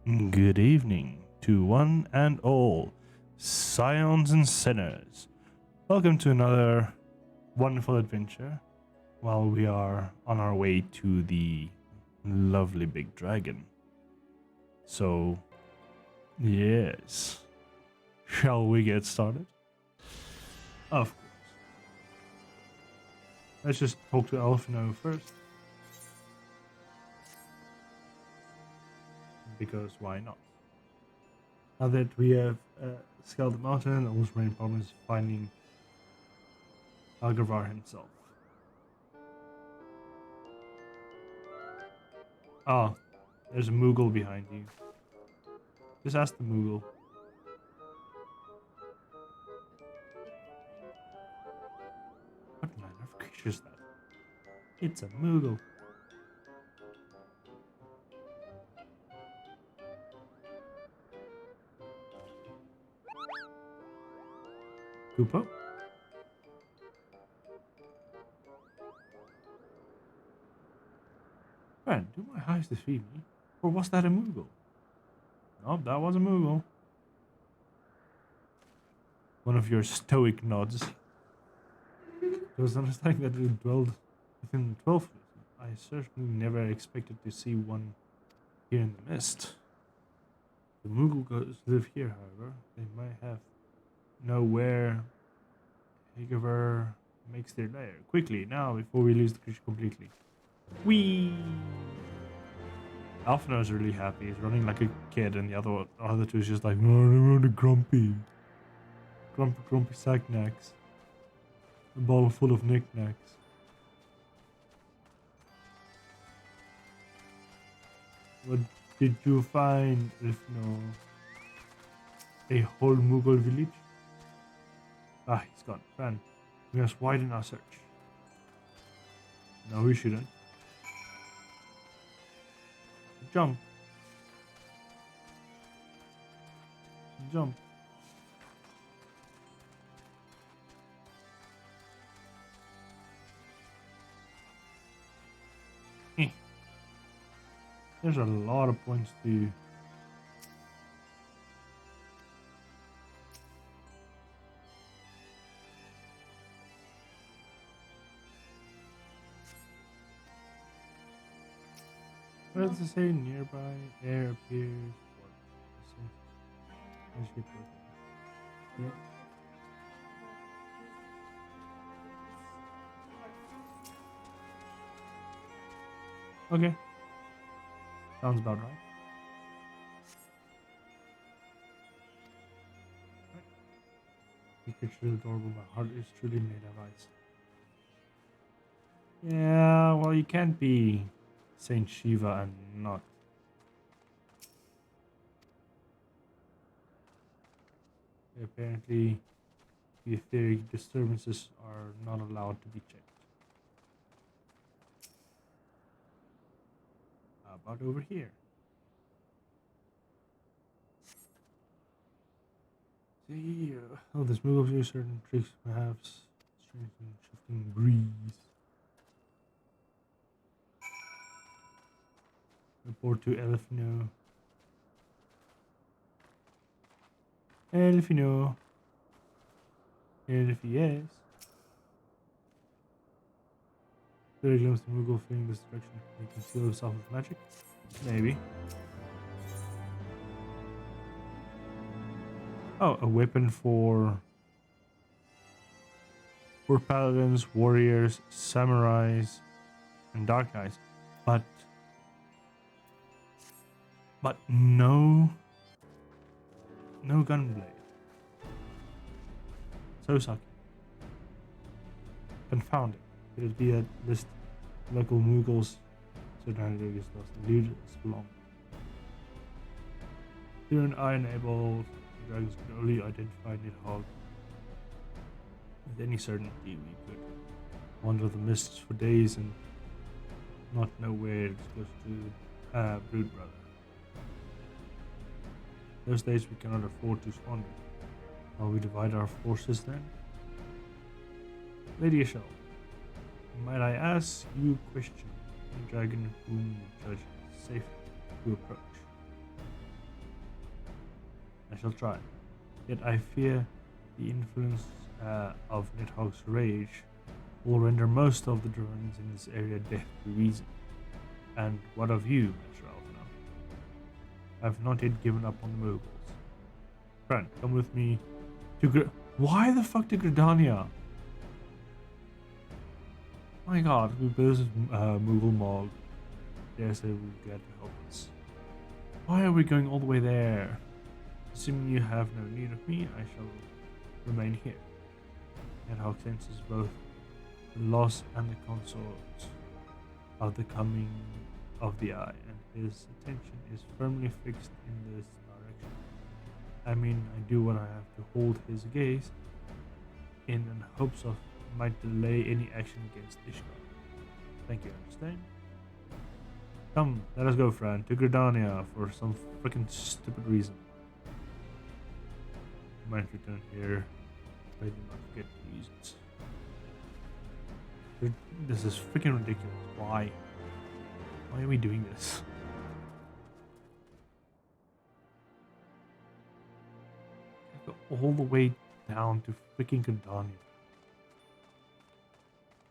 Good evening to one and all, scions and sinners. Welcome to another wonderful adventure while we are on our way to the lovely big dragon. So, yes. Shall we get started? Of course. Let's just talk to Alfino first. Because why not? Now that we have scaled the mountain, all his main problem is finding Algarvar himself. Ah, there's a Moogle behind you. Just ask the Moogle. What manner of creature is that? It's a Moogle. Koopa? Fran, do my highest defeat me? Or was that a Moogle? Nope, that was a Moogle. One of your stoic nods. It was understanding that it dwelled within 12 feet. I certainly never expected to see one here in the mist. The Moogle live here, however. They might know where Higaver makes their lair. Quickly, now, before we lose the creature completely. Whee! Alfino is really happy. He's running like a kid, and the other two is just like, oh, I'm really grumpy. Grumpy sacknacks. A bottle full of knickknacks. What did you find, Alfino? A whole Moogle village? Ah, he's gone. Fran, we must widen our search. No, we shouldn't. Jump. Jump. There's a lot of points to... What does it say? Nearby air appears. Yeah. Okay. Sounds about right. You picture adorable, my heart is truly made of ice. Yeah, well, you can't be Saint Shiva and not. Apparently, the etheric disturbances are not allowed to be checked. How about over here? See, oh, this move gives certain tricks, perhaps strength and shifting breeze. Report to Elfino. Elfino. Elfies. There glimpse the Moogle fleeing this direction. Can he conceal himself with magic? Maybe. Oh, a weapon for paladins, warriors, samurais, and dark knights. But no gunblade. So sucky. Confounded. Could it be that this local Moogles certainly gets lost? The leader is long. Through an eye enabled, the dragons could only identify Nidhogg. With any certainty, we could wander the mists for days and not know where it's close to Brood Brother. Those days we cannot afford to squander. Shall we divide our forces then? Lady Ashel, might I ask you a question? The dragon whom you judge safe to approach. I shall try. Yet I fear the influence of Nidhogg's rage will render most of the drones in this area deaf to reason. And what of you, Mr. Alphina? I have not yet given up on the moguls. Fran, come with me to Why the fuck to Gridania? My god, we both Moogle Mog. Yes, they will be glad to help us. Why are we going all the way there? Assuming you have no need of me, I shall remain here. Nidhogg senses both the loss and the consort of the coming of the eye, and his attention is firmly fixed in this direction. I mean, I do what I have to hold his gaze in hopes of might delay any action against Ishtar. Thank you, understand? Come, let us go, Fran, to Gridania for some freaking stupid reason. I might return here. I do not forget to use it. This is freaking ridiculous. Why? Why are we doing this? I go all the way down to freaking Gridania.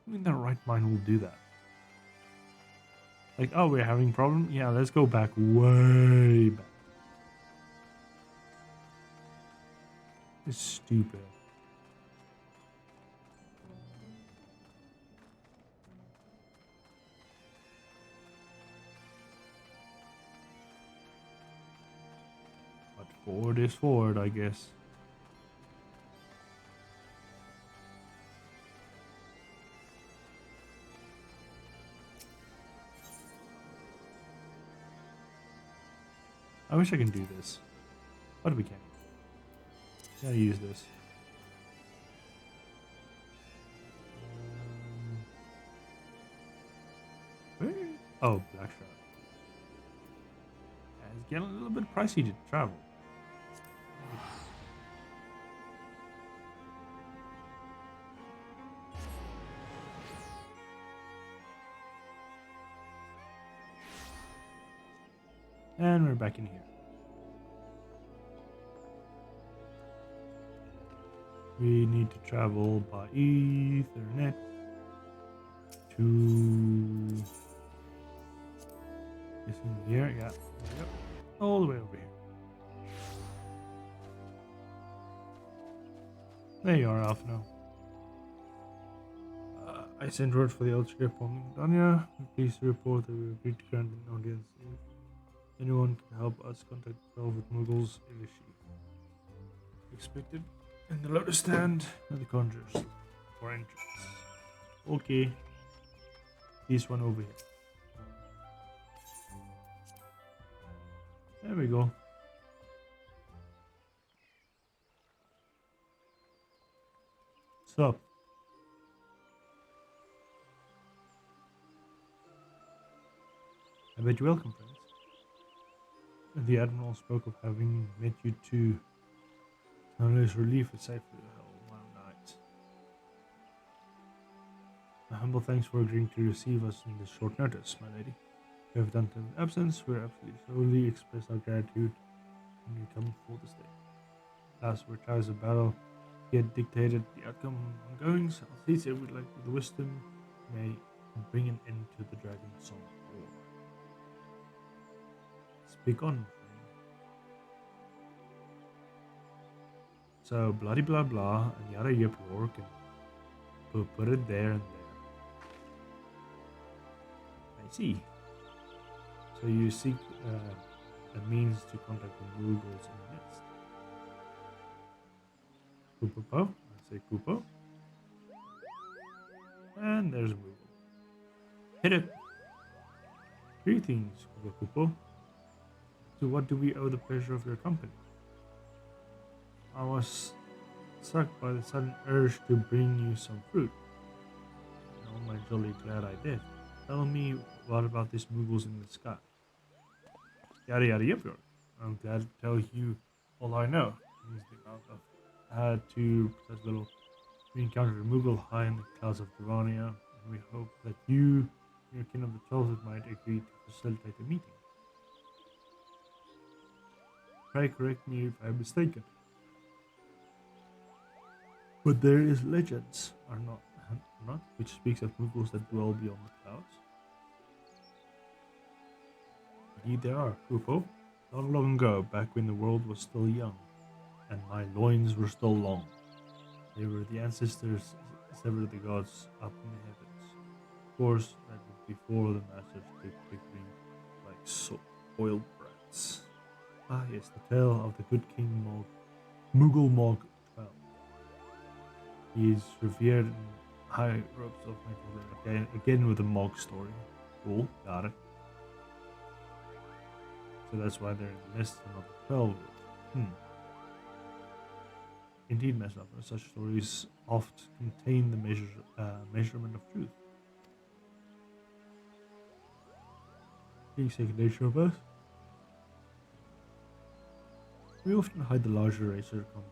Who in their right mind will do that? Like, oh, we're having a problem? Yeah, let's go back way back. It's stupid. But forward is forward, I guess. I wish I can do this, but we can't. Gotta use this. Where? Oh, Blackshot. Yeah, it's getting a little bit pricey to travel. And we're back in here. We need to travel by Ethernet to this in here. Yeah, yep. All the way over here. There you are, Alphino. I sent word for the Elder on Danya. Please report that we agreed to grant an audience. If anyone can help us contact 12 with Muggles Ilishi. Expected in the Lotus Stand and the Conjurers for entrance. Okay. This one over here. There we go. So. I bet you're welcome, friends. The Admiral spoke of having met you too. Now there's relief is safe for the hell one night. A humble thanks for agreeing to receive us in this short notice, my lady. You have done in absence, we're absolutely solely express our gratitude when you come for this day. Last where tires of battle yet dictated the outcome ongoings, Althesia would like with wisdom may bring an end to the Dragon Song War. Speak on, friend. So bloody blah blah and yada yip York and put it there and there. I see. So you seek a means to contact the Muggles in the midst. Kupopo, I say Kupo. And there's a Moogle. Hit it! Greetings, Kupo. To what do we owe the pleasure of your company? I was struck by the sudden urge to bring you some fruit. Oh my jolly glad I did. Tell me what about these Muggles in the sky? Yada yada yip york. I'm glad to tell you all I know. Means the amount of had to such little. We encountered a Moogle high in the clouds of Durania, and we hope that you, your kin of the 12th, might agree to facilitate the meeting. try correct me if I'm mistaken. But there is legends, are not, which speaks of Mughals that dwell beyond the clouds. Indeed there are, Upo. Not long ago, back when the world was still young, and my loins were still long. They were the ancestors severed the gods up in the heavens. Of course, that was before the masters took bickering like spoiled brats. Ah yes, the tale of the good King Mughal Mog 12. He is revered in high ropes of mythology. Okay, again with the Mog story. Cool, got it. So that's why they're in the mist and not the 12. Indeed, Master, such stories oft contain the measurement of truth. Being second nature of us. We often hide the larger racer come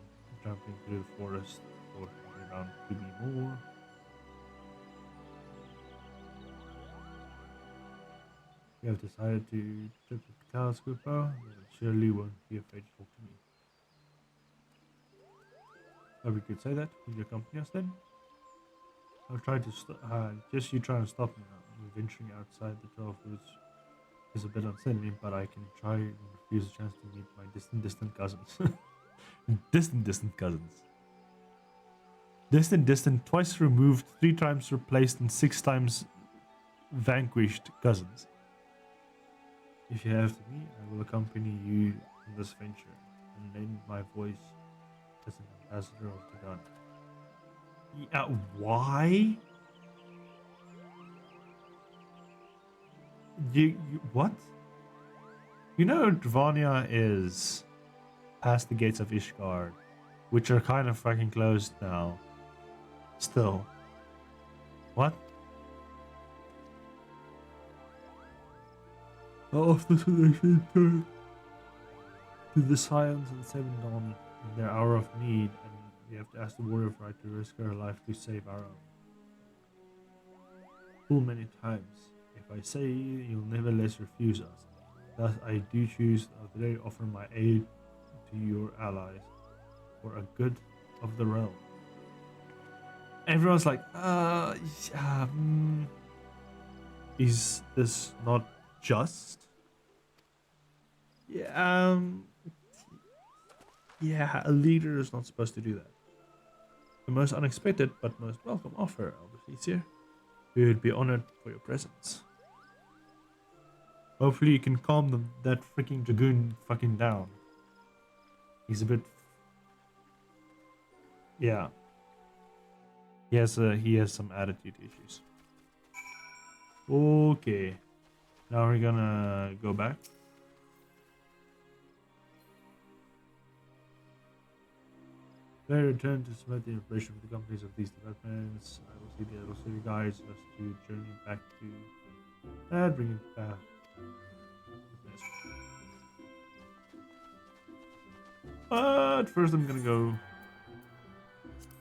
jumping through the forest or hanging around to be more. You have decided to trip the clouds, Kupo, but surely won't be afraid to talk to me. Or we could say that. Will you accompany us then? I'll try to just you try and stop me now. Venturing outside the 12 woods is a bit unsettling, but I can try and refuse a chance to meet my distant cousins. distant cousins. Distant, twice removed, 3 times replaced, and 6 times vanquished cousins. If you have to me, I will accompany you in this venture and lend my voice as an ambassador of the gun. Yeah, why? You what? You know Dravania is past the gates of Ishgard, which are kind of fucking closed now. Still. What? After they should turn to the Scions and Seven Dawn in their hour of need, and we have to ask the warrior fight to risk her life to save our own. Too many times. If I say you'll never less refuse us. Thus I do choose today offer my aid to your allies for a good of the realm. Everyone's like, is this not just? Yeah, yeah, a leader is not supposed to do that. The most unexpected but most welcome offer, Albert. We would be honored for your presence. Hopefully you can calm that freaking dragoon fucking down. He's a bit... Yeah. He has some attitude issues. Okay. Now we're gonna go back. They return to submit the information for the companies of these developments. I will see the other city guides us to journey back to bring it back. But first I'm gonna go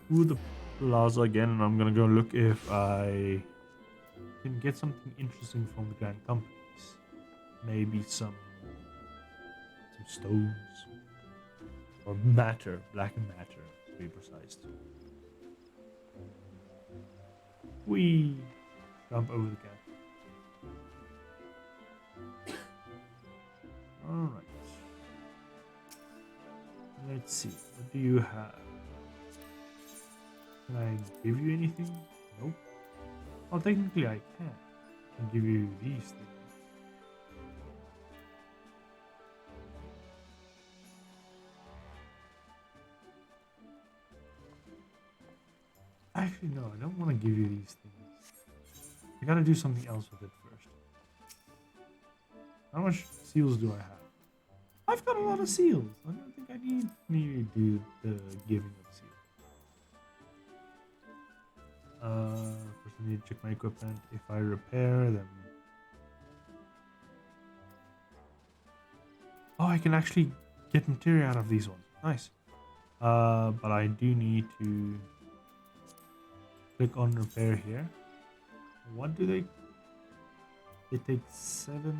to the plaza again, and I'm gonna go look if I can get something interesting from the grand companies. Maybe some stones or matter, black matter to be precise. We jump over the gap. Alright. Let's see. What do you have? Can I give you anything? Nope. Well, technically I can. I can give you these things. Actually, no, I don't want to give you these things. I gotta do something else with it first. How much seals do I have? I've got a lot of seals. I don't think I need to do the giving of seals. First I need to check my equipment. If I repair them... Oh, I can actually get material out of these ones. Nice. But I do need to click on repair here. What do they... It takes 7...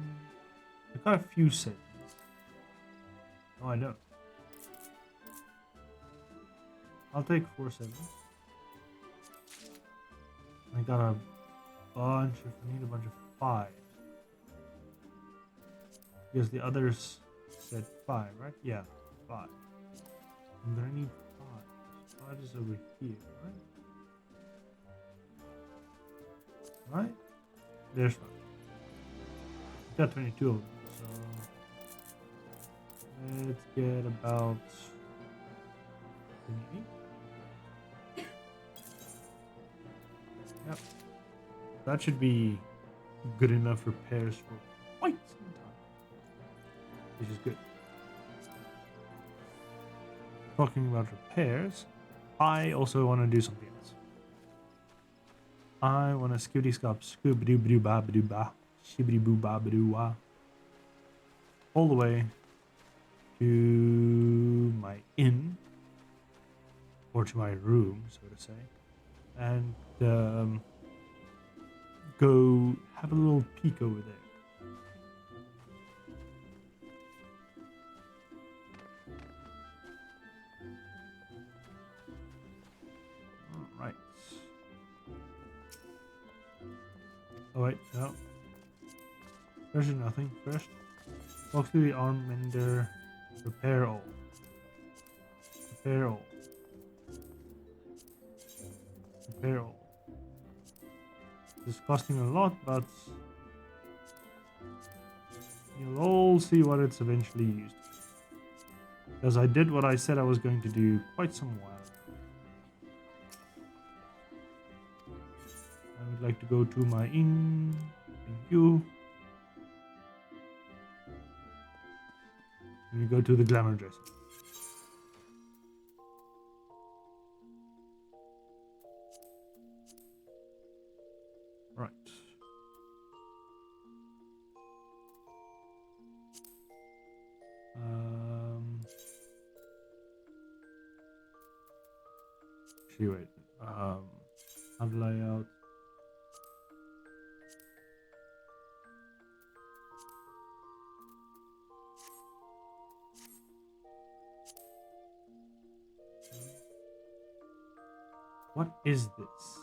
I got a few settings. No, I don't. I'll take 4 7s. I got a bunch of, I need a bunch of 5. Because the others said 5, right? Yeah, 5. I'm gonna need 5. 5 is over here, right? Right? There's 5. Got 22 of them, so let's get about 28. Yep. That should be good enough repairs for quite some time. Which is good. Talking about repairs, I also want to do something else. I want to skibidi scop scooby doo ba ba doo ba shibidi boo ba ba doo wa all the way to my inn, or to my room, so to say, and go have a little peek over there. Alright. Oh wait, no. There's nothing. First, walk through the arm mender. Repair all. Repair all. Repair all. It's costing a lot, but you'll all see what it's eventually used. Because I did what I said I was going to do quite some while ago. I would like to go to my inn. Thank you. And we go to the glamour dressing. Right. Actually, wait. Have layout. What is this?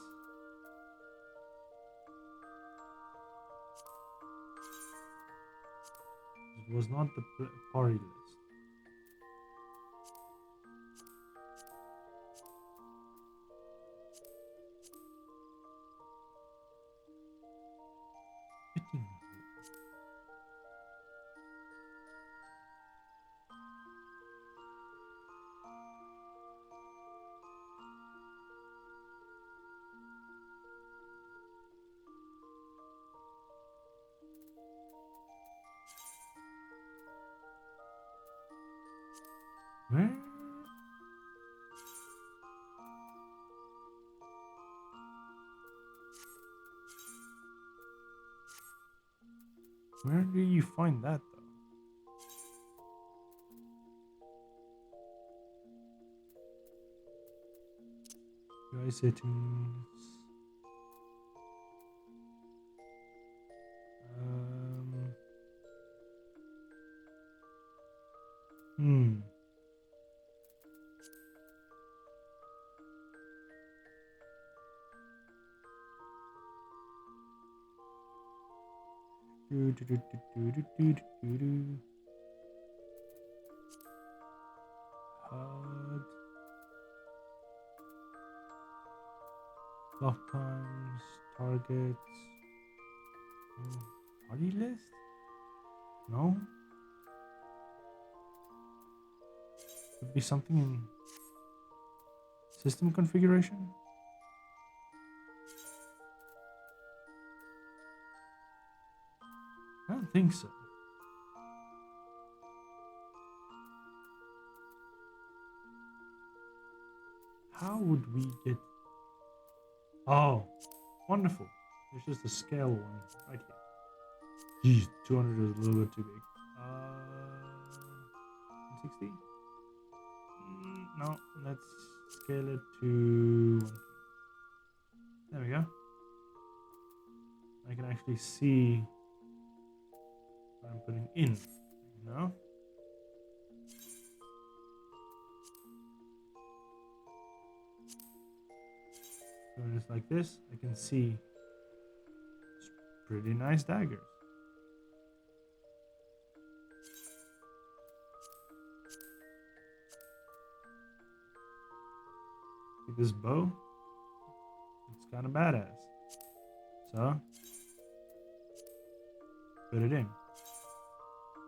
It was not the party list. Fitting. Where? Where do you find that though? UI settings. Hmm. HUD. Block times, targets. Party list? No? Could be something in system configuration? I don't think so. How would we get... Oh, wonderful. There's just a scale one right here. Geez, 200 is a little bit too big. 160? No, let's scale it to 120. There we go. I can actually see what I'm putting in. No? when it's like this, I can see pretty nice daggers. See this bow? It's kind of badass. So, put it in.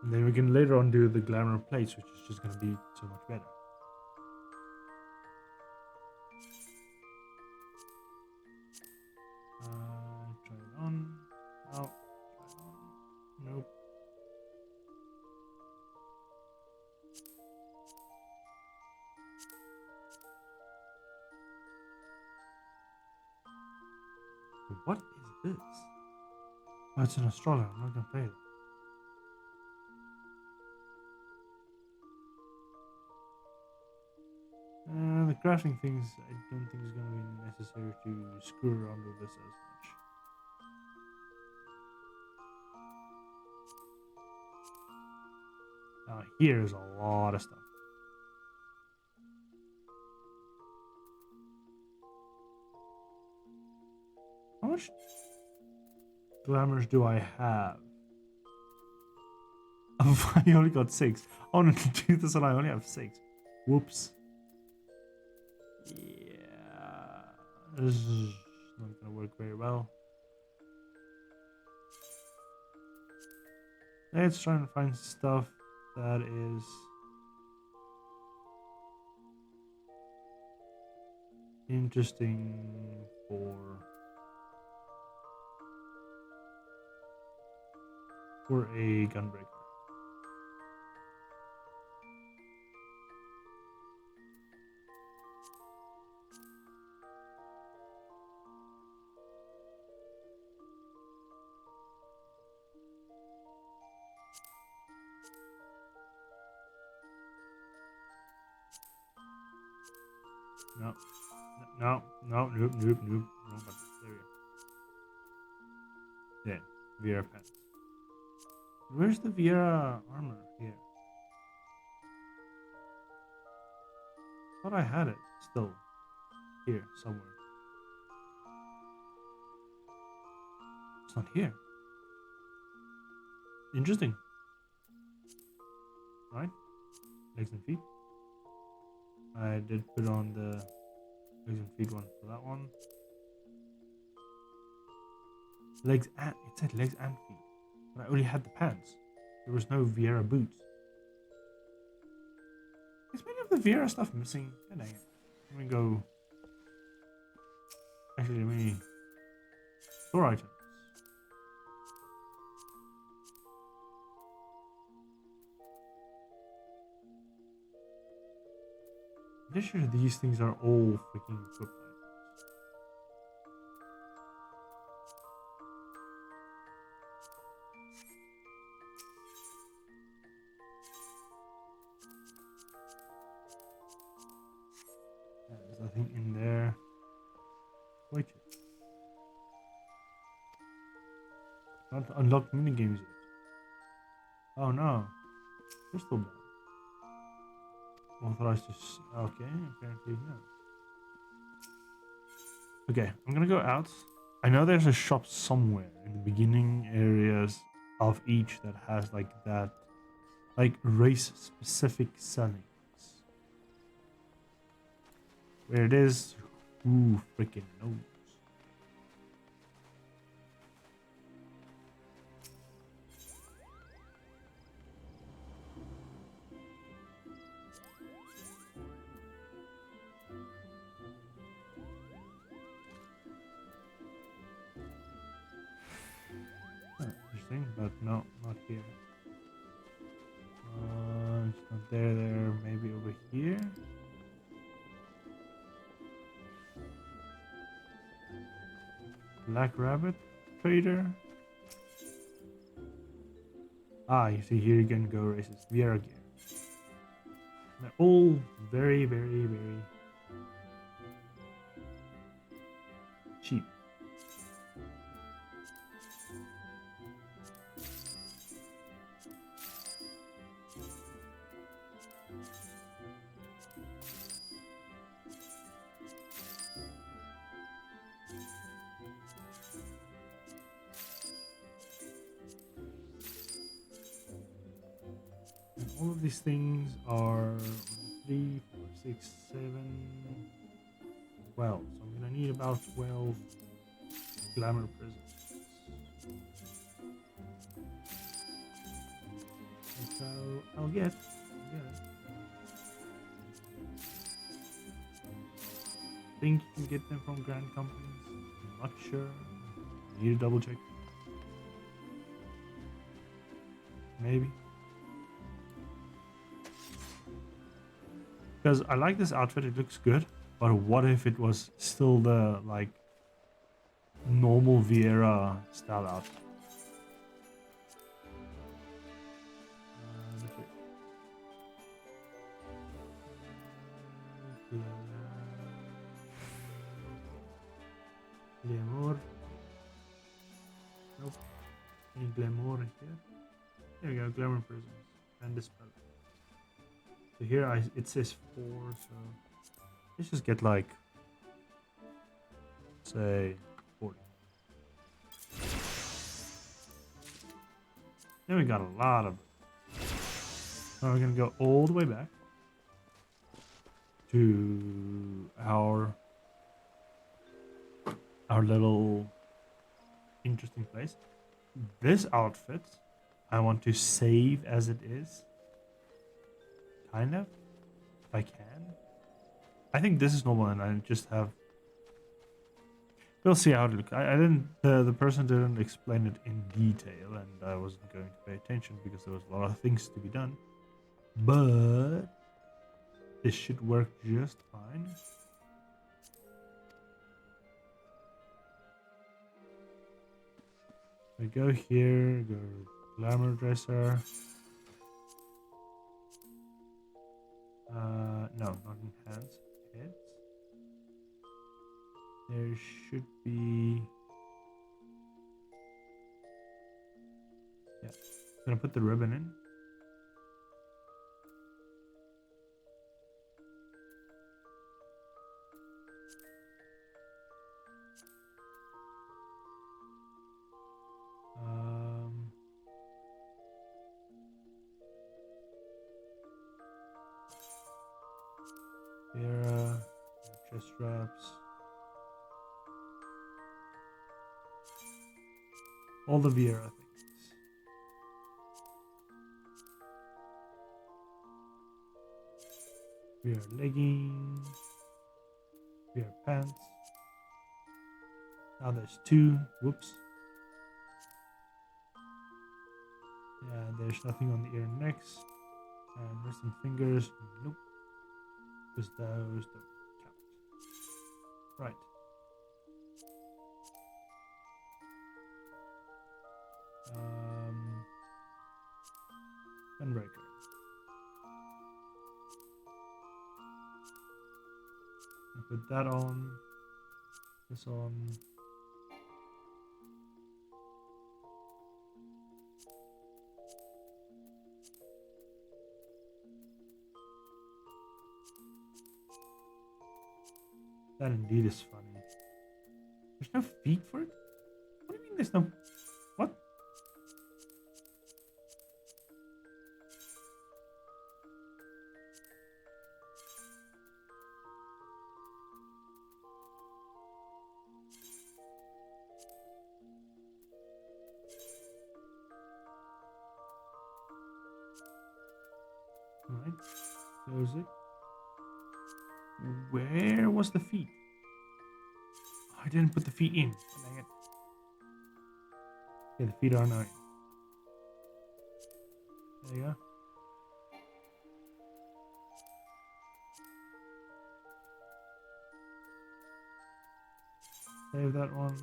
And then we can later on do the glamour plates, which is just going to be so much better. Try it on. No. Try it on. Nope. What is this? Oh, it's an astrologer. I'm not going to play it. The crafting things, I don't think is going to be necessary to screw around with this as much. Now here's a lot of stuff. How much glamours do I have? I only got 6. Oh no, to do this one I only have 6. Whoops. Yeah, this is not gonna work very well. Let's try and find stuff that is interesting for a gunbreaker. Nope. Wrong button. There we go. There, Viera pants. Where's the Viera armor? Here. Thought I had it still. Here, somewhere. It's not here. Interesting. Right? Legs and feet. I did put on the legs and feet one for that one. Legs and it said legs and feet, but I only had the pants. There was no Viera boots. Is many of the Viera stuff missing? God dang it. Let me go. Actually, let me store items. I'm pretty sure these things are all freaking equipped items. There's nothing in there. Wait. Not unlocked minigames yet. Oh no. Crystal ball. Authorized to. Okay, apparently no. Okay, I'm gonna go out. I know there's a shop somewhere in the beginning areas of each that has like that, like race specific sellings. Where it is, who freaking knows? Interesting, but no, not here. It's not there. Maybe over here. Black Rabbit Trader. Ah, you see here you can go races. Viera gear. They're all very, very, very cheap. all of these things are 3, 4, 6, 7, 12. So I'm gonna need about 12 glamour prisms. So I'll get it. I think you can get them from grand companies. I'm not sure. I need to double check. Maybe. Because I like this outfit, it looks good. But what if it was still the like normal Vieira style outfit? Glamour. Nope. Any glamour here? There we go, glamour prisms and dispel. So here it says 4, so let's just get like, say, 40. Then we got a lot of. Now we're gonna go all the way back to our little interesting place. This outfit I want to save as it is. Kind of, if I can. I think this is normal, and I just have. We'll see how it looks. I didn't. The person didn't explain it in detail, and I wasn't going to pay attention because there was a lot of things to be done. But this should work just fine. We go here. Go glamour dresser. No, not in hands. Heads. There should be. Yeah. I'm gonna put the ribbon in. Vera, chest straps. All the Vera things. Vera leggings. Vera pants. Now there's 2. Whoops. Yeah, there's nothing on the ear and necks. And wrist and fingers. Nope. Because those don't count. Right. Gunbreaker. Put that on. This on. That indeed is funny. There's no feet for it? What do you mean there's no... What? Alright. Close it. Where was the feet? Oh, I didn't put the feet in. Dang it. Okay, the feet are now in. There you go. Save that one.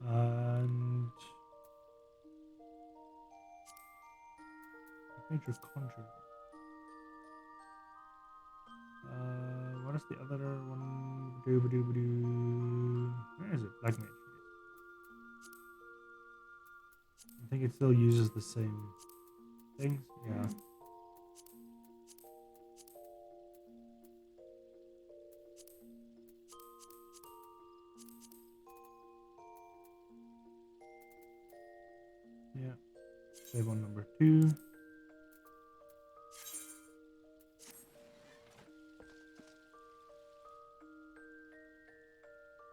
And major conjure. What is the other one? Where is it? Black mage. I think it still uses the same things. Yeah. Yeah. Save on number 2.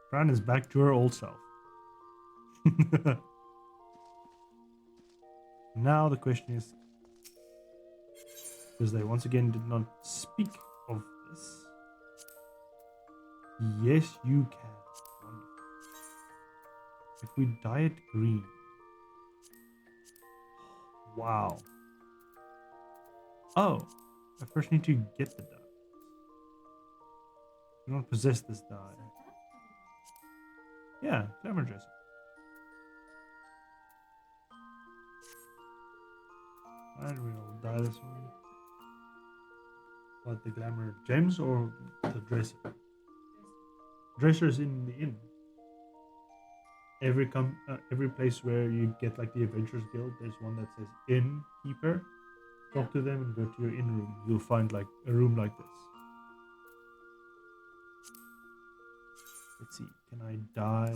Fran is back to her old self. Now the question is, because they once again did not speak of this. Yes, you can. Wonderful. If we dye it green. Wow. Oh, I first need to get the dye. We don't possess this dye. Yeah, glamour dressing. Alright, we'll dye this one. What, the glamour gems or the dresser? Dresser's in the inn. Every place where you get like the Adventurers Guild, there's one that says innkeeper. Talk to them and go to your inn room. You'll find like a room like this. Let's see. Can I dye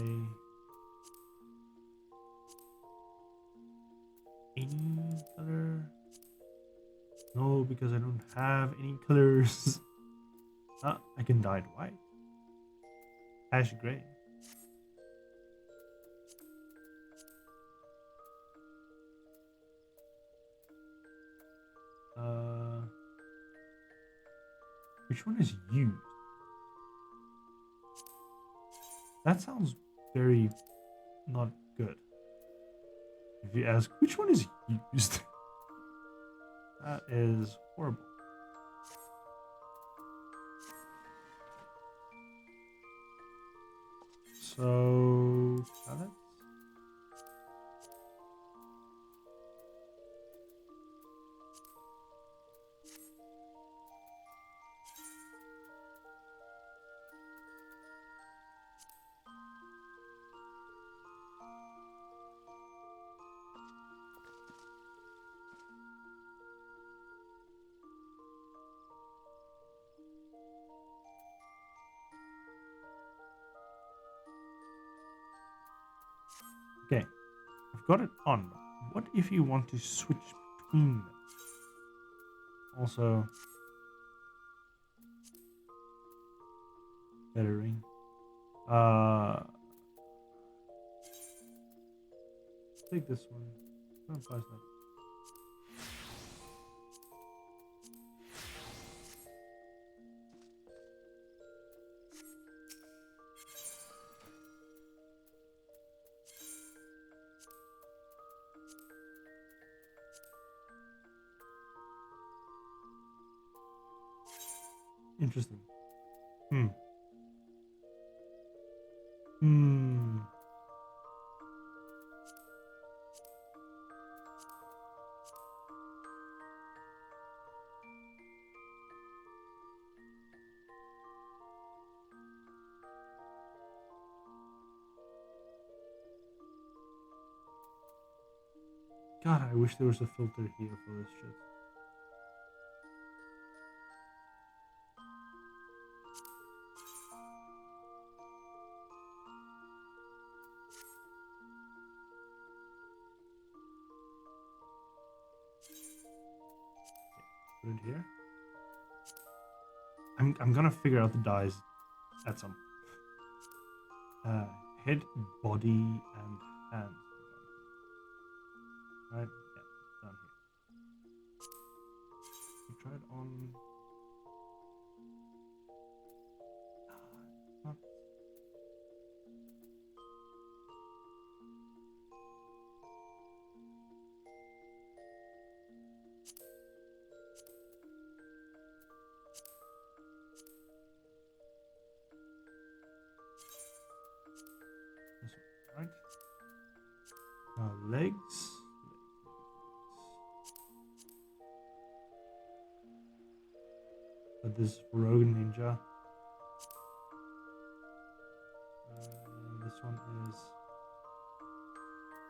any color? No, because I don't have any colors. Ah, I can dye it white. Ash gray. Which one is used? That sounds very not good. If you ask, which one is used? That is horrible. So, palettes? Okay, I've got it on. What if you want to switch between them? Also, lettering. Take this one. Don't place that. Interesting. God, I wish there was a filter here for this shit. Put it here. I'm gonna figure out the dyes at some head, body, and hands. Right? Yeah, down here. We try it on. Not. This one, right? Legs. But this rogue ninja. This one is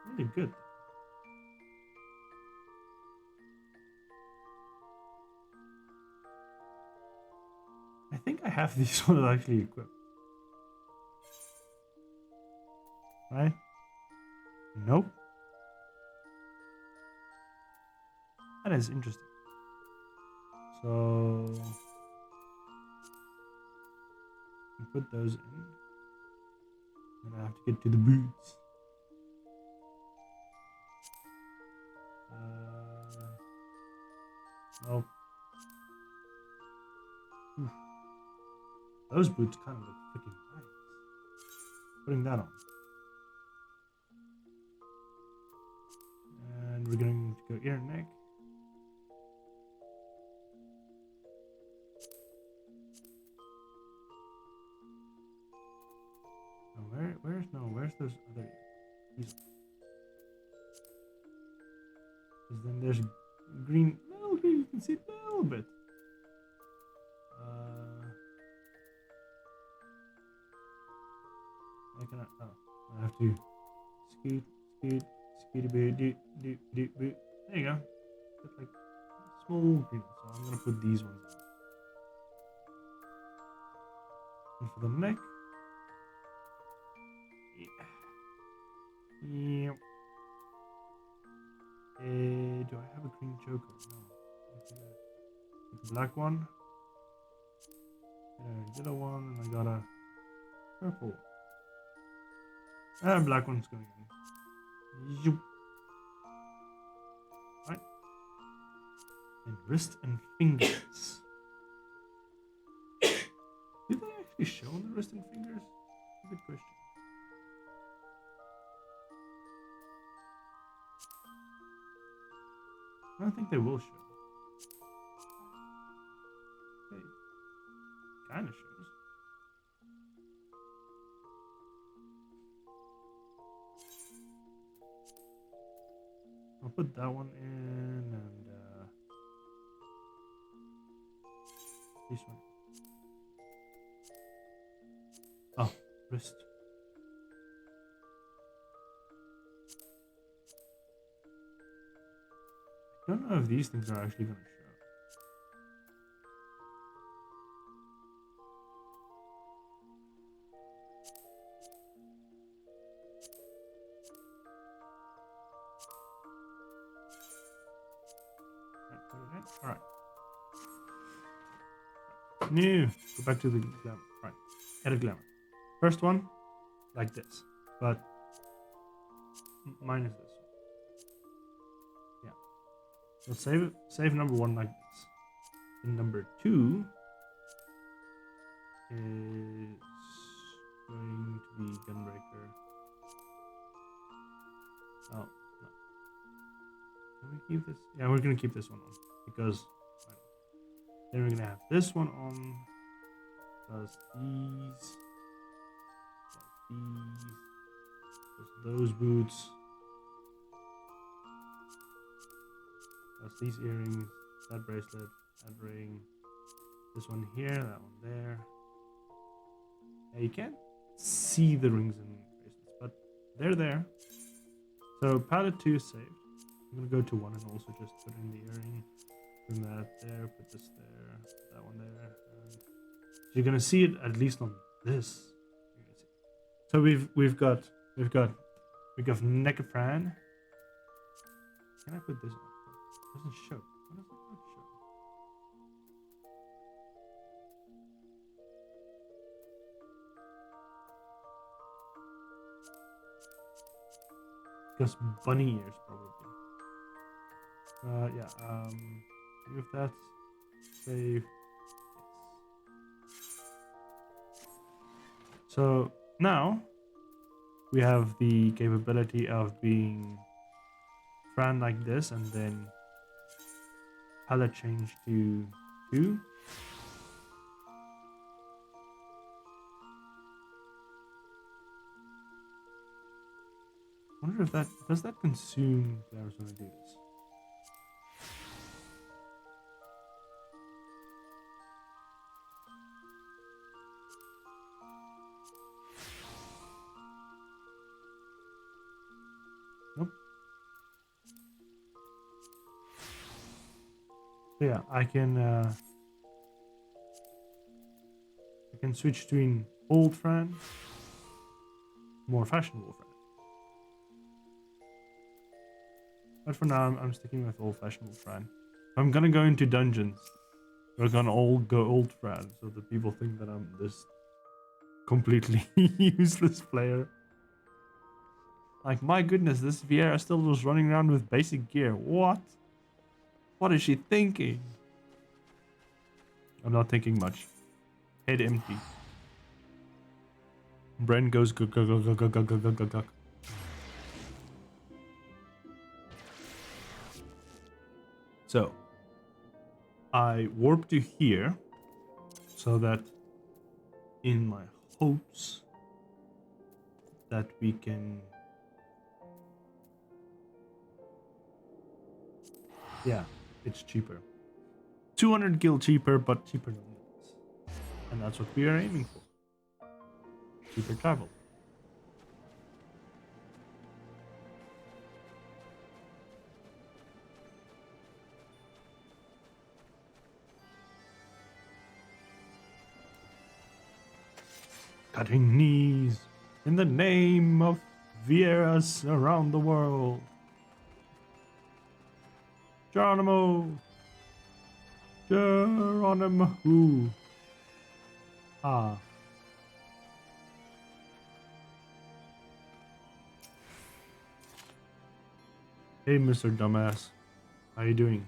really good. I think I have these ones actually equipped. Right? Nope. That is interesting. So we put those in. Then I have to get to the boots. Nope. Oof. Those boots kind of look freaking nice. Putting that on. And we're going to go ear and neck. Where's those other pieces? Because then there's green, you can see it a little bit. I have to scoot, boo, boo. There you go. Got like small green, so I'm gonna put these ones in. And for the neck, yeah. Do I have a green choker? No. The black one, yellow one, and I got a purple. Black one's going in. Zoop. Right. And wrist and fingers. Do they actually show on the wrist and fingers? That's a good question. I don't think they will show. Okay. Kind of shows. I'll put that one in and this one. Oh, wrist. I don't know if these things are actually going to show. Alright. New. Go back to the glamour. Right. Edit glamour. First one, like this. But mine is this one. Yeah. So save number one like this. And number two is going to be Gunbreaker. Oh, no. Can we keep this? Yeah, we're going to keep this one on. Because then we're going to have this one on. Plus these. Plus those boots. Plus these earrings. That bracelet. That ring. This one here. That one there. Yeah, you can't see the rings and bracelets, but they're there. So palette 2 is saved. I'm going to go to 1 and also just put in the earring. Put that there, put this there, that one there. And you're going to see it at least on this. So we've got neck of Fran. Can I put this on? It doesn't show. Why does it not show? Because bunny ears probably. Move that. Save. So now we have the capability of being Fran like this and then palette change to 2. I wonder if does that consume glamours when I do this? Nope. So yeah, I can switch between old Fran, more fashionable Fran. But for now, I'm sticking with old-fashioned Fran. I'm gonna go into dungeons. We're gonna all go old Fran, so that people think that I'm this completely useless player. Like, my goodness, this Vieira still was running around with basic gear. What? What is she thinking? I'm not thinking much. Head empty. Bren goes gug gug gug gug gug gug gug gug. So, I warp to here, so that in my hopes that we can... Yeah, it's cheaper. 200 gil cheaper, but cheaper than this. And that's what we are aiming for. Cheaper travel. Cutting knees in the name of Vieiras around the world. Geronimo! Geronimo! Ah. Hey, Mr. Dumbass. How you doing?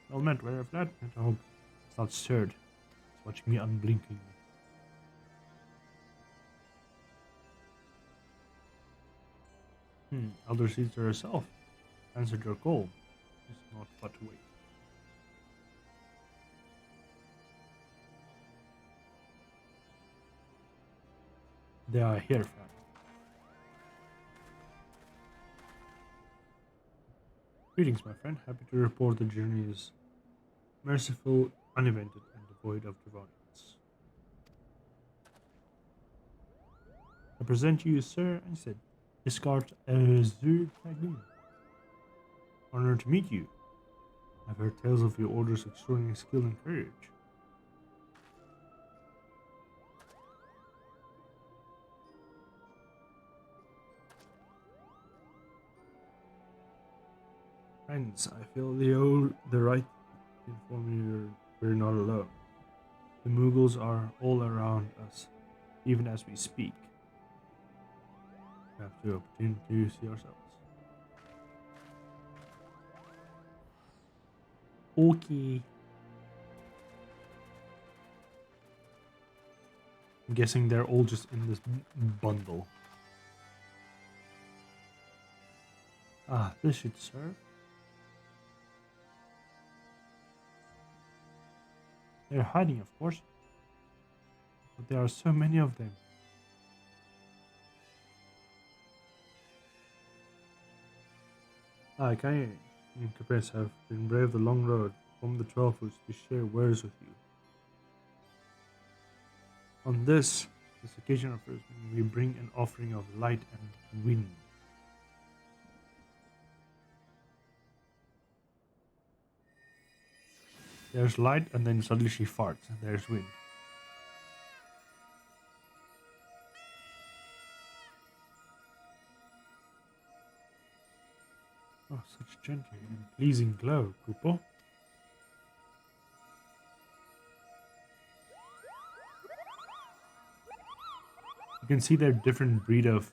Well met, wear a flat. I hope it's not stirred. It's watching me unblinking. Elder Caesar herself answered your call. It's not but to wait. They are here, Fran. Greetings, my friend. Happy to report the journey is merciful, unevented, and devoid of divines. I present you, sir, I said, Discard Azur Dragoon. Honored to meet you. I've heard tales of your order's extraordinary skill and courage. Friends, I feel the right to inform you we're not alone. The Mughals are all around us, even as we speak. We have the opportunity to see ourselves. Okay. I'm guessing they're all just in this bundle. Ah, this should serve. They're hiding, of course. But there are so many of them. Kaye and Capes have been brave the long road from the 12 Woods to share wares with you. On this occasion of ours, we bring an offering of light and wind. There's light, and then suddenly she farts, and there's wind. Oh, such gentle and pleasing glow, Kupo. You can see they're different breed of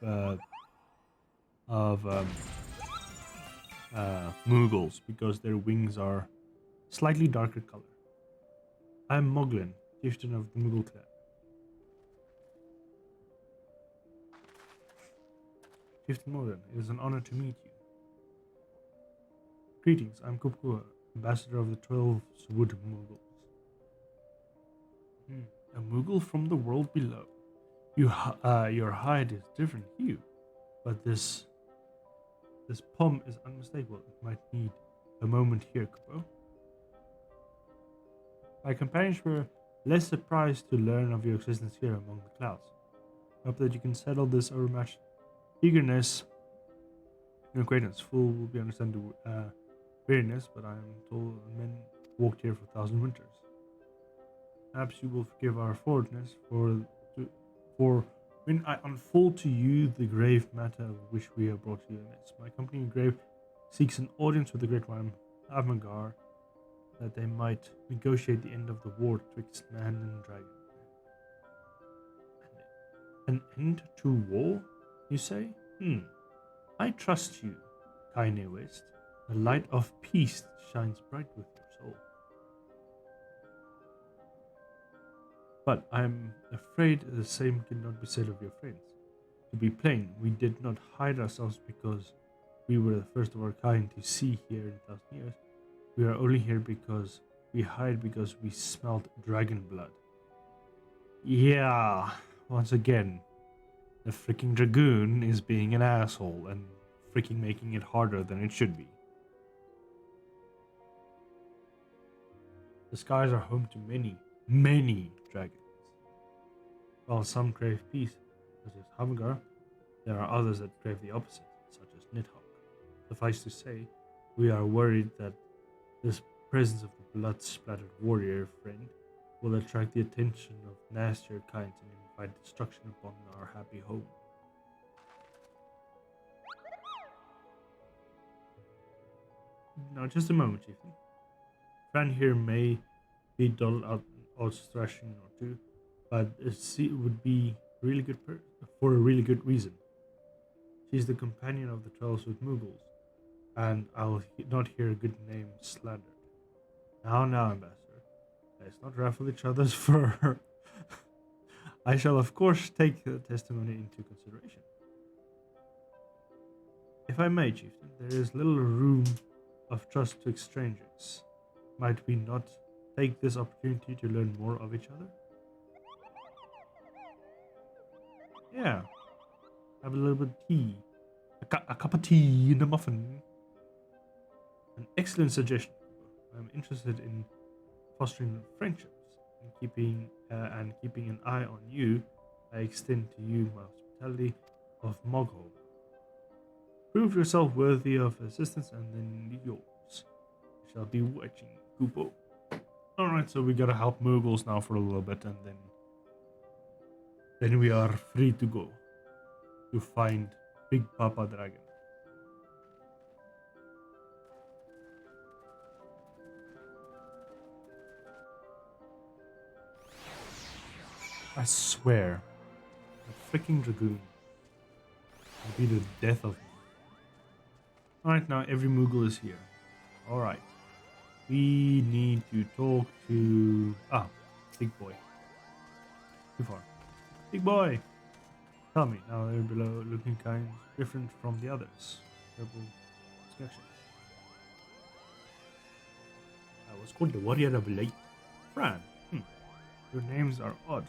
Mughals because their wings are slightly darker color. I'm Moglin, chieftain of the Mughal clan. Chieftain Moglin, it is an honor to meet you. Greetings, I'm Kupkua, ambassador of the 12 Wood Mughals. A Mughal from the world below. Your hide is different hue, but this poem is unmistakable. It might need a moment here, Kupo. My companions were less surprised to learn of your existence here among the clouds. I hope that you can settle this overmatched eagerness. Your acquaintance full will be understandable weariness, but I am told men walked here for 1,000 winters. Perhaps you will forgive our forwardness, for when I unfold to you the grave matter of which we have brought you in this. My company in grave seeks an audience with the great one, Avmagar, that they might negotiate the end of the war twixt man and dragon. An end to war, you say? I trust you, Kaine West. The light of peace shines bright with your soul. But I'm afraid the same cannot be said of your friends. To be plain, we did not hide ourselves because we were the first of our kind to see here in 1,000 years. We are only here because we hide because we smelled dragon blood. Yeah, once again, the freaking dragoon is being an asshole and freaking making it harder than it should be. The skies are home to many, many dragons. While some crave peace, such as Hamgar, there are others that crave the opposite, such as Nidhogg. Suffice to say, we are worried that this presence of the blood-splattered warrior friend will attract the attention of nastier kinds and invite destruction upon our happy home. Now, just a moment, Chieftain. Fran here may be dull out thrashing or two, but it would be really good for a really good reason. She's the companion of the Trails with Muggles, and I'll not hear a good name slandered. Now, Ambassador, let's not ruffle each other's fur. I shall, of course, take the testimony into consideration. If I may, Chieftain, there is little room of trust twixt strangers. Might we not take this opportunity to learn more of each other? Yeah. Have a little bit of tea. A cup of tea and a muffin. An excellent suggestion. I'm interested in fostering friendships and keeping an eye on you. I extend to you my hospitality of Mogul. Prove yourself worthy of assistance, and then yours. I shall be watching, Kupo. Alright, so we gotta help Muggles now for a little bit, and then we are free to go to find Big Papa Dragon. I swear, the freaking dragoon will be the death of me. Alright, now every Moogle is here. Alright. We need to talk to... Big boy. Too far. Big boy! Tell me, now they're below looking kind of different from the others. Purple discussion. I was called the Warrior of Light. Fran. Your names are odd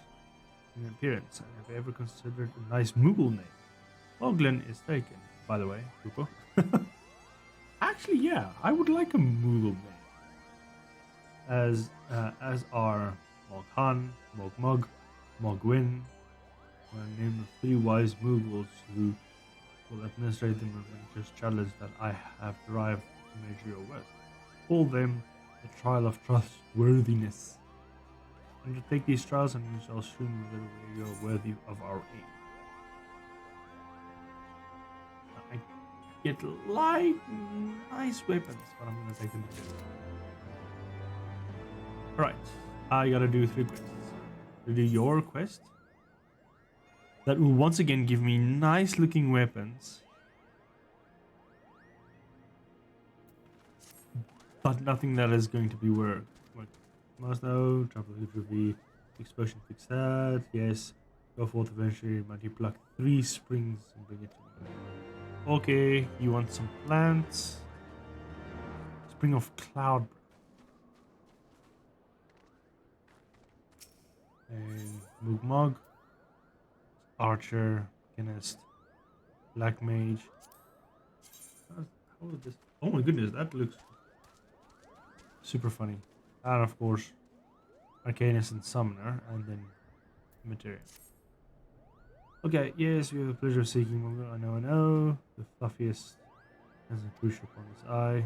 in appearance. Have you ever considered a nice Moogle name? Oglen is taken, by the way, Kupo. Actually, yeah, I would like a Moogle name. As are Moghan, Mogmug, Mogwin, a name of 3 wise Moogles who will administrate the momentous challenge that I have derived to measure your worth. Call them the trial of trustworthiness. Undertake these trials and you shall soon reveal whether you are worthy of our aid. I get nice weapons, but I'm gonna take them too. Alright, I gotta do 3 quests. To do your quest. That will once again give me nice looking weapons. But nothing that is going to be work. Must know, travel the explosion, fix that. Yes, go forth eventually. Mighty pluck 3 springs and bring it to me. Okay, you want some plants? Spring of cloud. And Mugmug, Archer, Chemist, Black Mage. How is this? Oh my goodness, that looks super funny. And of course, Arcanist and Summoner, and then Material. Okay, yes, we have the pleasure of seeking Muggle. I know. The fluffiest has a cruise ship on his eye.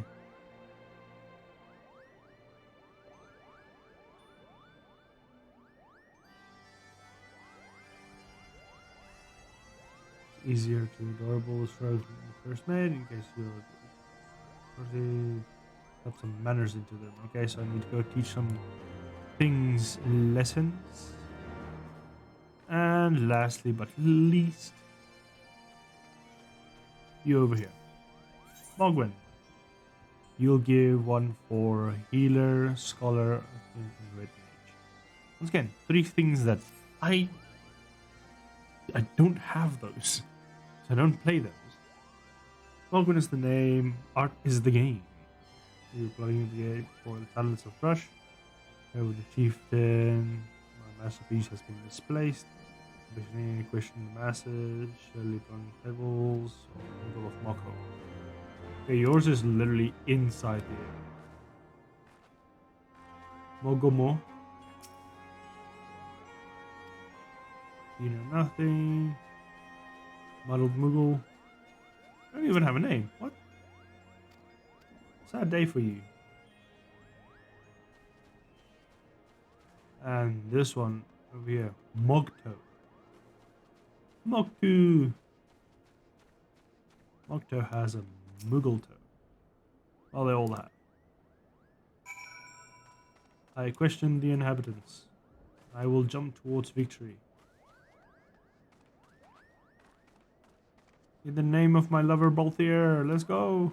Easier to adorable shrug when you first met in case you're Probably got some manners into them. Okay, so I need to go teach some things lessons. And lastly but least, you over here. Mogwin. You'll give one for healer, scholar, and red mage. Once again, 3 things that I don't have those. So I don't play those. Mogwin is the name, art is the game. You're playing the game for the talents of Brush. Over the chieftain. My masterpiece has been misplaced. Any question the masses, Shirley on pebbles, or Model of Mako. Okay, yours is literally inside the area. Mogomo. You know nothing. Muddled Moogle. I don't even have a name. What? Sad day for you. And this one over here. Mogto. Moktu. Mokto has a Moogle toe. Well, they all have. I question the inhabitants. I will jump towards victory. In the name of my lover Balthier, let's go,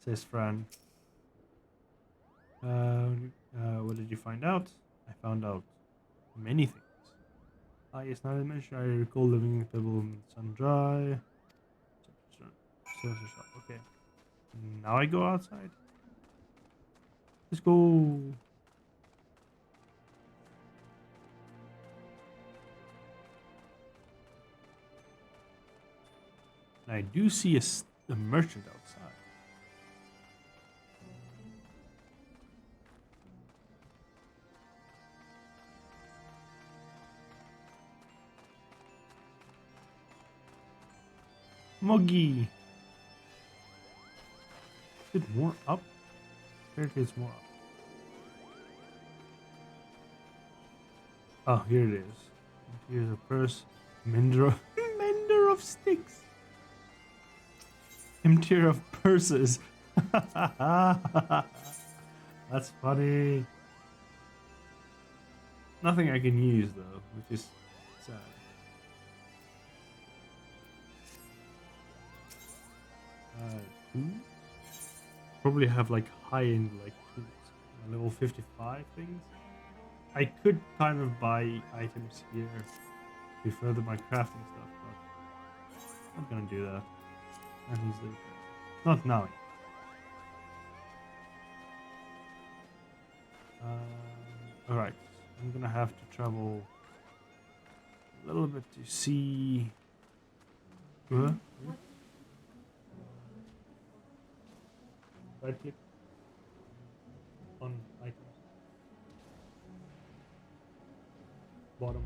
says Fran. What did you find out? I found out many things. Yes, now I mentioned I recall living in Pebble and Sun Dry. Okay. Now I go outside. Let's go. I do see a merchant outside. Moggy. Is it more up? Apparently it's more up. Oh, here it is. Here's a purse. Mender of sticks. Emptier of purses. That's funny. Nothing I can use though, which is sad. Tools? Probably have like high-end like tools. Level 55 things. I could kind of buy items here to further my crafting stuff, but I'm not gonna do that. And he's like, not now. Alright, I'm gonna have to travel a little bit to see. Right click on items. Bottom.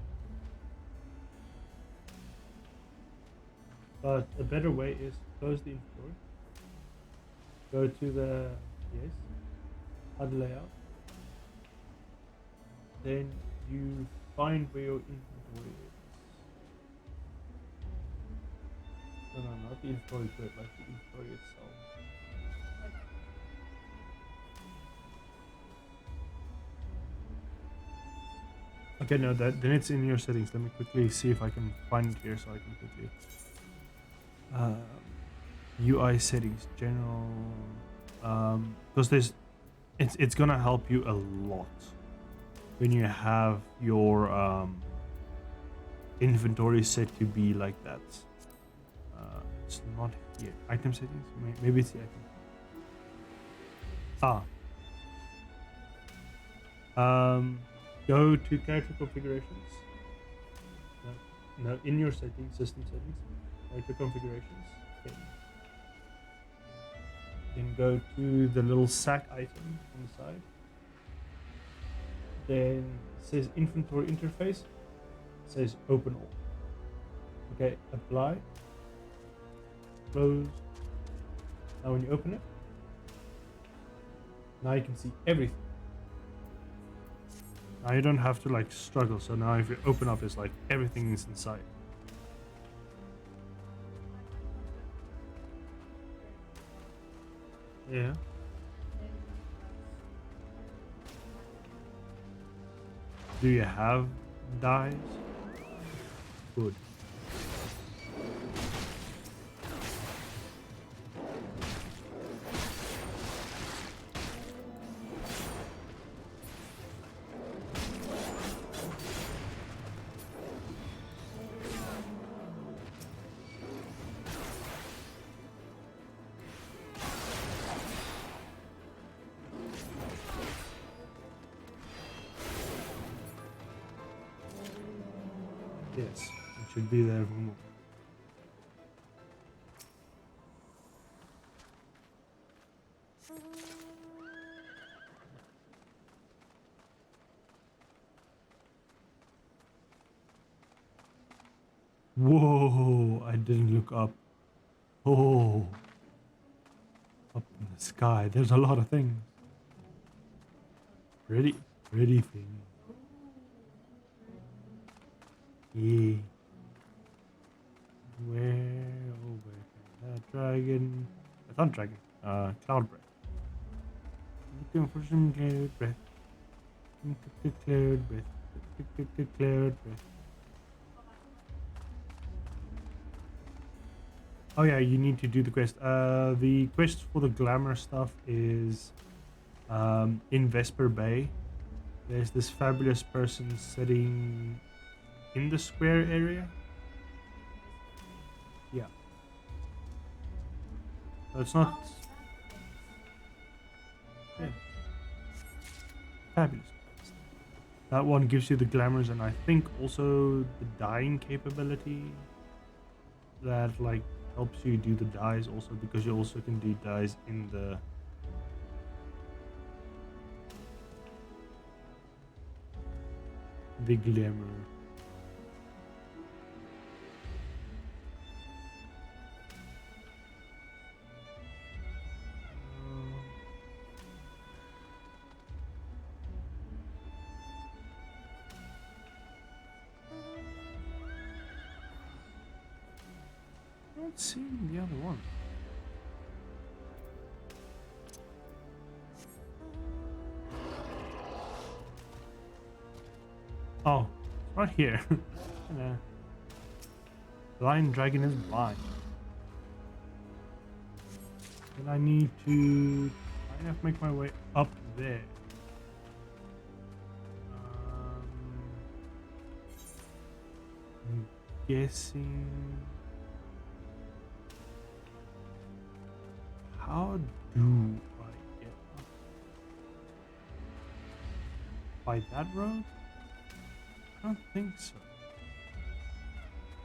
But a better way is close the inventory. Go to the HUD layout. Then you find where your inventory is. No, not the inventory grid, like the inventory itself. Okay, no, then it's in your settings. Let me quickly see if I can find it here so I can quickly. UI settings, general, because it's gonna help you a lot when you have your inventory set to be like that. It's not here. Item settings, maybe it's the item. Go to character configurations. No, in your settings, system settings, character configurations. Okay. Then go to the little sack item on the side. Then it says inventory interface. It says open all. Okay, apply. Close. Now when you open it, now you can see everything. Now you don't have to like struggle. So now if you open up, it's like everything is inside. Yeah. Do you have dyes? Good. Yes, it should be there for more. Whoa, I didn't look up. Oh, up in the sky. There's a lot of things. Pretty things. Yeah. Where? Oh, where? Dragon. It's not dragon. Cloud breath. Looking for some cloud breath. Cloud breath. Cloud breath. Oh yeah, you need to do the quest. The quest for the glamour stuff is in Vesper Bay. There's this fabulous person sitting in the square area. Yeah. So it's not... Yeah. Fabulous. That one gives you the glamours and I think also the dyeing capability that like helps you do the dyes also, because you also can do dyes in the glamour. Not seeing the other one. Oh, it's right here. Hello. Blind dragon is blind. And I need to kind of make my way up there. I'm guessing. How do I get up? By that road? I don't think so.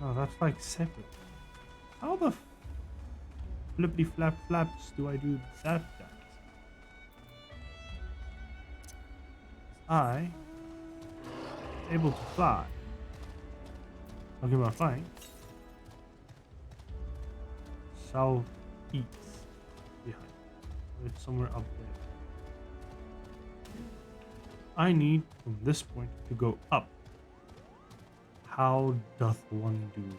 No, that's like separate. How the flippy flap flaps do I do that dance? I able to fly. Talking about flying. Southeast behind. It's somewhere up there. I need from this point to go up. How doth one do that?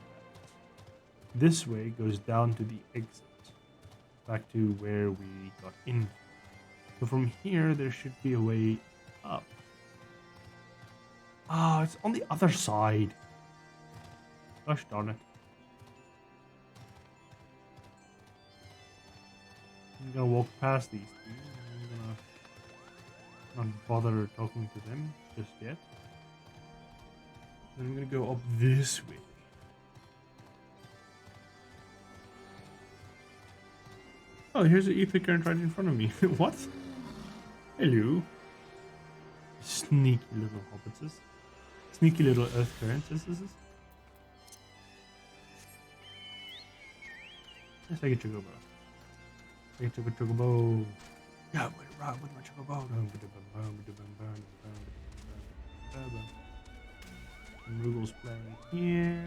This way goes down to the exit. Back to where we got in. So from here there should be a way up. Ah, it's on the other side. Gosh darn it. I'm gonna walk past these two. I'm gonna not bother talking to them just yet. Then I'm gonna go up this way. Oh, here's an ether current right in front of me. What? Hello. Sneaky little hobbitses. Sneaky little earth currents. This is. Let's take a chocobo. Take a chocobo. Yeah, I'm gonna ride with my chocobo. Rugal's playing here.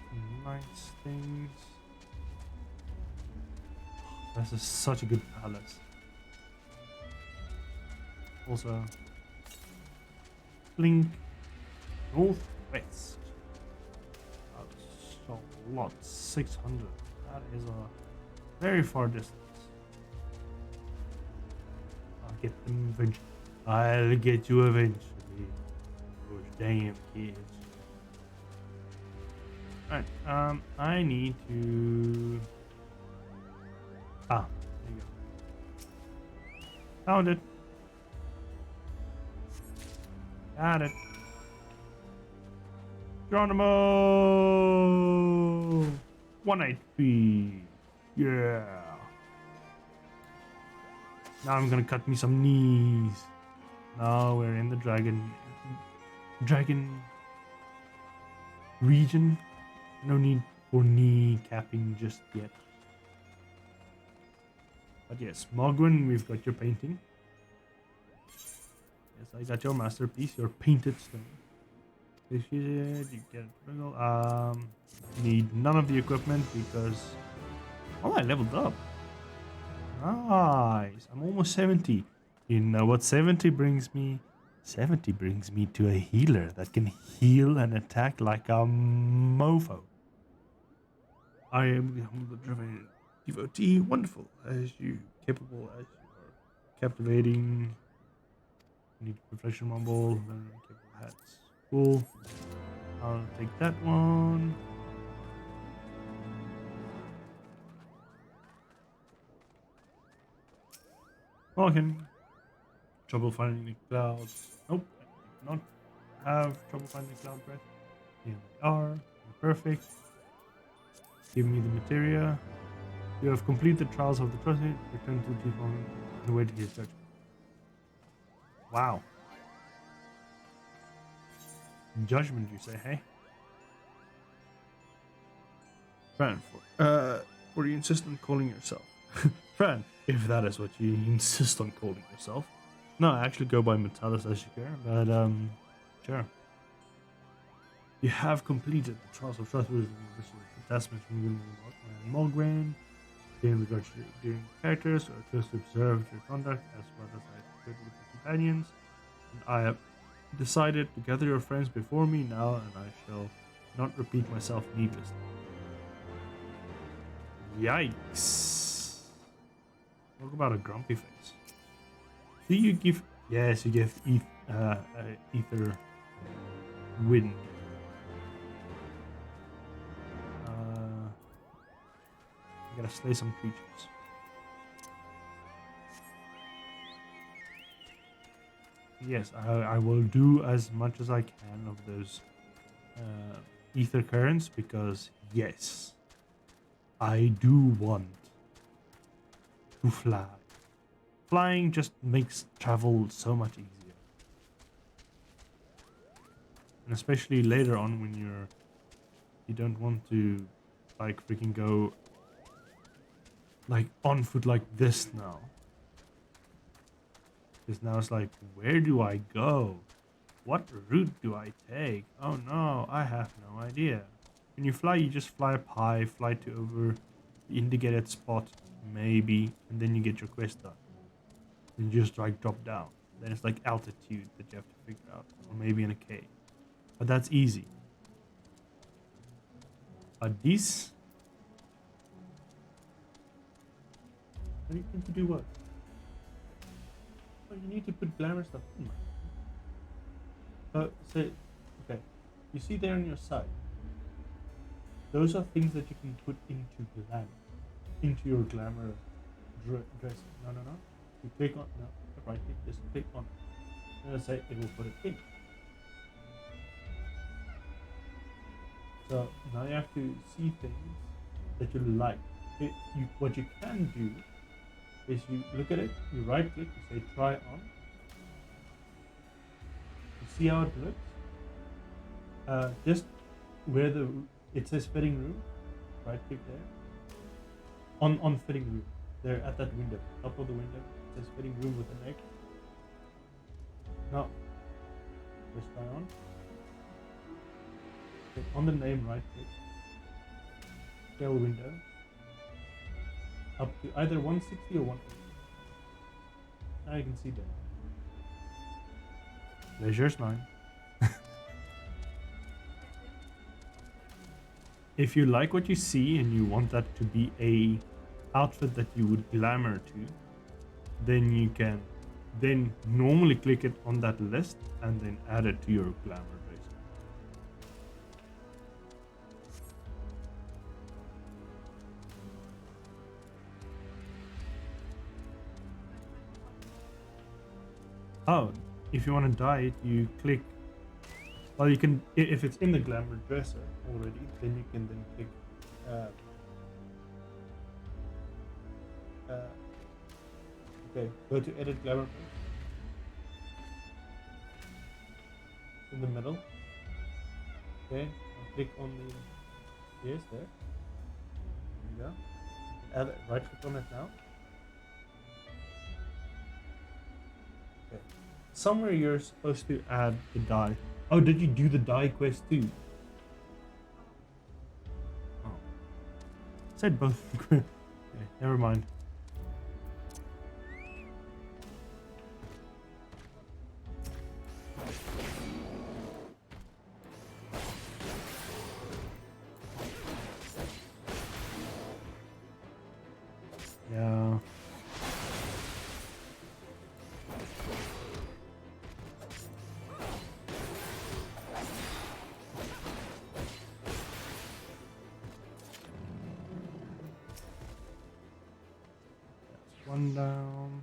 Some nice things. This is such a good palace. Also, Blink northwest. That's a lot. 600. That is a very far distance. get them eventually. I'll get you eventually. Those damn kids. Alright, I need to... Ah, there you go. Found it. Got it. Geronimo! 1 HP. Yeah. Now I'm gonna cut me some knees. Now we're in the dragon region. No need for knee capping just yet. But yes, Mogwin, we've got your painting. Yes, I got your masterpiece, your painted stone. This is it, you get it. Need none of the equipment because... Oh, I leveled up. Nice. I'm almost 70. You know what 70 brings me? 70 brings me to a healer that can heal and attack like a mofo. I am the humble driven devotee, wonderful as you, capable as you are, captivating. Need reflection mumble, then capable hats. Cool. I'll take that one. Okay. Trouble finding the clouds. Nope, I do not have trouble finding the cloud breath. Here they are. They're perfect. Give me the materia. You have completed the trials of the trusted. Return to the chief on the way to his judgment. Wow. Judgment, you say, hey? Fran, for you insist on calling yourself. Fran, if that is what you insist on calling yourself. No, I actually go by Metalis Ashikar, but sure. You have completed the trials of trust with attachments from William and Mulgren. In regards to doing characters, or just observed your conduct as well as I did with your companions. And I have decided to gather your friends before me now, and I shall not repeat myself needlessly. Yikes. Talk about a grumpy face. Do you give... Yes, you give ether wind. I gotta slay some creatures. Yes, I will do as much as I can of those ether currents because, yes, I do want to fly. Flying just makes travel so much easier. And especially later on when you don't want to like freaking go like on foot like this now. Because now it's like, where do I go? What route do I take? Oh no, I have no idea. When you fly, you just fly up high, fly to over the indicated spot, maybe, and then you get your quest done. Then you just like drop down. Then it's like altitude that you have to figure out, or maybe in a cave. But that's easy. But these... How do you think you do what? Oh, you need to put glamour stuff in. Say, okay, you see there on your side. Those are things that you can put into glamour, into your glamour dressing. No. You click on, no, right click, just click on it. And say it will put it in. So now you have to see things that you like. What you can do is you look at it, you right click, you say try on. You see how it looks? Just where it says fitting room, right click there. On fitting room, there at that window, top of the window, it says fitting room with an egg. Now, just try on. Okay, on the name, right click. Scale window. Up to either 160 or 180. Now you can see that. Pleasure's mine. If you like what you see and you want that to be a outfit that you would glamour to, then you can then normally click it on that list and then add it to your glamour base. Oh, if you want to dye it, you click. Well, you can, if it's in the glamour dresser already, then you can then click okay, go to edit glamour in the middle. Okay, I'll click on the yes there. There you go. Add it, right click on it now. Okay. Somewhere you're supposed to add the dye. Oh, did you do the dye quest too? Oh. Said both. Okay, never mind. Yeah. That's one down.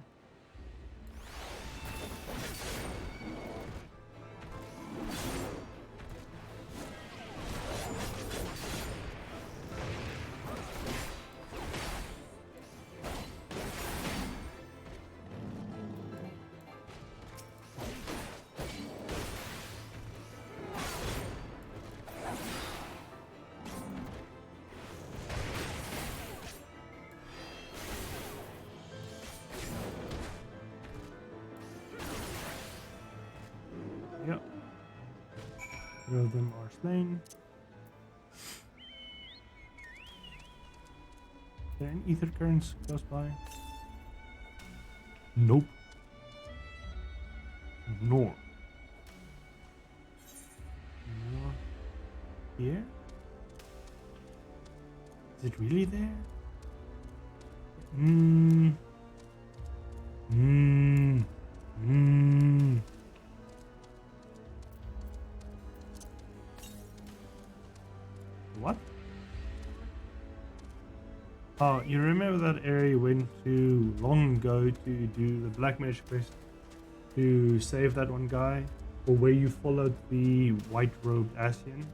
Yep. Three of them are slain. Are there any ether currents close by? Nope. Nor. Nor here? Is it really there? What? Oh, you remember that area you went to long ago to do the black magic quest to save that one guy? Or where you followed the white robed Asian?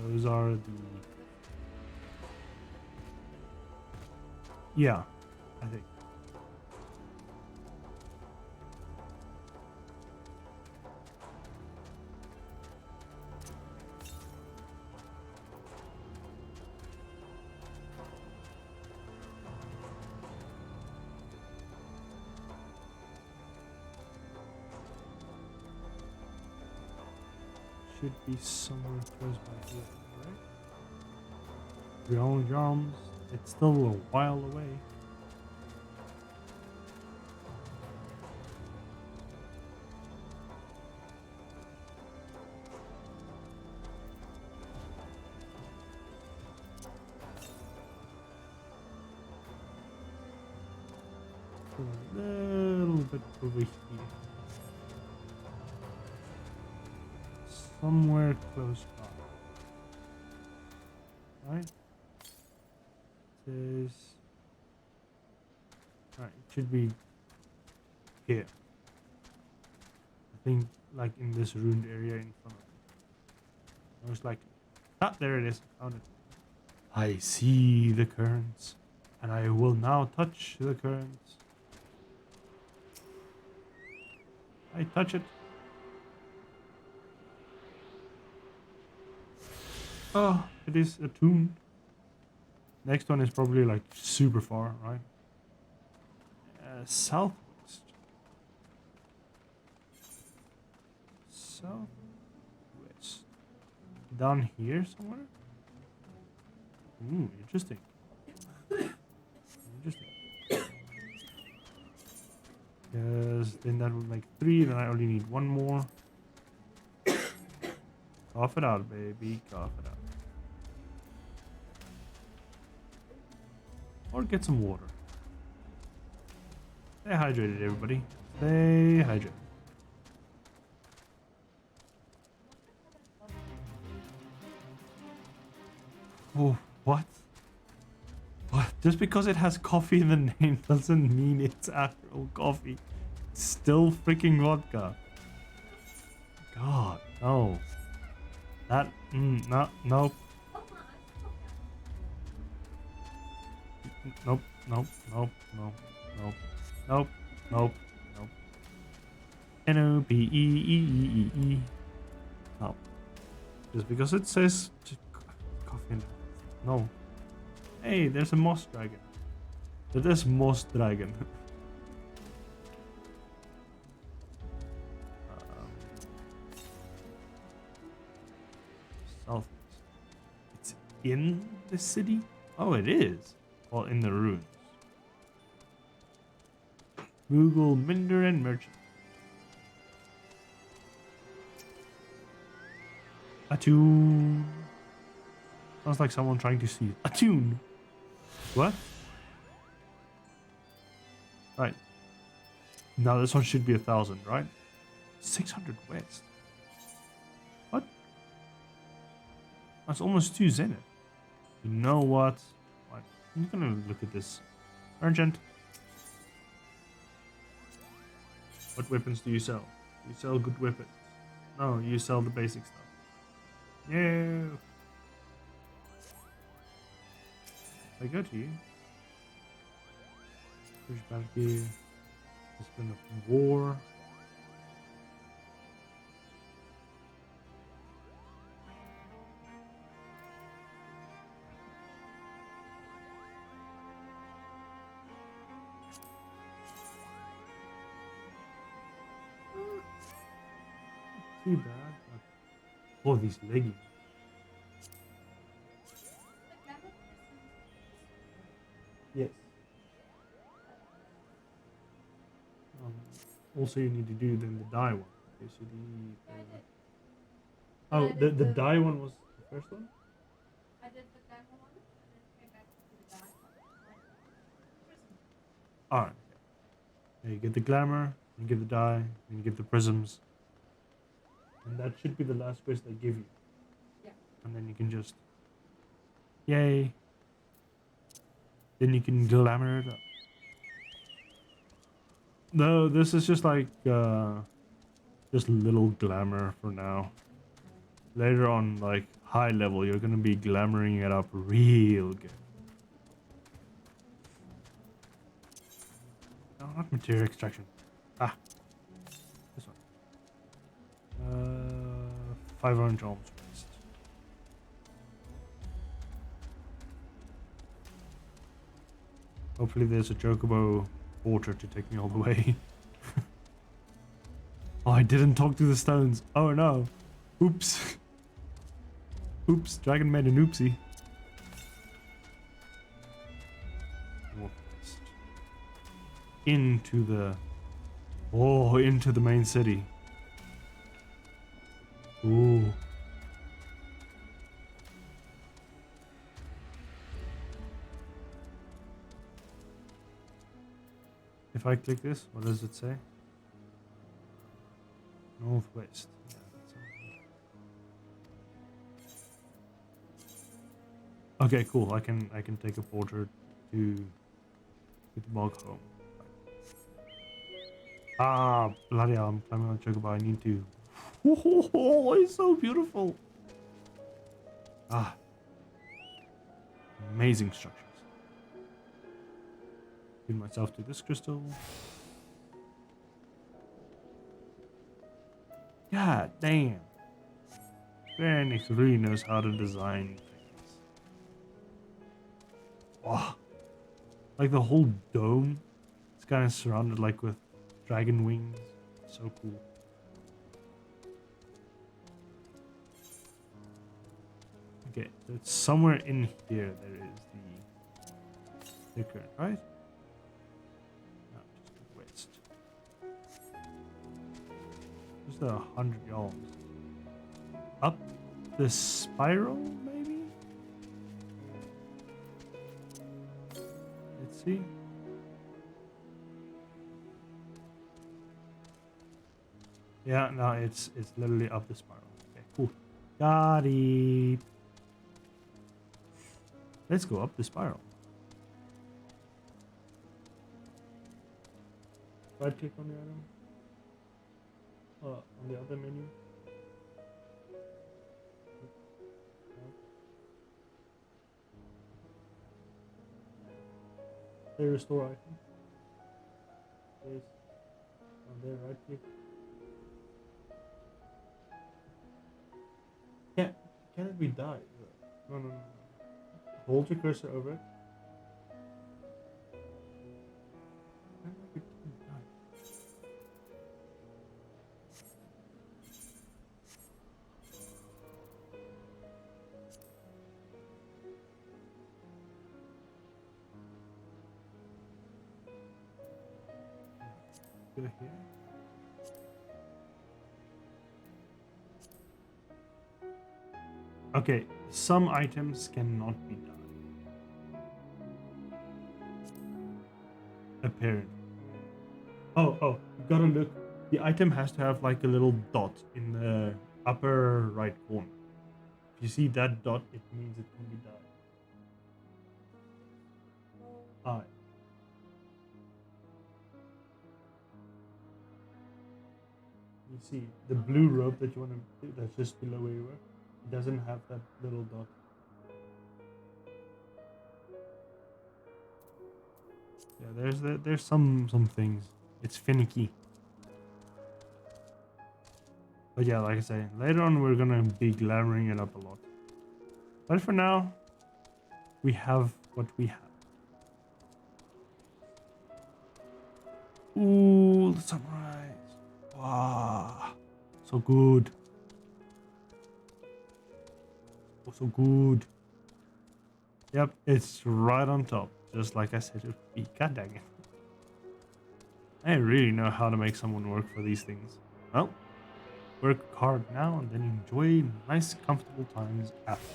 Those are the... Yeah, I think. Should be somewhere close by here, right? Real Drums. It's still a while away. A little bit over here. Somewhere close by. Right? It should be here. I think like in this ruined area in front of me. Most likely. Ah, there it is. Found it. I see the currents, and I will now touch the currents. I touch it. Oh, it is attuned. Next one is probably like super far, right? Southwest. Southwest. Down here somewhere? Ooh, interesting. Interesting. Because then that would make 3, then I only need 1 more. Cough it out, baby. Cough it out. Or get some water. Stay hydrated, everybody. Stay hydrated. Oh, what? What? Just because it has coffee in the name doesn't mean it's actual coffee. It's still freaking vodka. God, no. That, no, nope. Nope, nope, nope, nope, nope, nope, nope, nope. N-O-P-E-E-E-E-E. No. Just because it says coffee. No. Hey, there's a moss dragon. There's moss dragon. South. It's in the city? Oh, it is. Well, in the ruins. Google Minder and Merchant. Attune. Sounds like someone trying to see. Attune. What? Right. Now this one should be 1,000, right? 600 west. What? That's almost 2 zenith. You know what? I'm gonna look at this. Merchant. What weapons do you sell? You sell good weapons. No, you sell the basic stuff. Yeah. I go to you. Push back here. Discipline of war. Too bad. Oh, these leggings. Yes. Also, you need to do then the dye one. Okay, so oh, the dye one was the first one? I did the demo one, and then came back to the dye one. Alright. Yeah, you get the glamour, you get the dye, and you get the prisms. And that should be the last quest they give you. Yeah. And then you can just... Yay! Then you can glamour it up. No, this is just like... just little glamour for now. Later on, like, high level, you're gonna be glamoring it up real good. No, not material extraction. Ah. This one. 500 alms waste. Hopefully there's a chocobo porter to take me all the way. Oh, I didn't talk to the stones. Oh no. Oops. Oops, dragon made an oopsie. Northwest. Into the... Oh, into the main city. Ooh. If I click this, what does it say? Northwest. Yeah, that's all. Okay, cool. I can take a porter to the bog home. Ah, bloody hell, I'm climbing on the chocobo. I need to. Oh, it's so beautiful. Ah, amazing structures. Give myself to this crystal. God damn. Square Enix really knows how to design things. Wow. Like the whole dome, it's kind of surrounded like with dragon wings. So cool. Okay, so it's somewhere in here there is the sticker, right? No, just the west. Just 100 yalms. Up the spiral, maybe? Let's see. Yeah, no, it's literally up the spiral. Okay, cool. Got it. Let's go up the spiral. Right click on the item. On the other menu. Say restore item. Place on there, right click. Can it be died? No, no, no, no. Hold your cursor over it. Can it be died? Go here. Okay, some items cannot be done. Apparently. Oh, you gotta look. The item has to have like a little dot in the upper right corner. If you see that dot, it means it can be done. Alright. You see the blue rope that you want to do, that's just below where you were. It doesn't have that little dot. Yeah, there's some things. It's finicky. But yeah, like I say, later on we're gonna be glamoring it up a lot. But for now, we have what we have. Ooh, the sunrise. Wow. So good. Oh, so good. Yep, it's right on top. Just like I said it would be. God dang it. I really know how to make someone work for these things. Well, work hard now and then enjoy nice, comfortable times after.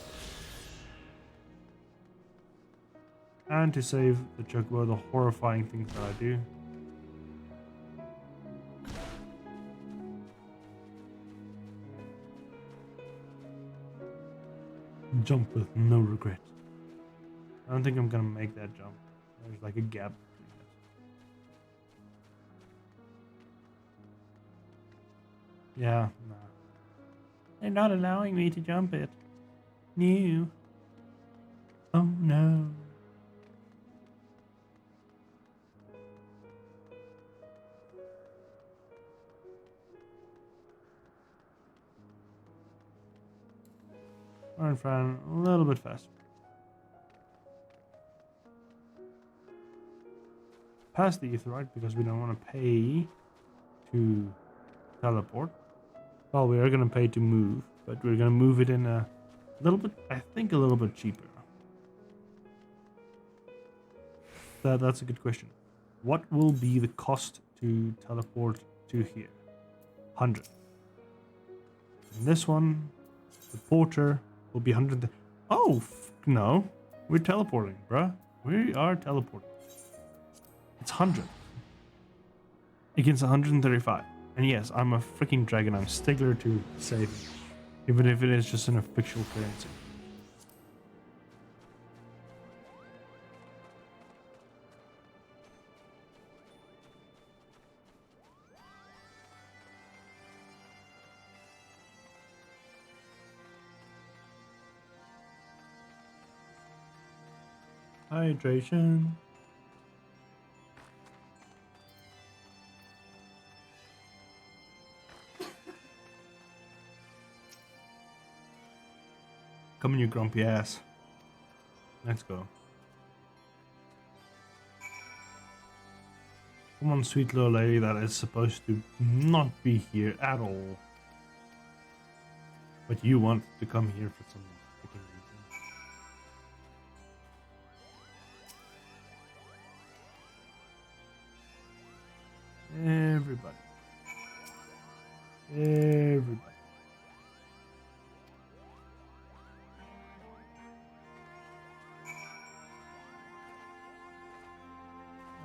And to save the chocobo the horrifying things that I do. Jump with no regret. I don't think I'm gonna make that jump. There's like a gap between it. Yeah, nah. They're not allowing me to jump it. No. Oh no. Alright, Fran, a little bit faster. Past the Aetheryte because we don't want to pay to teleport. Well, we are going to pay to move, but we're going to move it in a little bit, I think a little bit cheaper. That's a good question. What will be the cost to teleport to here? 100. And this one, the porter, will be 100. Oh, no. We're teleporting, bruh. We are teleporting. It's 100 against 135. And yes, I'm a freaking dragon. I'm stickler to save it, even if it is just an official currency. Hydration. Come on, you grumpy ass. Let's go. Come on, sweet little lady that is supposed to not be here at all. But you want to come here for some freaking reason. Everybody. Everybody.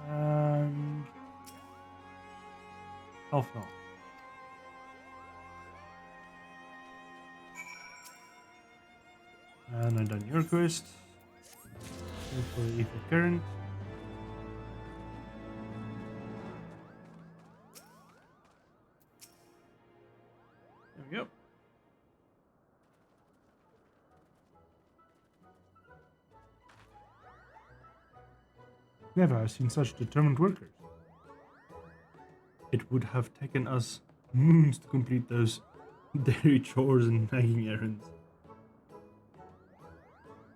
And health now. And I've done your quest. Wait for the ether current. There we go. Never have seen such determined workers. It would have taken us moons to complete those daily chores and nagging errands.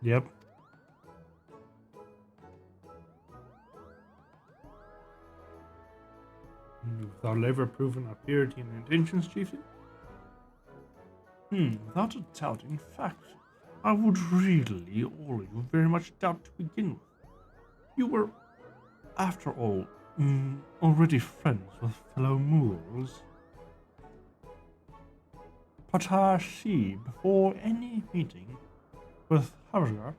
Yep. Without ever proving our purity and intentions, chieftain? Without a doubt. In fact, I would really all you very much doubt to begin with. You were, after all, already friends with fellow Mools. But I see, before any meeting with Havsgar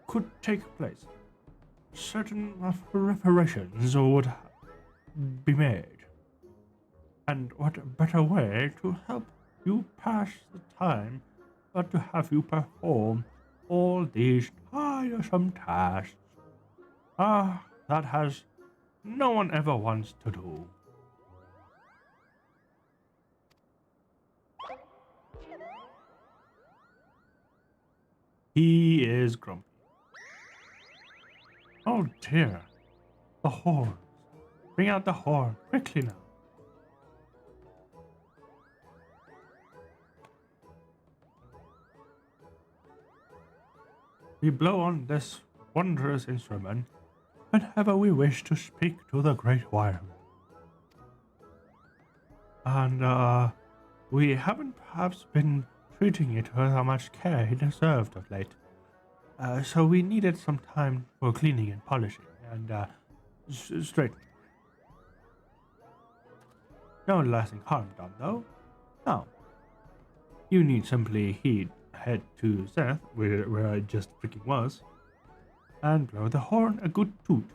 could take place, certain reparations would be made. And what better way to help you pass the time but to have you perform all these tiresome tasks? That has no one ever wants to do. He is grumpy. Oh dear. The horns. Bring out the horn, quickly now. We blow on this wondrous instrument whenever we wish to speak to the Great Worm. And, we haven't perhaps been treating it with how much care he deserved of late. So we needed some time for cleaning and polishing and, straightening. No lasting harm done, though. No. You need simply head to Zenith, where I just freaking was, and blow the horn a good toot.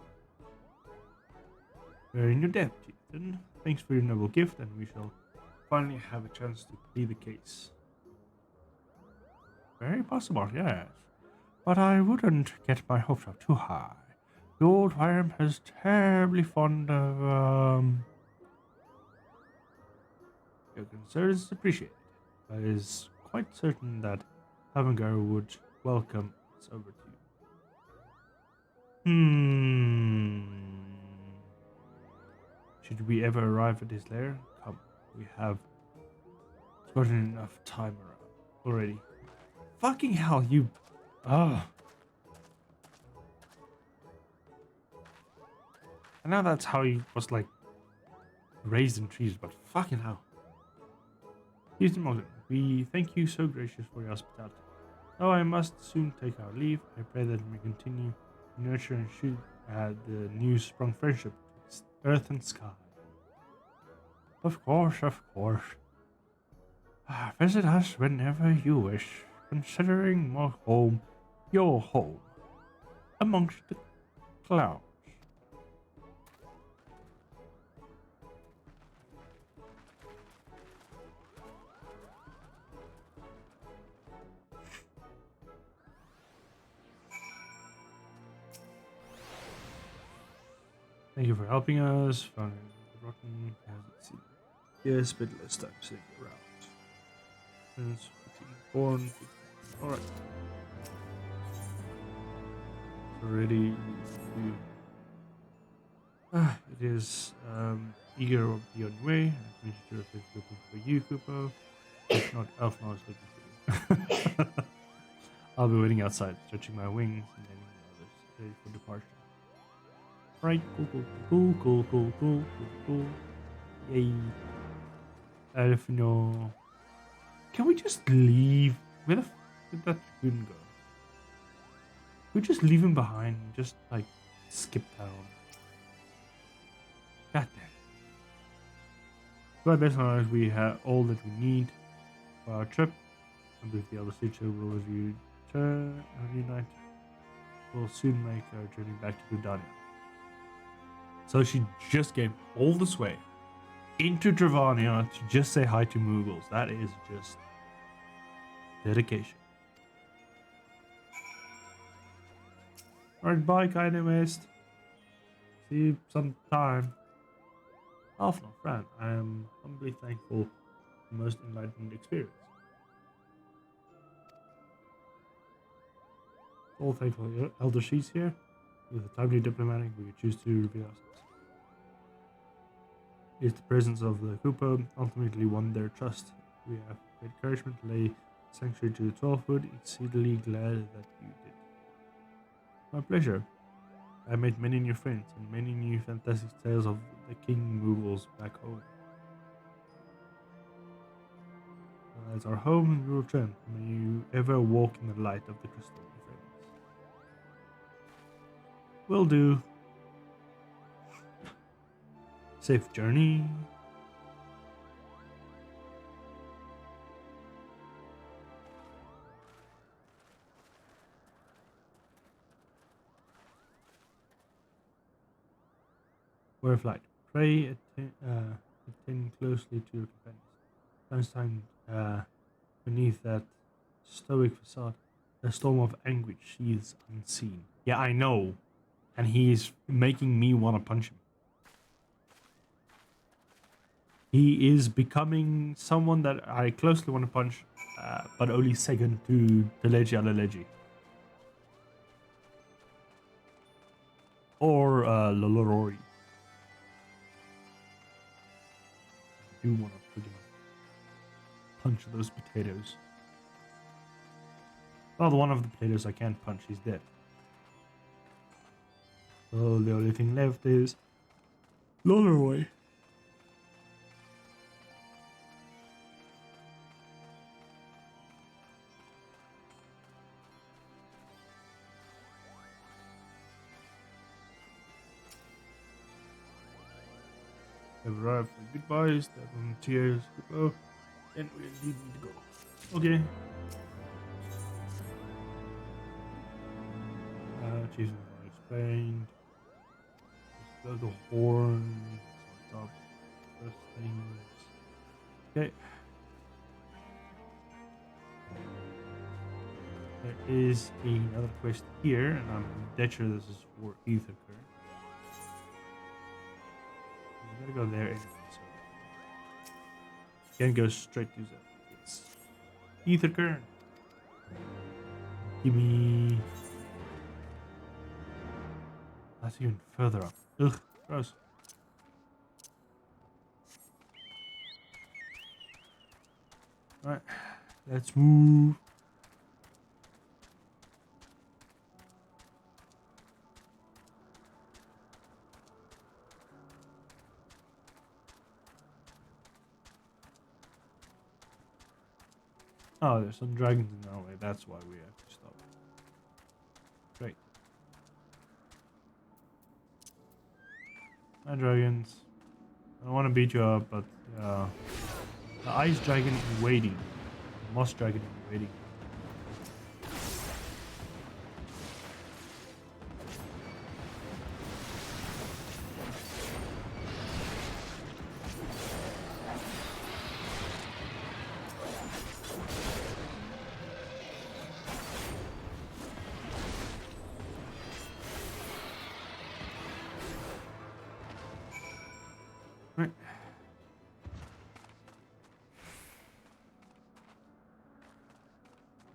We're in your debt, Ethan. Thanks for your noble gift, and we shall finally have a chance to plead the case. Very possible, yes. But I wouldn't get my hopes up too high. The old worm is terribly fond of, Your concerns is appreciated. I is quite certain that Havsgar would welcome us over to you. Should we ever arrive at his lair? Come, we have gotten enough time around already. Fucking hell, you... I know that's how he was, like, raised in trees, but fucking hell. Houston Morgan, we thank you so gracious for your hospitality. Though I must soon take our leave, I pray that we continue to nurture and shoot the new sprung friendship betwixt earth and sky. Of course, of course. Visit us whenever you wish, considering your home amongst the clouds. Thank you for helping us. Found rotten. Let's see. Yes, but less time sitting around. Since 15 born. Alright. Already. It is eager to be on your way. I'm pretty sure if it's looking for you, Kupo. If not, Elfmar is looking for you. I'll be waiting outside, stretching my wings and letting the others ready for departure. Right, cool. Yay. Elfino. Can we just leave? Where the f did that dragoon go? We just leave him behind and just, like, skip town. God damn. So I best know we have all that we need for our trip. And with the other Stitcher will reunite. We'll soon make our journey back to Gudania. So she just came all this way into Dravania to just say hi to Moogles. That is just dedication. Alright, bye, Kind West. See you sometime. Alpha, Fran, I am humbly thankful for the most enlightened experience. All thankful Elder She's here. With a timely diplomatic, we choose to reveal ourselves. It's the presence of the Koopa ultimately won their trust. We have great encouragement to lay sanctuary to the 12-foot, exceedingly glad that you did. My pleasure. I made many new friends and many new fantastic tales of the King Moogles back home. As our home, and we will return. May you ever walk in the light of the crystal, my friends. Will do. Safe journey. Word of light. Pray attend closely to your companions. Einstein, beneath that stoic facade, a storm of anguish seethes unseen. Yeah, I know. And he's making me want to punch him. He is becoming someone that I closely want to punch, but only second to Teleji Aleleji. Or Lolorori. I do want to freaking punch those potatoes. Well, the one of the potatoes I can't punch, he's dead. So the only thing left is Loloroi. Have arrived for goodbyes, the volunteers to go, and we indeed need to go. Okay. Jesus, I explained. Just blow the horn, sort of those things. Okay. There is another quest here, and I'm dead sure this is for Ether. Gotta go there anyway, so can't go straight to that. It's Ether Kern. Give me. That's even further up. Ugh, gross. Alright, let's move. Oh, there's some dragons in our way. That's why we have to stop. Great. Hi, dragons. I don't want to beat you up, but the ice dragon in waiting. The moss dragon in waiting. Right.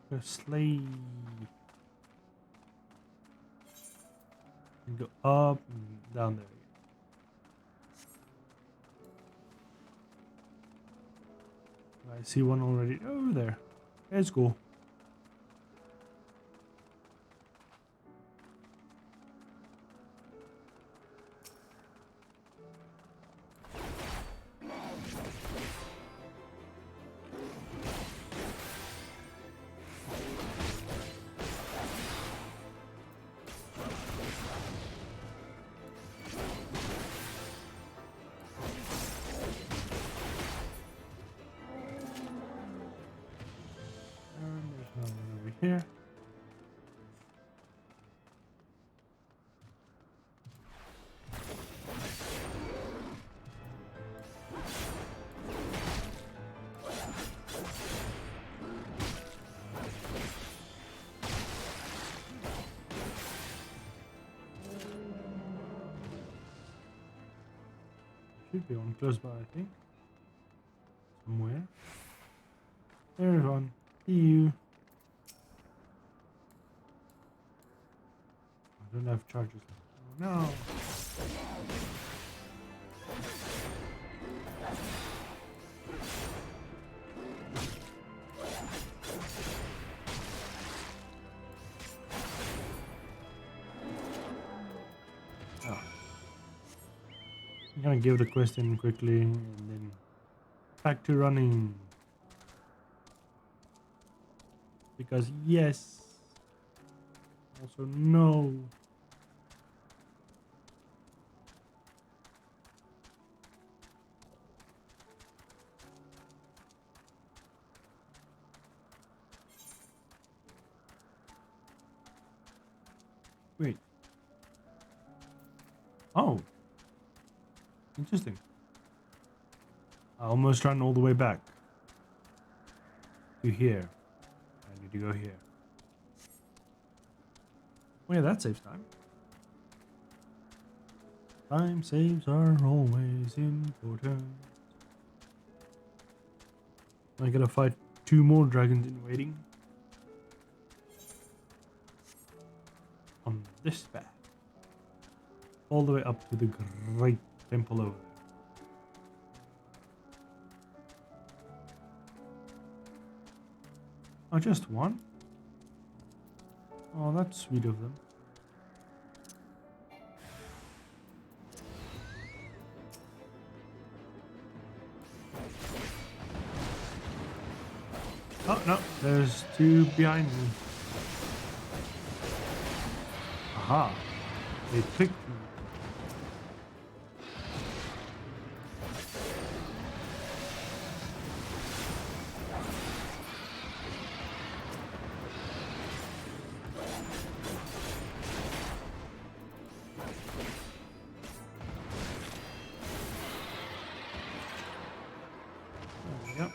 Go slay. And go up and down there again. I see one already over there. Let's go. Here. Should be one close by, I think. Somewhere. There's one. See you. I don't have charges left. Oh no. Oh. I'm gonna give the quest in quickly and then back to running. Because yes. Also no. Wait. Oh. Interesting. I almost ran all the way back to here. I need to go here. Oh yeah, that saves time. Time saves are always important. I gotta fight 2 more dragons in waiting. On this path. All the way up to the great temple over there. Oh, just one? Oh, that's sweet of them. Oh, no, there's 2 behind me. Aha, they picked me. There we go.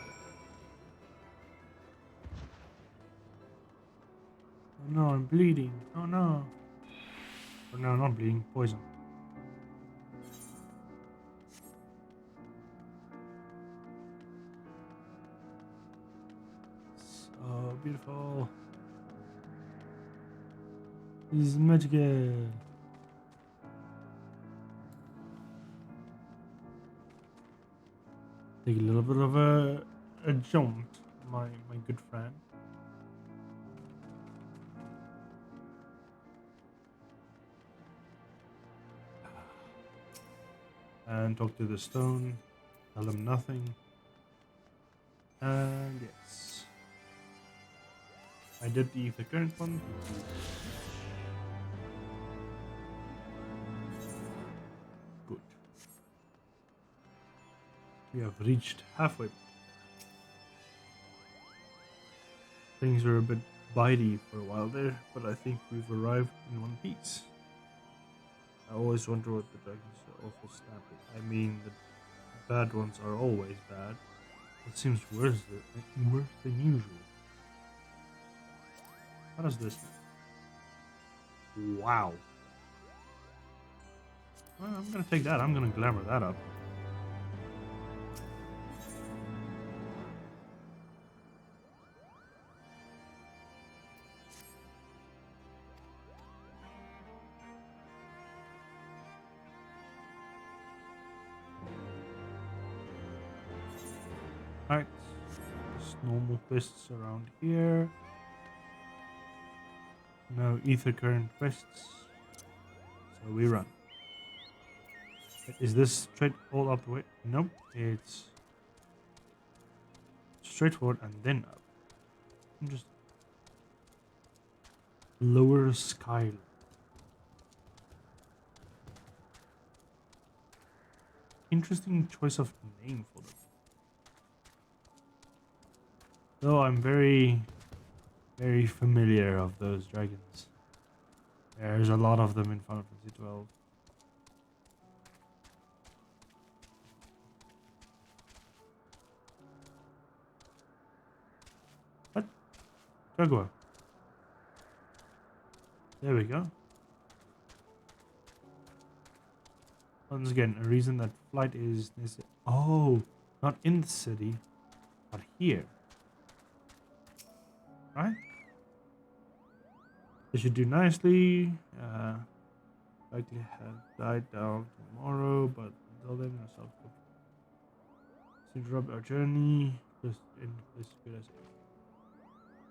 Oh no, I'm bleeding. Oh no. Or no, not bleeding, poison. So beautiful. This is magical. Take a little bit of a jaunt, my good friend. And talk to the stone. Tell them nothing. And yes. I did the current one. Good. We have reached halfway. Things were a bit bitey for a while there, but I think we've arrived in one piece. I always wonder what the dragons are awful snappy. I mean, the bad ones are always bad. It seems worse than usual. How does this look? Wow. Well, I'm gonna take that. I'm gonna glamour that up. Alright. Just normal quests around here. No ether current quests. So we run. Is this straight all up the way? Nope. It's straight forward and then up. Just lower sky. Interesting choice of name for them. Though I'm very familiar of those dragons. There's a lot of them in Final Fantasy 12. What? Jaguar. There we go. Once again, a reason that flight is oh, not in the city, but here. Right? They should do nicely. Likely have died down tomorrow, but until then, yourself. To interrupt our journey, just in this good as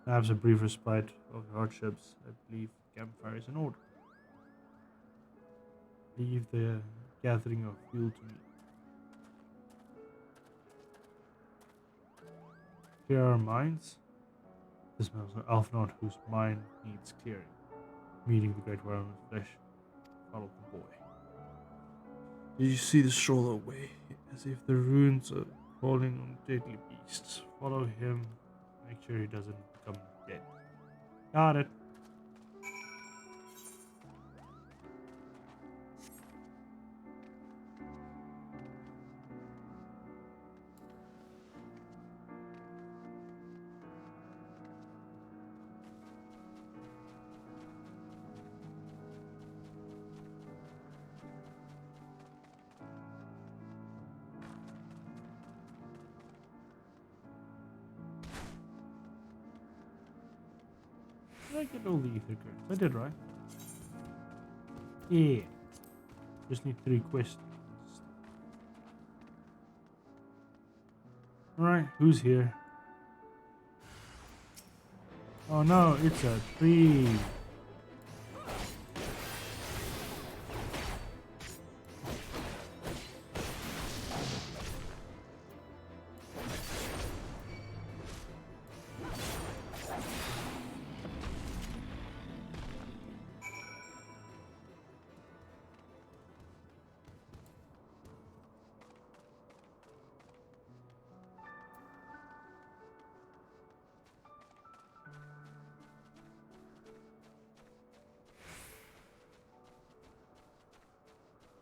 perhaps a brief respite of hardships. I believe campfire is in order. Leave the gathering of fuel to me. Clear our minds. This man was an Alphanot whose mind needs clearing. Meeting the great worm of flesh. Follow the boy. Did you see the stroller away? As if the ruins are crawling on deadly beasts. Follow him. Make sure he doesn't become dead. Got it. Did I get all the ether currents? I did, right? Yeah. Just need 3 questions. Alright, who's here? Oh no, it's a tree.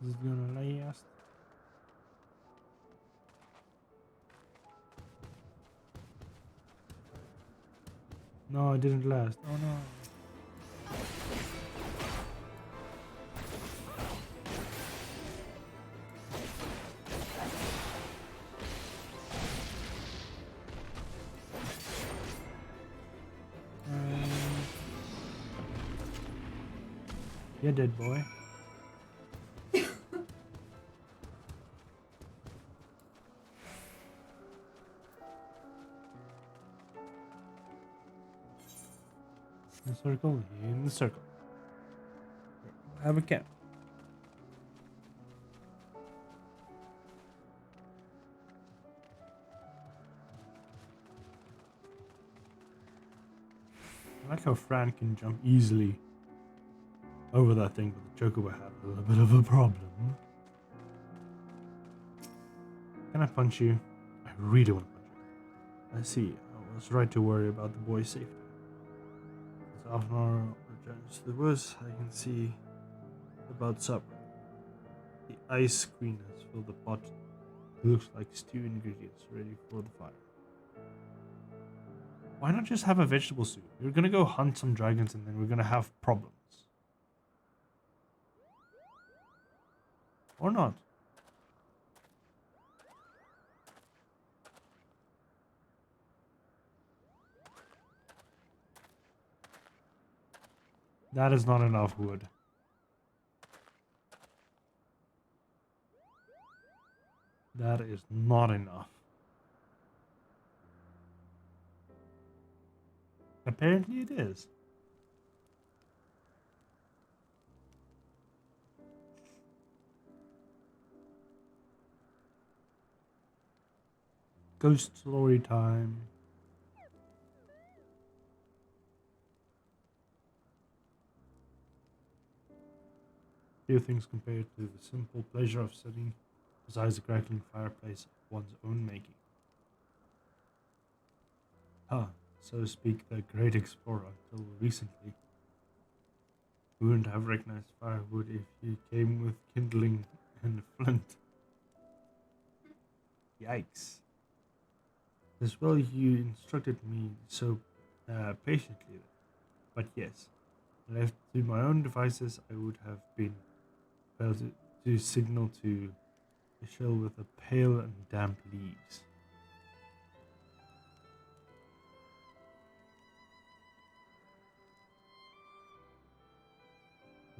Is it gonna last? No, it didn't last. Oh no. You're dead, boy. In the circle, in the circle. Have a camp. I like how Fran can jump easily over that thing, but the Chocobo had a little bit of a problem. Can I punch you? I really want to punch you. I see. I was right to worry about the boy's safety. As Alphanor returns to the woods, I can see about supper. The ice screen has filled the pot. It looks like stew ingredients ready for the fire. Why not just have a vegetable soup? We're gonna go hunt some dragons and then we're gonna have problems. Or not. That is not enough wood. That is not enough. Apparently it is. Ghost story time. Few things compared to the simple pleasure of sitting beside the crackling fireplace of one's own making. So to speak, the great explorer until recently wouldn't have recognized firewood if he came with kindling and flint. Yikes. As well, you instructed me so patiently, but yes, left to my own devices, I would have been failed to to signal to the shell with the pale and damp leaves.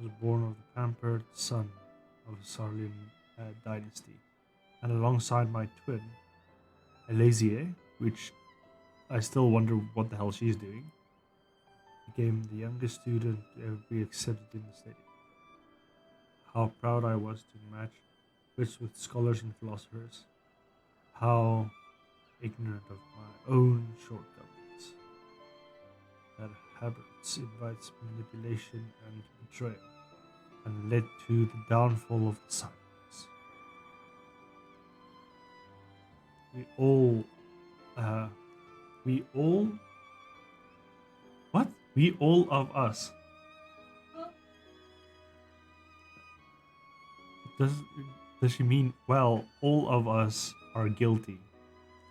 Was born of the pampered son of the Sarlian dynasty, and alongside my twin, Elazier, which I still wonder what the hell she's doing, became the youngest student to ever be accepted in the stadium. How proud I was to match wits with scholars and philosophers. How ignorant of my own shortcomings. That habits invites manipulation and betrayal, and led to the downfall of the science. We all of us. Does she mean, well, all of us are guilty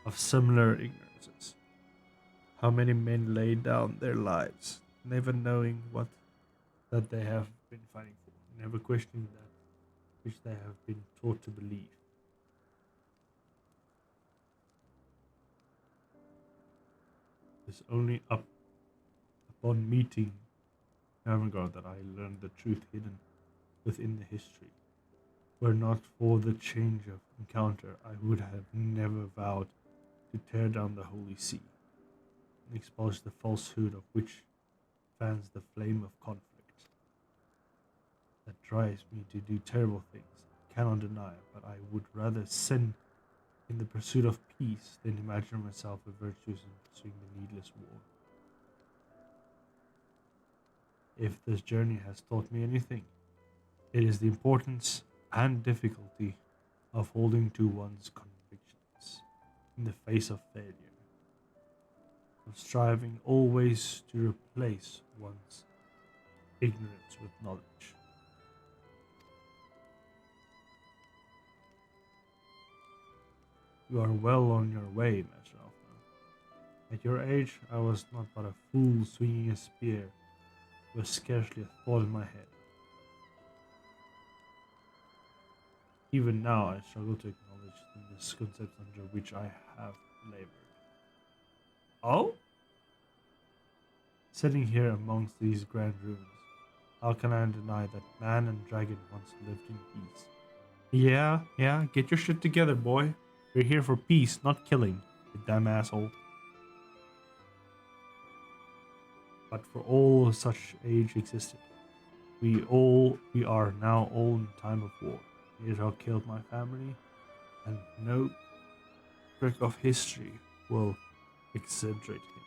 of similar ignorances? How many men lay down their lives, never knowing what that they have been fighting for, never questioning that which they have been taught to believe. It's only upon meeting Ermengarde that I learned the truth hidden within the history. Were not for the change of encounter, I would have never vowed to tear down the holy see and expose the falsehood of which fans the flame of conflict. That drives me to do terrible things, I cannot deny, but I would rather sin in the pursuit of peace than imagine myself a virtuous in pursuing the needless war. If this journey has taught me anything, it is the importance and difficulty of holding to one's convictions in the face of failure, of striving always to replace one's ignorance with knowledge. You are well on your way, Master Alfner. At your age, I was not but a fool swinging a spear with scarcely a thought in my head. Even now, I struggle to acknowledge the misconceptions under which I have labored. Oh? Sitting here amongst these grand ruins, how can I deny that man and dragon once lived in peace? Yeah, get your shit together, boy. We're here for peace, not killing, you damn asshole. But for all such age existed, we are now all in time of war. Israel killed my family, and no trick of history will exaggerate him.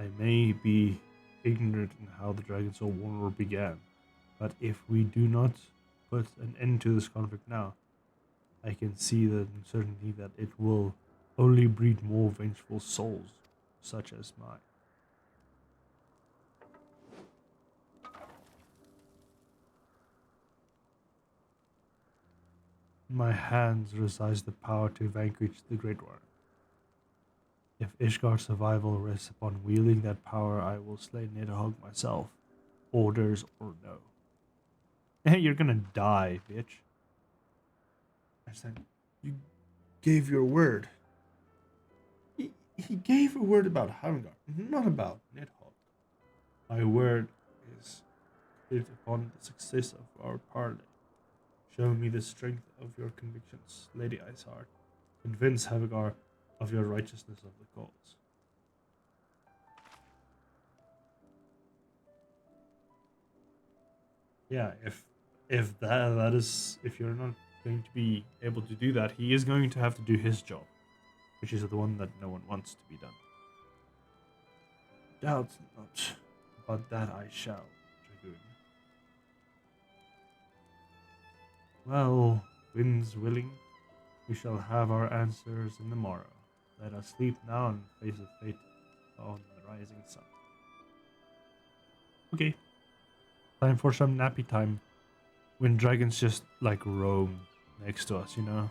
I may be ignorant in how the Dragon Soul War began, but if we do not put an end to this conflict now, I can see the uncertainty that it will only breed more vengeful souls, such as mine. In my hands resides the power to vanquish the Great One. If Ishgar's survival rests upon wielding that power, I will slay Nidhogg myself, orders or no. Hey, you're gonna die, bitch. I said, you gave your word. He gave a word about Havengard, not about Nidhogg. My word is built upon the success of our parley. Show me the strength of your convictions, Lady Iceheart. Convince Havengard of your righteousness of the cause. Yeah, if that is, if you're not going to be able to do that, he is going to have to do his job, which is the one that no one wants to be done. Doubt not, but that I shall, Dragoon. Well, winds willing, we shall have our answers in the morrow. Let us sleep now and face the fate on the rising sun. Okay, time for some nappy time. When dragons just like roam next to us, you know?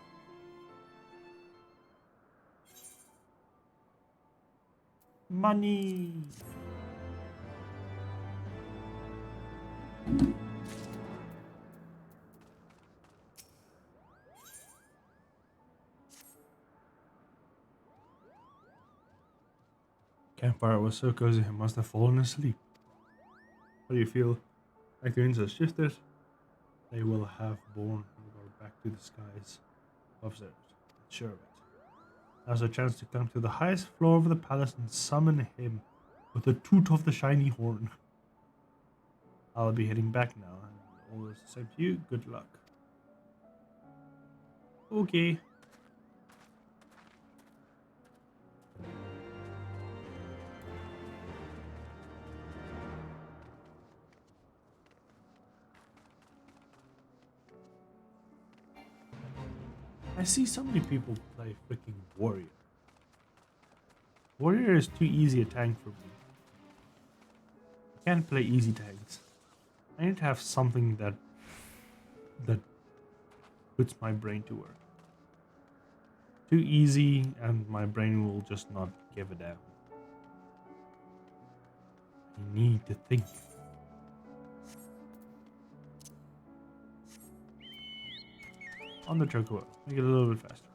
Money! Campfire was so cozy, he must have fallen asleep. How do you feel? Like the winds have shifted? They will have borne and go back to the skies. Observed. Sure of it. Now's a chance to come to the highest floor of the palace and summon him with the toot of the shiny horn. I'll be heading back now, and all is the same to you. Good luck. Okay. I see so many people play freaking Warrior. Warrior is too easy a tank for me. I can't play easy tanks. I need to have something that puts my brain to work. Too easy and my brain will just not give a damn. I need to think. On the chocobo, make it a little bit faster.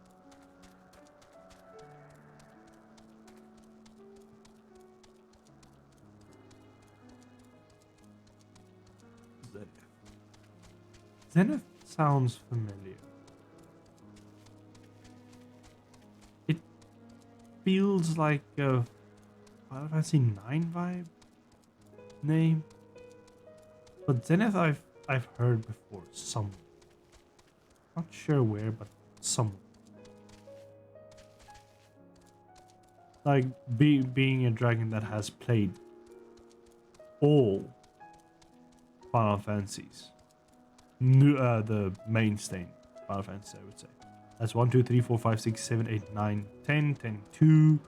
Zenith sounds familiar. It feels like a Final Fantasy 9 vibe name, but Zenith I've heard before somewhere. Not sure where, but somewhere. Like being a dragon that has played all Final Fantasies. The mainstay Final Fantasy, I would say. That's 1, 2, 3, 4, 5, 6, 7, 8, 9, 10, 10, 2,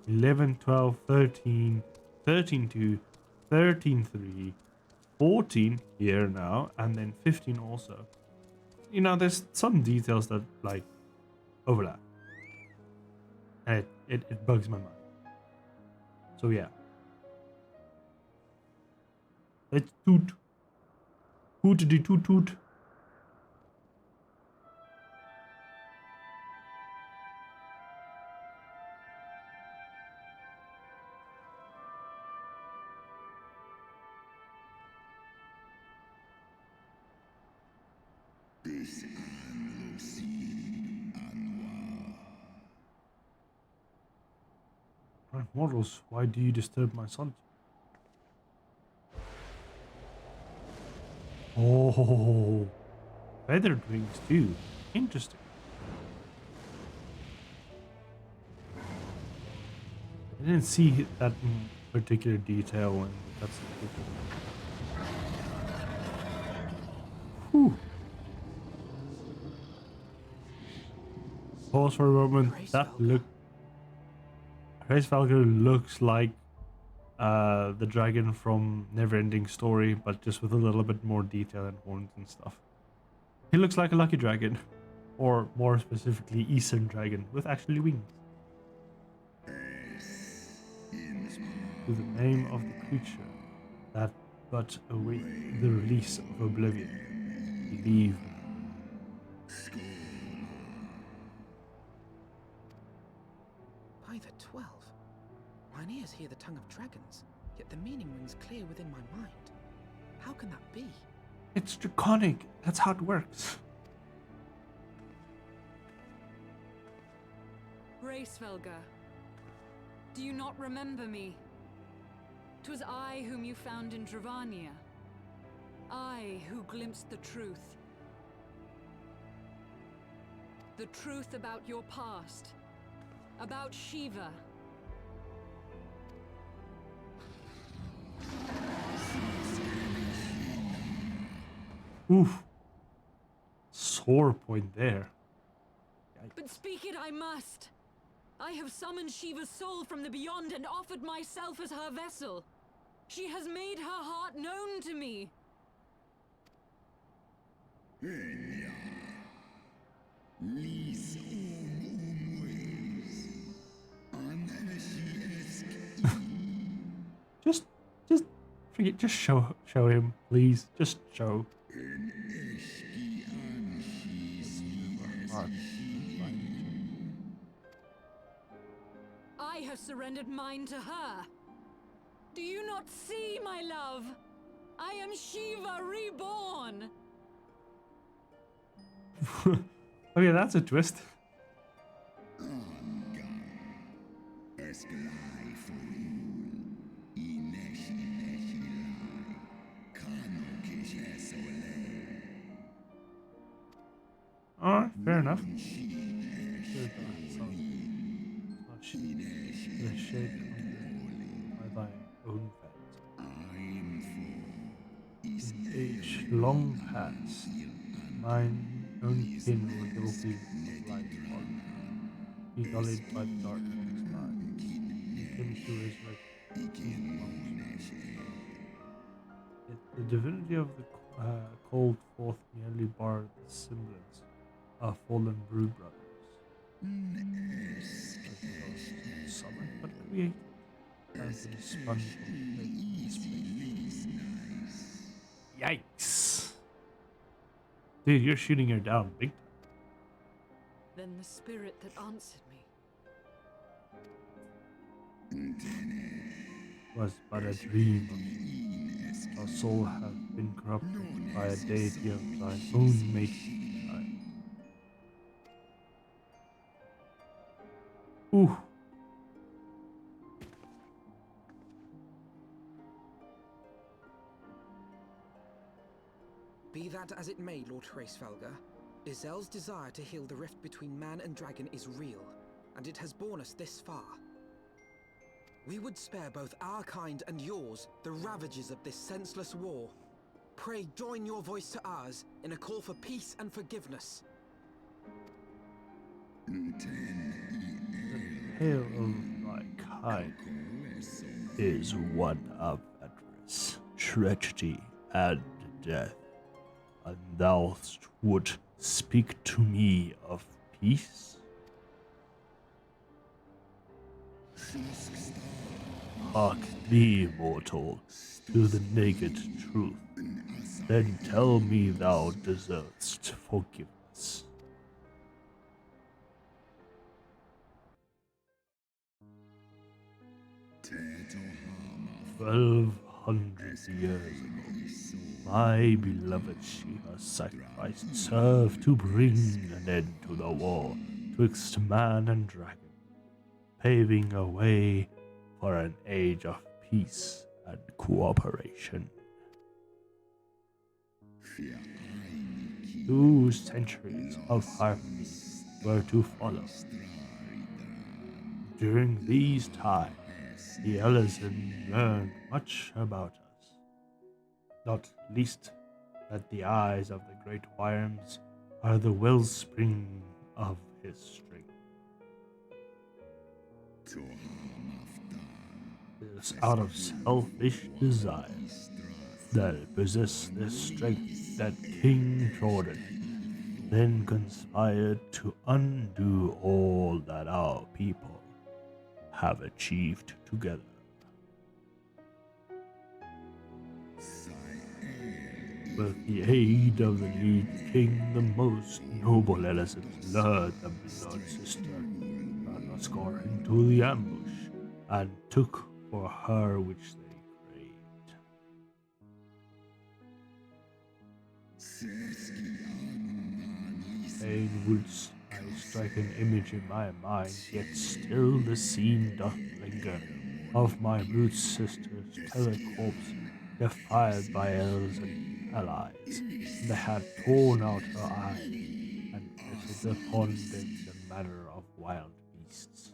11, 12, 13, 13, 2, 13, 3, 14 here now, and then 15 also. You know, there's some details that like overlap. And it bugs my mind. So yeah. Let's toot. Hoot toot toot. Right, mortals, why do you disturb my solitude? Oh, feathered wings too. Interesting. I didn't see that in particular detail when that's Whew. Pause for a moment. That look. Grace Valkyrie looks like the dragon from Neverending Story, but just with a little bit more detail and horns and stuff. He looks like a lucky dragon, or more specifically, Eastern dragon with actually wings. To the name of the creature that but await the release of oblivion. Believe me. By the 12, mine ears hear the tongue of dragons, yet the meaning rings clear within my mind. How can that be? It's draconic. That's how it works. Racevelga, do you not remember me? 'Twas I whom you found in Dravania. I who glimpsed the truth. The truth about your past. About Shiva. Oof. Sore point there. But speak it I must. I have summoned Shiva's soul from the beyond and offered myself as her vessel. She has made her heart known to me. Just forget. Just show him, please. Just show. I have surrendered mine to her. Do you not see, my love? I am Shiva reborn. Okay, that's a twist. Alright, fair enough. The shade by thy own fate. In age long past, mine own kin were guilty of light folly. He gullied by the dark one's mind, and came to resurrect him amongst us. Yet the divinity of the called forth merely borrowed the semblance of fallen brood brothers. Summoned but created, and been spun from Yikes! Dude, you're shooting her down big time. Then the spirit that answered me. Was but a dream of thee. Our soul hath been corrupted by a deity of thine own making. Ooh. Be that as it may, Lord Hraesvelgr, Izel's desire to heal the rift between man and dragon is real, and it has borne us this far. We would spare both our kind and yours the ravages of this senseless war. Pray join your voice to ours in a call for peace and forgiveness. The tale of thy kind is one of avarice, tragedy, and death. And thou wouldst speak to me of peace? Hark thee, mortal, to the naked truth. Then tell me thou deservest forgiveness. "1,200 years ago, my beloved Shiva sacrificed served to bring an end to the war twixt man and dragon, paving a way for an age of peace and cooperation. 2 centuries of harmony were to follow. During these times, the Ellison learned much about us, not least that the eyes of the great worms are the wellspring of his strength. It is out of selfish desire that possess this strength that King Jordan then conspired to undo all that our people have achieved together. With the aid of the lead king, the most noble Elizabeth lured the blood sister Ranascar into the ambush and took for her which they craved. Fain wouldst I strike an image in my mind, yet still the scene doth linger of my brute sister's terror corpse, defiled by elves and allies. They had torn out her eyes and fitted upon them the manner of wild beasts.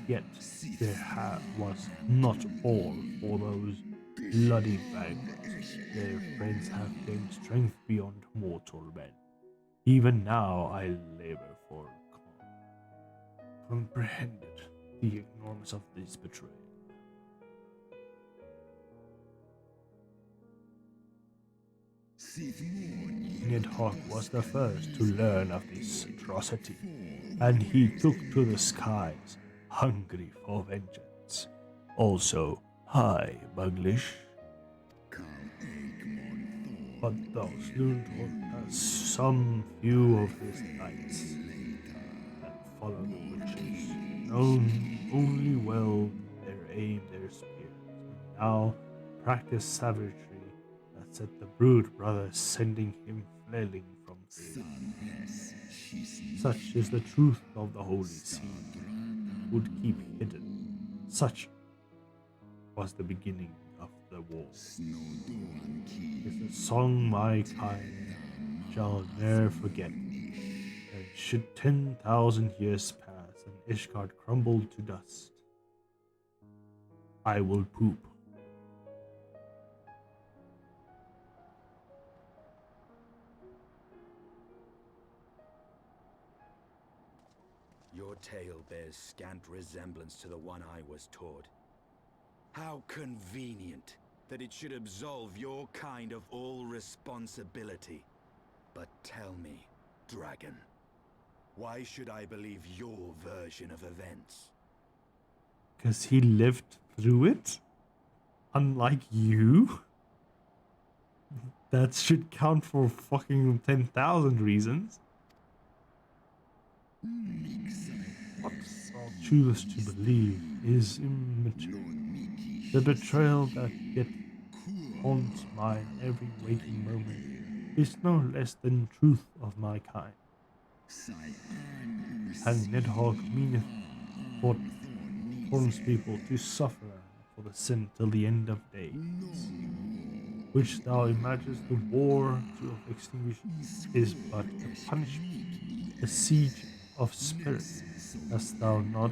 Yet there was not all for those bloody vanguards. Their friends have gained strength beyond mortal men. Even now I labor for comprehended the enormous of this betrayal. Nidhogg was the first to learn of this atrocity, and he took to the skies, hungry for vengeance. Also, hi, Muglish. But thou soon taught us some few of his knights, and follow the witches, known only well their aim, their spears, and now practice savagery that set the brood brother, sending him flailing from through. Such is the truth of the holy seed would keep hidden. Such was the beginning of the war. It's a song my kind shall ne'er forget. And should 10,000 years pass and Ishgard crumble to dust, I will poop. Your tale bears scant resemblance to the one I was taught. How convenient that it should absolve your kind of all responsibility. But tell me, dragon, why should I believe your version of events? Because he lived through it? Unlike you? That should count for fucking 10,000 reasons. What I'll choose to believe is immaterial. The betrayal that yet haunts mine every waking moment is no less than truth of my kind. And Nidhogg meaneth for townspeople to suffer for the sin till the end of days, which thou imaginest the war to extinguish is but a punishment, a siege of spirit. Hast thou not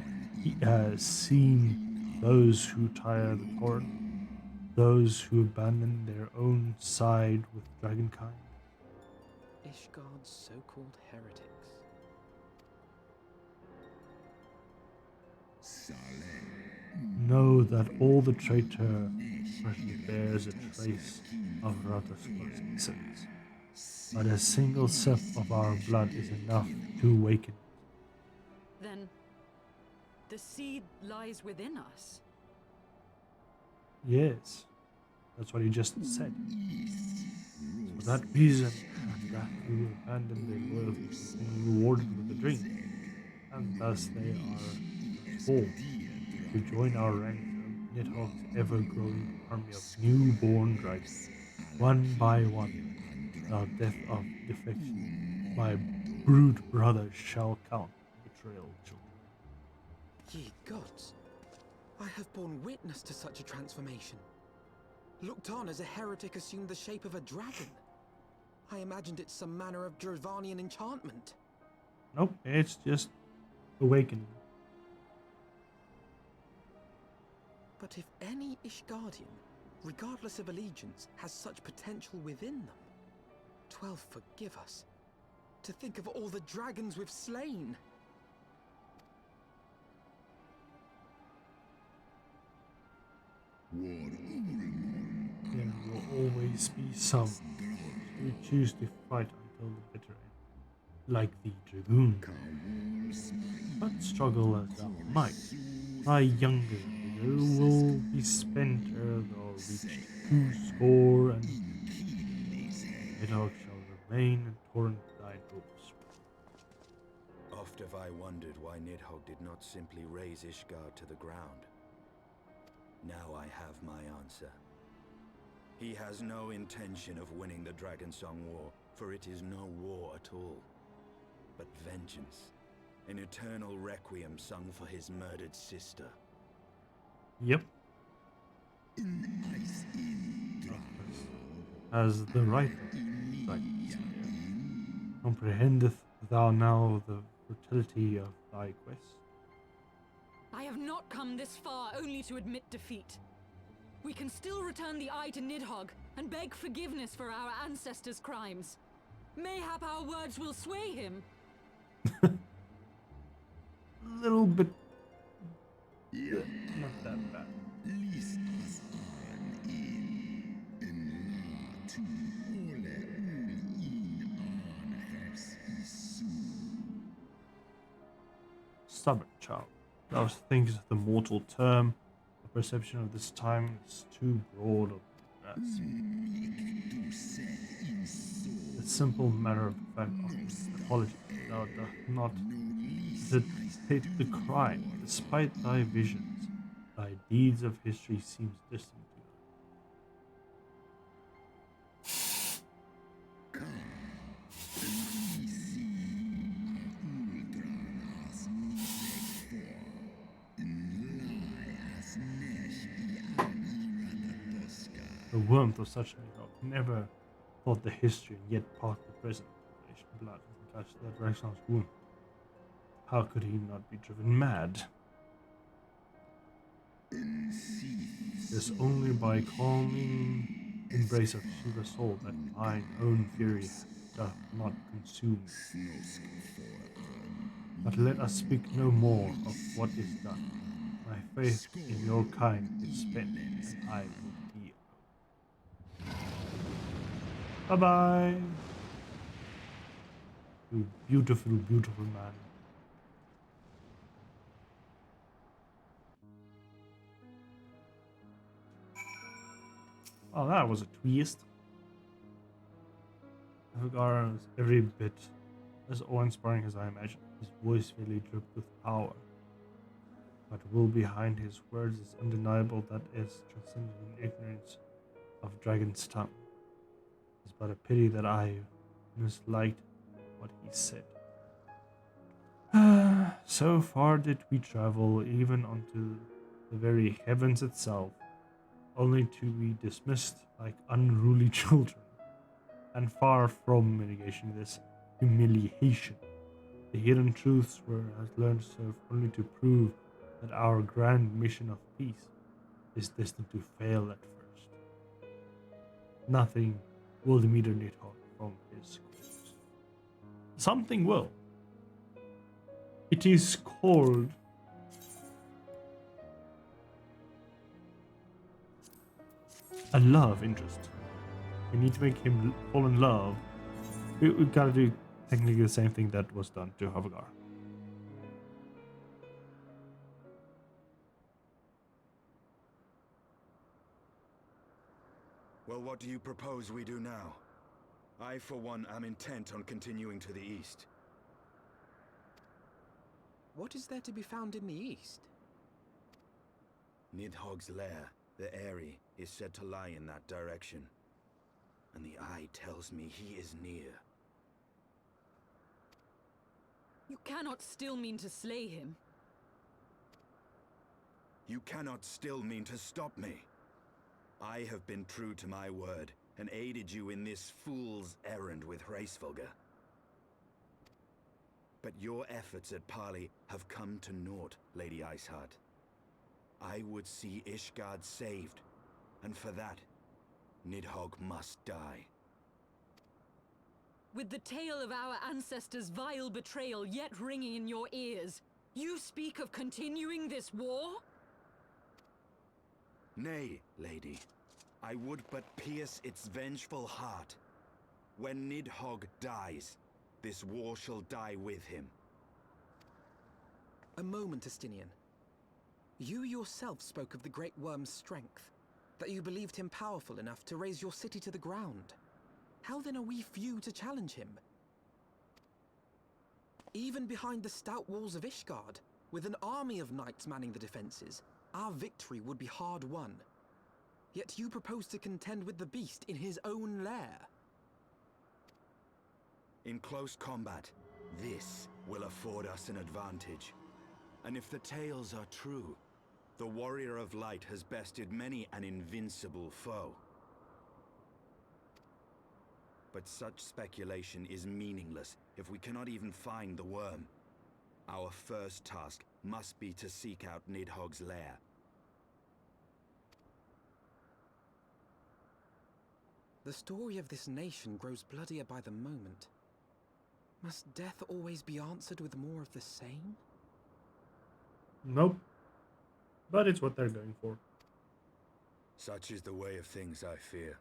seen those who tire the torrent, those who abandon their own side with dragonkind? Ishgard's so-called heretics. Know that all the traitor freshly bears a trace of Radha's sins, but a single sip of our blood is enough to awaken. Then the seed lies within us. Yes, that's what he just said. For that reason, that who abandon their loyalty is being rewarded with a drink, and thus they are forced to join our ranks of Nidhogg's ever-growing army of newborn dragons, one by one. Without death of defection, my brood brothers shall count betrayal children. Ye gods, I have borne witness to such a transformation. Looked on as a heretic assumed the shape of a dragon. I imagined it some manner of Dravanian enchantment. Nope, it's just awakening. But if any Ishgardian, regardless of allegiance, has such potential within them, 12 forgive us. To think of all the dragons we've slain. There will always be some who choose to fight until the bitter end, like the dragoon. But struggle as thou might, thy younger vigor will be spent ere thou reach 2 score, and Nidhogg shall remain and torrent thine hopes. Oft have I wondered why Nidhogg did not simply raze Ishgard to the ground. Now I have my answer. He has no intention of winning the Dragonsong War, for it is no war at all, but vengeance, an eternal requiem sung for his murdered sister. Yep. As the writer, comprehendeth thou now the fertility of thy quest? I have not come this far only to admit defeat. We can still return the eye to Nidhogg and beg forgiveness for our ancestors' crimes. Mayhap our words will sway him. Little bit. Not that bad. Stubborn child. Thou thinkest the mortal term. The perception of this time is too broad of grasp. The simple matter of fact of apology. Thou dost not hesitate the crime, despite thy visions, thy deeds of history seems distant to thee. The warmth of such Nidhogg never thought the history and yet part the present revelation blood and touched that Rexon's wound. How could he not be driven mad? It is only by calming embrace of Shiva's soul that mine own fury doth not consume me. But let us speak no more of what is done. My faith in your kind is spent, and I will be alone. Bye-bye! You beautiful, beautiful man. Oh, that was a twist. Avagar is every bit as awe-inspiring as I imagined. His voice really dripped with power. But will behind his words is undeniable that is transcendent in ignorance of dragon's tongue. It's but a pity that I misliked what he said. So far did we travel, even unto the very heavens itself, only to be dismissed like unruly children. And far from mitigating this humiliation, the hidden truths were as learned serve only to prove that our grand mission of peace is destined to fail at first. Nothing will deter Nidhogg from his course. Something will. It is called a love interest. We need to make him fall in love. We gotta do technically the same thing that was done to Avagar. Well, what do you propose we do now? I, for one, am intent on continuing to the east. What is there to be found in the east? Nidhogg's lair, the Eyrie, is said to lie in that direction. And the eye tells me he is near. You cannot still mean to slay him. You cannot still mean to stop me. I have been true to my word, and aided you in this fool's errand with Hraesvelgr. But your efforts at parley have come to naught, Lady Iceheart. I would see Ishgard saved, and for that, Nidhogg must die. With the tale of our ancestors' vile betrayal yet ringing in your ears, you speak of continuing this war? Nay, lady. I would but pierce its vengeful heart. When Nidhogg dies, this war shall die with him. A moment, Estinian. You yourself spoke of the Great Worm's strength, that you believed him powerful enough to raise your city to the ground. How then are we few to challenge him? Even behind the stout walls of Ishgard, with an army of knights manning the defenses, our victory would be hard won. Yet you propose to contend with the beast in his own lair. In close combat, this will afford us an advantage. And if the tales are true, the Warrior of Light has bested many an invincible foe. But such speculation is meaningless if we cannot even find the worm. Our first task must be to seek out Nidhogg's lair. The story of this nation grows bloodier by the moment. Must death always be answered with more of the same? Nope. But it's what they're going for. Such is the way of things, I fear.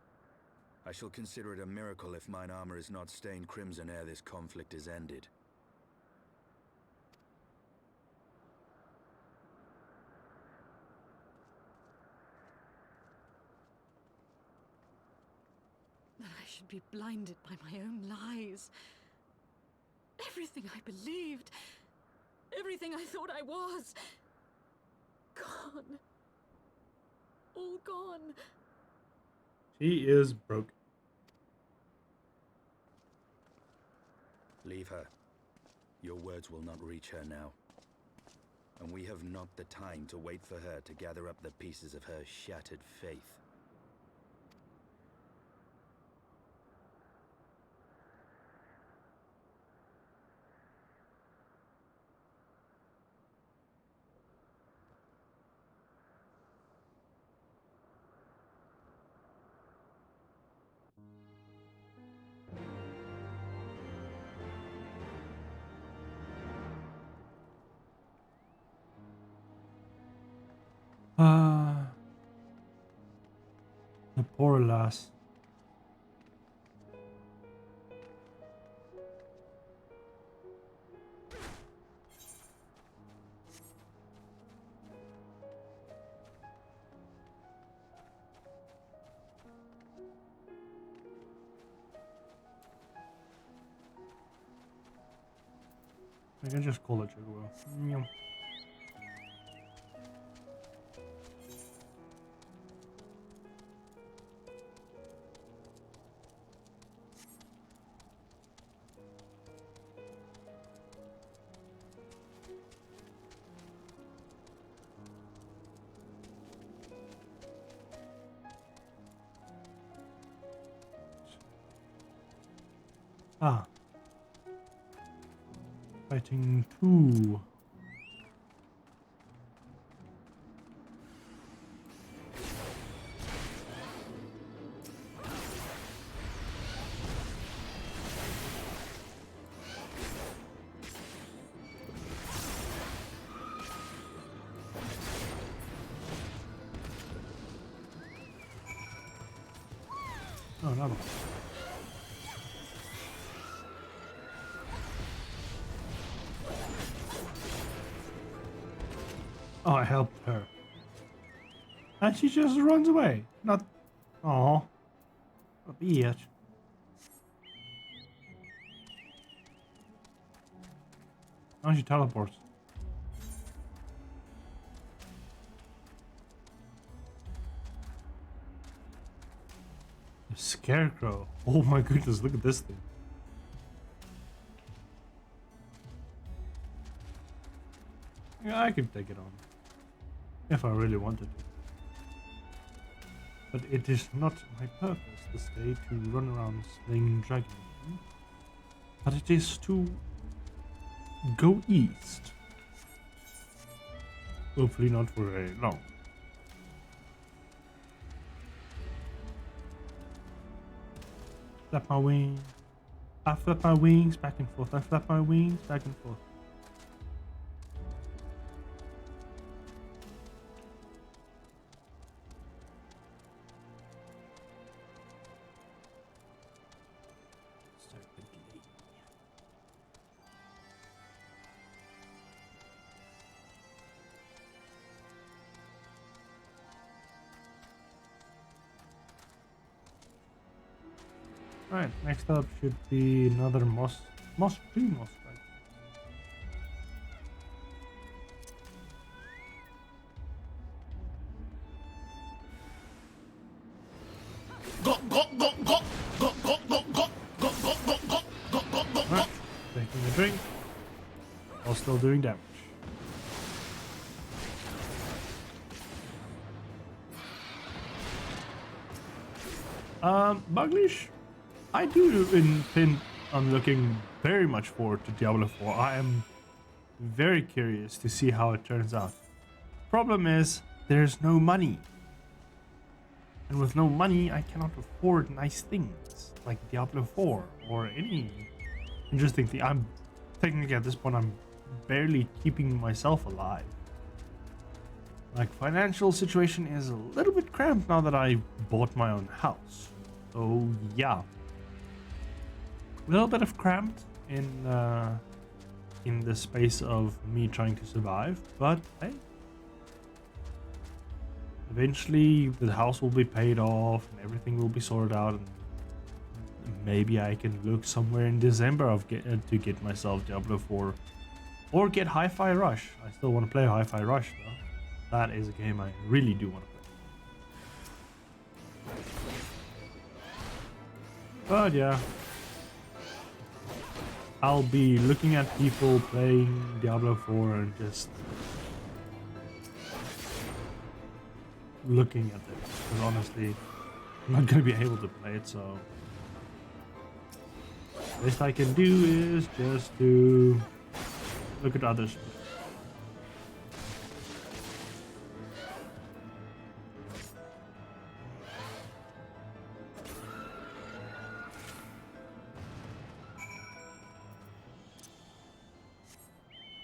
I shall consider it a miracle if mine armor is not stained crimson ere this conflict is ended. That I should be blinded by my own lies. Everything I believed. Everything I thought I was. Gone. All gone. She is broke. Leave her. Your words will not reach her now. And we have not the time to wait for her to gather up the pieces of her shattered faith. The poor lass. I can just call it Jaguar. Meow. Ah. Fighting 2. Oh, no. Oh, I helped her. And she just runs away. Not... Oh, a bitch. Now she teleports. A scarecrow. Oh my goodness, look at this thing. Yeah, I could take it on. If I really wanted to. But it is not my purpose this day to run around slaying dragons. But it is to go east. Hopefully not for very long. Flap my wings. I flap my wings back and forth. I flap my wings back and forth. Alright, next up should be another moss tree, right? Alright, taking a drink, while still doing damage. Buglish? I do intend on looking very much forward to Diablo 4. I am very curious to see how it turns out. Problem is, there's no money. And with no money, I cannot afford nice things like Diablo 4 or any interesting thing. I'm technically at this point, I'm barely keeping myself alive. Like, financial situation is a little bit cramped now that I bought my own house. So yeah. A little bit of cramped in the space of me trying to survive, but hey, eventually the house will be paid off and everything will be sorted out, and maybe I can look somewhere in December to get myself Diablo 4 Or get Hi-Fi Rush. I still want to play Hi-Fi Rush though. That is a game I really do want to play. But yeah. I'll be looking at people playing Diablo 4 and just looking at it. Because honestly, I'm not going to be able to play it, so the best I can do is just to look at others.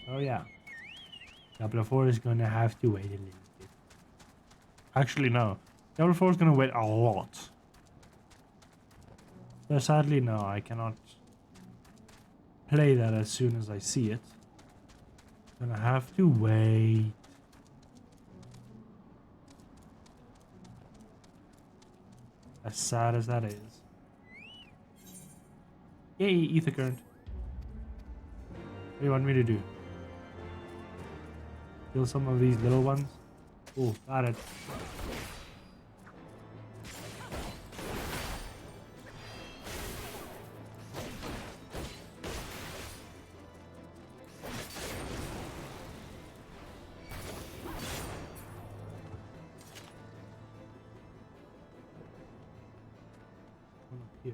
So yeah, Diablo 4 is gonna have to wait a little bit. Actually, no. Diablo 4 is gonna wait a lot. So sadly, no, I cannot play that as soon as I see it. Gonna have to wait. As sad as that is. Yay, ether current. What do you want me to do? Kill some of these little ones? Oh, got it. One up here.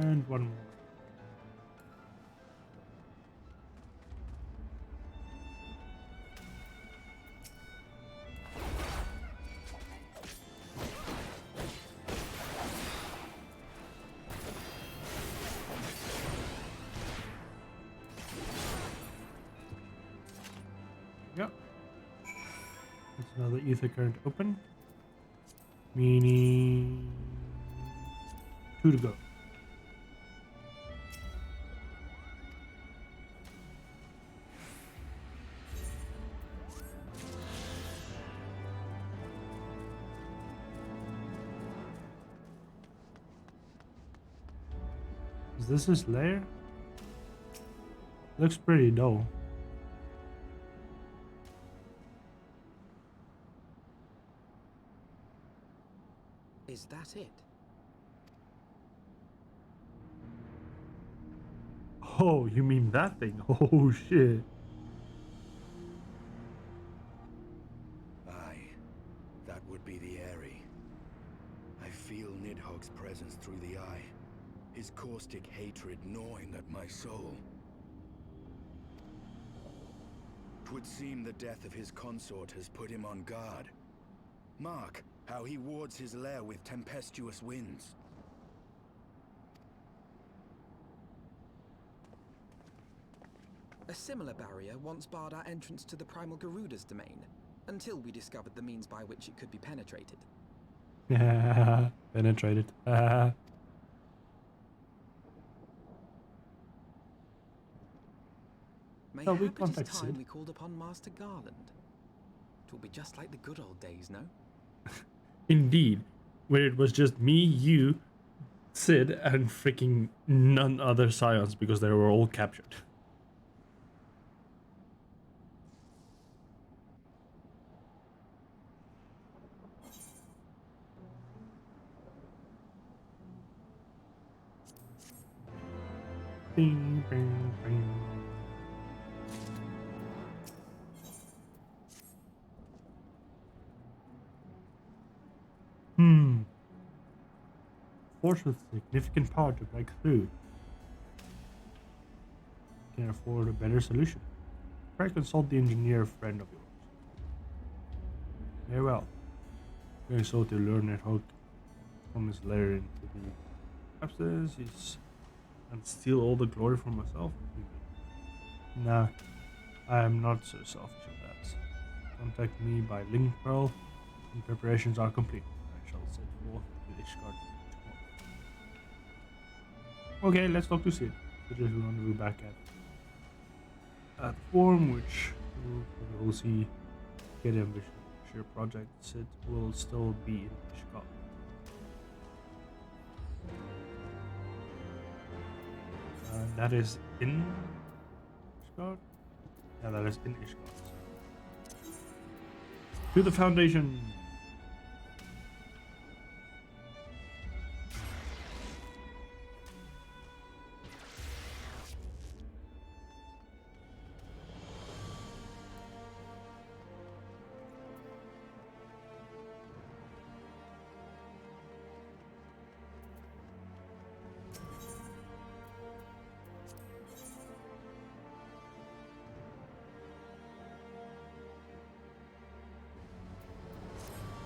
And one more. Yep. That's another ether current open. Meaning 2 to go. Is this his lair? Looks pretty dull. Is that it? Oh, you mean that thing? Oh shit. Aye, that would be the Airy. I feel Nidhogg's presence through the eye, his caustic hatred gnawing at my soul. 'Twould seem the death of his consort has put him on guard. Mark how he wards his lair with tempestuous winds. A similar barrier once barred our entrance to the primal Garuda's domain, until we discovered the means by which it could be penetrated. Penetrated. Mayhap we it is contact time Sid. we called upon Master Garland. It will be just like the good old days, no? Indeed. Where it was just me, you, Sid, and freaking none other scions because they were all captured. Bing, bing, bing. Force with significant power to break through. Can afford a better solution. Try to consult the engineer friend of yours. Very well. Okay, so to learn Nidhogg from his lair into the upstairs, and steal all the glory for myself. Nah, I am not so selfish of that. Contact me by link pearl when preparations are complete. I shall set forth to Ishgard tomorrow. Okay, let's talk to Sid. Sid is rendezvous back at the forum, which we'll see. Get ambition. Sure, project Sid will still be in Ishgard. That is in Ishgard? Yeah, that is in Ishgard. To the Foundation!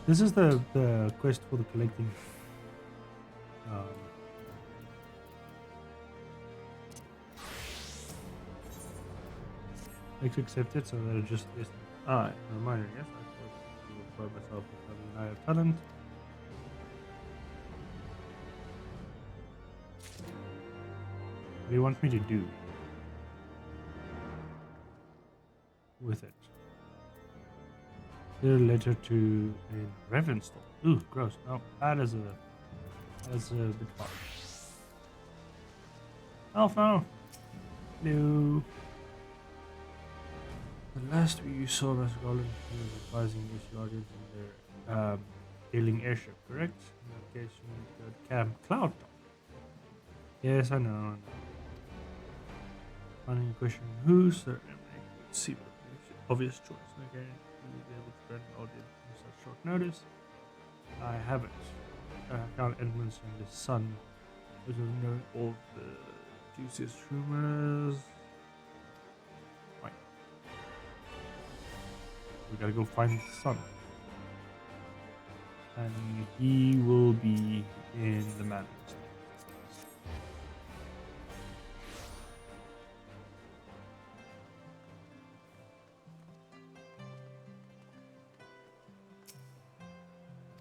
This is the quest for the collecting. Let's accept it so that it just is. Reminder, yes, I thought myself with having higher talent. What do you want me to do with it? Their letter to a Ravenstall. Ooh, gross. No, that is a bit hard. Alpha! No. The last we saw Master Garland was advising his guardians in their ailing airship, correct? In that case, you need to go to Camp Cloud. Yes, I know. Finding a question who, sir? Let's see what obvious choice. Okay, will you be able to grant an audience in such short notice? I haven't. Count Edmonds and his son, which have known all the juiciest rumors. Right. We gotta go find his son. And he will be in the manor.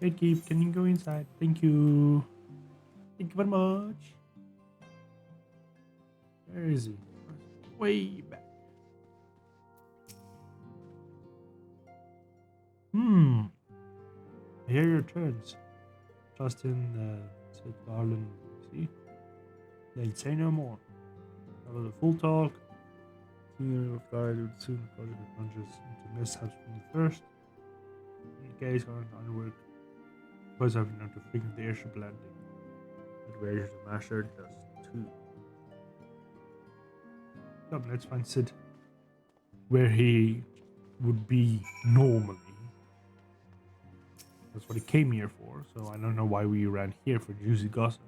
Gatekeep, can you go inside? Thank you. Thank you very much. Where is he? Way back. I hear your turns. Trust in said Garland. See? They'd say no more. Follow the full talk. Senior of guard would soon project the plunges into mishaps from the first. In case Garland underwork. Because I've known to frequent the airship landing. But where is the master does too. Come, let's find Sid where he would be normally. That's what he came here for, so I don't know why we ran here for juicy gossip.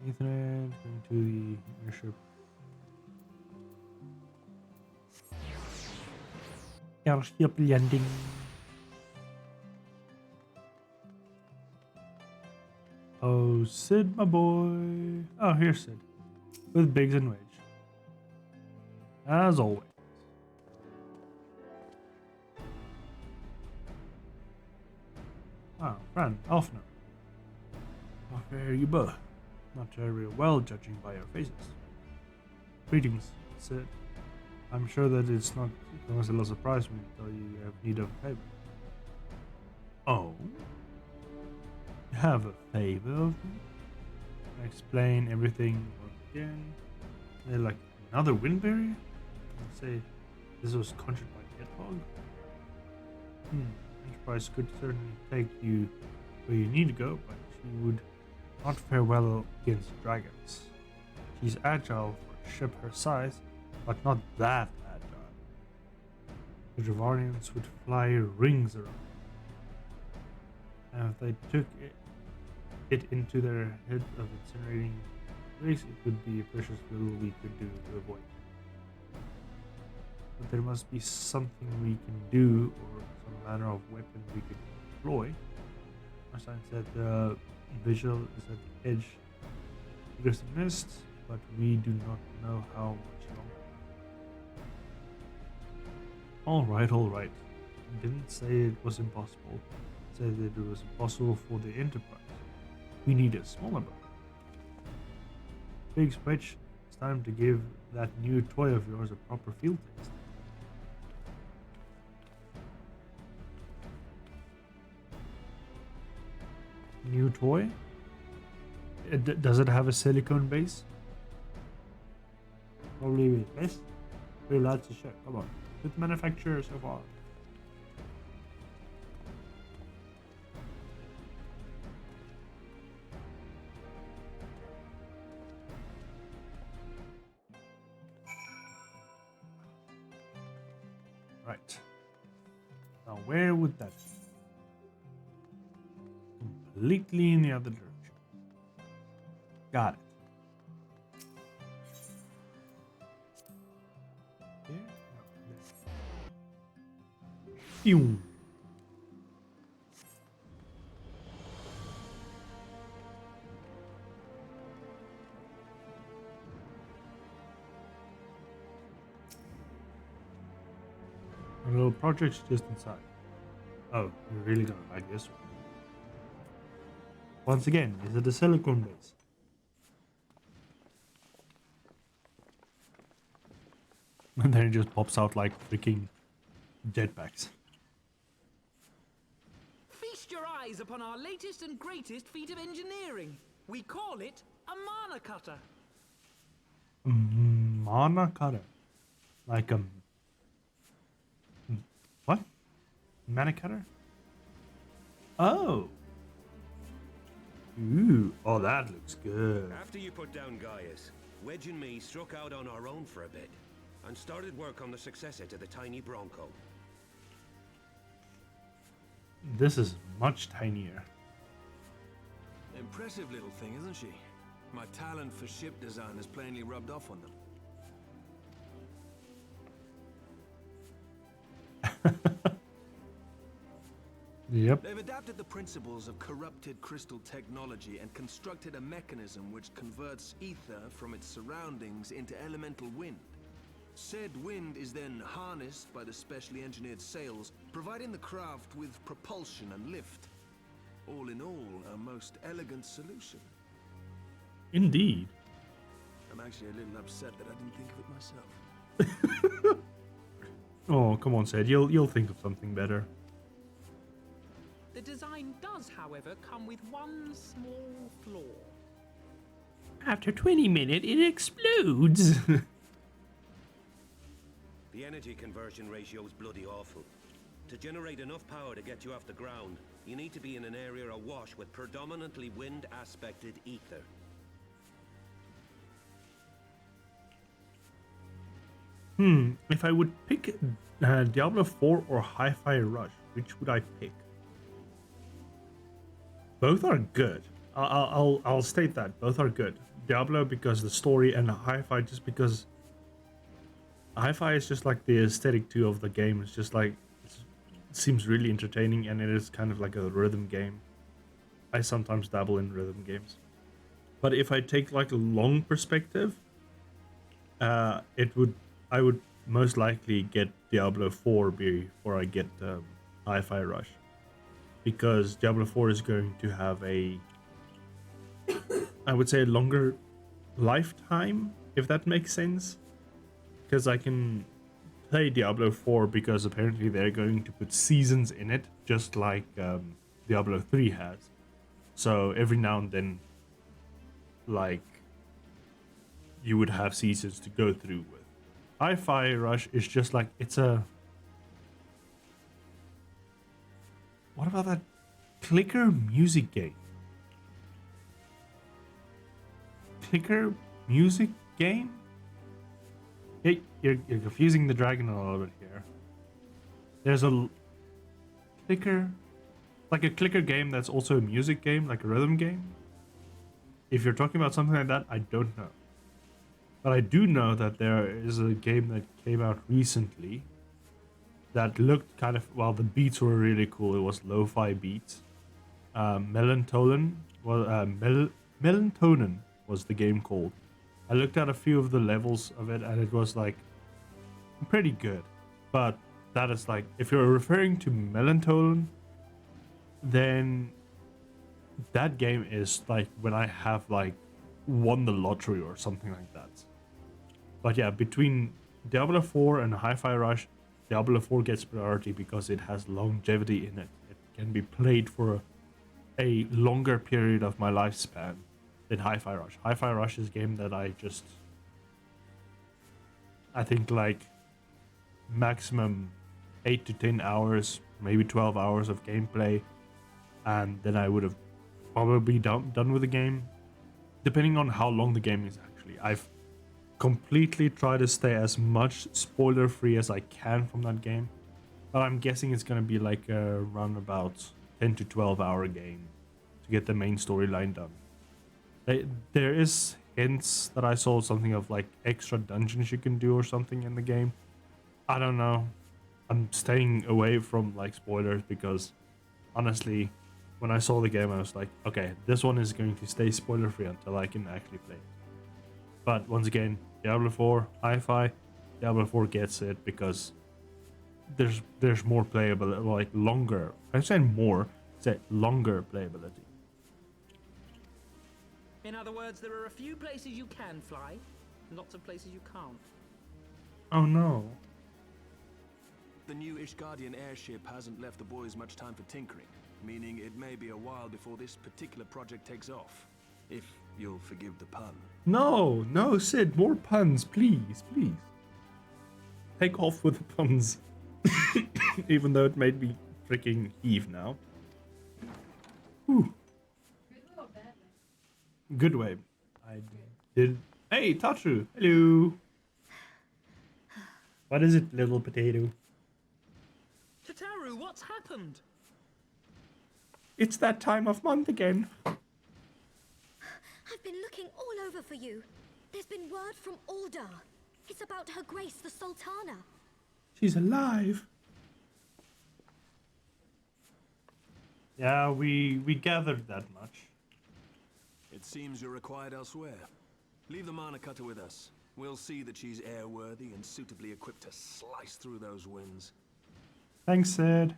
Ethernet, going to the airship. Airship landing. Oh, Sid, my boy. Oh, here's Sid. With Biggs and Wedge. As always. Ah, Fran, Alfner. How fare you both? Not very well, judging by your faces. Greetings, Sid. I'm sure that it's not going to surprise me to tell you have need of a favor. Oh? You have a favor of me? I explain everything once again. They're like another wind barrier? I say this was conjured by Nidhogg? Enterprise could certainly take you where you need to go, but she would not fare well against dragons. She's agile for a ship her size, but not that agile. The Dravarians would fly rings around. And if they took it into their head of incinerating race, it would be a precious little we could do to avoid. But there must be something we can do, or some manner of weapon we can deploy. Our sign said the visual is at the edge. There's a mist, but we do not know how much longer. Alright. It didn't say it was impossible. It said that it was impossible for the Enterprise. We need a smaller boat. Big Switch, it's time to give that new toy of yours a proper field test. New toy? Does it have a silicone base? Probably yes. We're allowed to show. Come on. With the manufacturer so far. Right. Now where would that be? Completely in the other direction. Got it. There? No, there. Phew. A little project's just inside. Oh, you're really gonna like this one. Once again, is it a silicone base? And then it just pops out like freaking jetpacks. Feast your eyes upon our latest and greatest feat of engineering. We call it a mana cutter. Mana cutter. Like what? Mana cutter? Oh. Ooh. Oh, that looks good. After you put down Gaius, Wedge and me struck out on our own for a bit and started work on the successor to the tiny Bronco. This is much tinier. Impressive little thing, isn't she? My talent for ship design has plainly rubbed off on them. Yep. They've adapted the principles of corrupted crystal technology and constructed a mechanism which converts ether from its surroundings into elemental wind. Said wind is then harnessed by the specially engineered sails, providing the craft with propulsion and lift. All in all, a most elegant solution. Indeed. I'm actually a little upset that I didn't think of it myself. Oh, come on, Sid. You'll think of something better. The design does, however, come with one small flaw. After 20 minutes, it explodes. The energy conversion ratio is bloody awful. To generate enough power to get you off the ground, you need to be in an area awash with predominantly wind-aspected ether. If I would pick Diablo 4 or Hi-Fi Rush, which would I pick? Both are good. I'll state that both are good. Diablo because the story, and Hi-Fi just because Hi-Fi is just like the aesthetic too of the game. It's just like it seems really entertaining, and it is kind of like a rhythm game. I sometimes dabble in rhythm games, but if I take like a long perspective, I would most likely get Diablo 4 before I get Hi-Fi Rush. Because Diablo 4 is going to have I would say a longer lifetime, if that makes sense. Because I can play Diablo 4 because apparently they're going to put seasons in it, just like Diablo 3 has. So every now and then, like, you would have seasons to go through with. Hi-Fi Rush is just like, it's a... What about that clicker music game? Clicker music game? Hey, you're confusing the dragon a little bit here. There's a clicker, like a clicker game that's also a music game, like a rhythm game. If you're talking about something like that, I don't know. But I do know that there is a game that came out recently that looked kind of, well, the beats were really cool. It was lo-fi beats. Melatonin was the game called. I looked at a few of the levels of it and it was like pretty good. But that is like, if you're referring to Melatonin, then that game is like when I have like won the lottery or something like that. But yeah, between Diablo 4 and Hi-Fi Rush, Diablo 4 gets priority because it has longevity in it. It can be played for a longer period of my lifespan than Hi-Fi Rush. Hi-Fi Rush is a game that I think like maximum 8 to 10 hours, maybe 12 hours of gameplay, and then I would have probably done with the game, depending on how long the game is actually. I've completely tried to stay as much spoiler free as I can from that game, but I'm guessing it's gonna be like a roundabout 10 to 12 hour game to get the main storyline done. There is hints that I saw something of like extra dungeons you can do or something in the game. I don't know. I'm staying away from like spoilers because honestly, when I saw the game I was like, okay, this one is going to stay spoiler free until I can actually play it. But once again, Diablo 4, Hi-Fi, Diablo 4 gets it because there's more playability, like longer. I say more, say longer playability. In other words, there are a few places you can fly, lots of places you can't. Oh no. The new Ishgardian airship hasn't left the boys much time for tinkering, meaning it may be a while before this particular project takes off. If you'll forgive the pun. No, Sid, more puns, please. Take off with the puns. Even though it made me freaking heave now. Whew. Good or bad way? Good way. I did. Hey, Tatsu. Hello. What is it, little potato? Tataru, what's happened? It's that time of month again. I've been looking all over for you. There's been word from Ulda. It's about Her Grace the Sultana. She's alive. Yeah, we gathered that much. It seems you're required elsewhere. Leave the Mana Cutter with us. We'll see that she's airworthy and suitably equipped to slice through those winds. Thanks, Sid.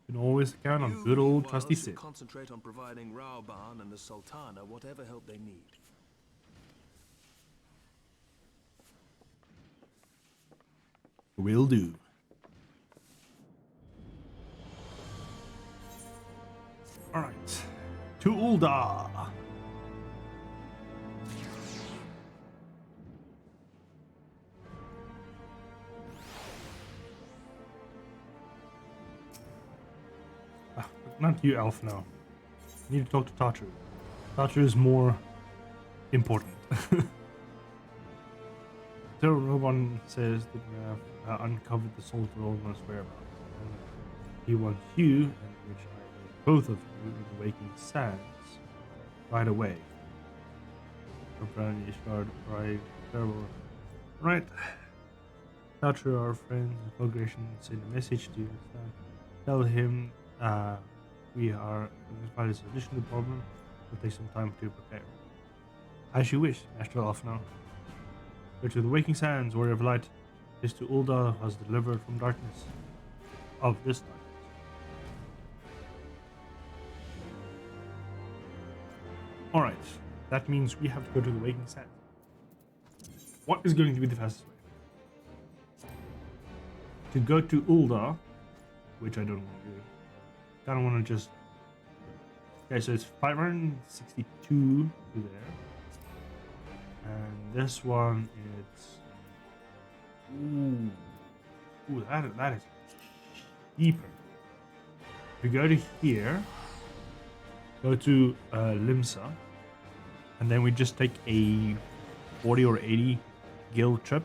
You can always count on good old trusty Sid. Concentrate on providing Rauban and the Sultana whatever help they need. Will do. Alright. To Ulda. Not you, Elf, no. I need to talk to Tatru. Tatru is more important. So Roban says that you have uncovered the Soul Roman's whereabouts. And he wants you, and which I need both of you, in the Waking Sands right away. From Fran-venture Streams. Right. Tatru, our friend, the Congregation, sent a message to you. Tell him we are find a solution to the problem. It'll take some time to prepare. As you wish, Master Alfno. Go to the Waking Sands, warrior of light. This to Ulda was delivered from darkness. Of this darkness. Alright, that means we have to go to the Waking Sands. What is going to be the fastest way? To go to Ulda, which I don't want to do. I don't want to just... Okay, so it's 562 to there. And this one is... Ooh, that is deeper. We go to here, go to Limsa, and then we just take a 40 or 80 guild trip,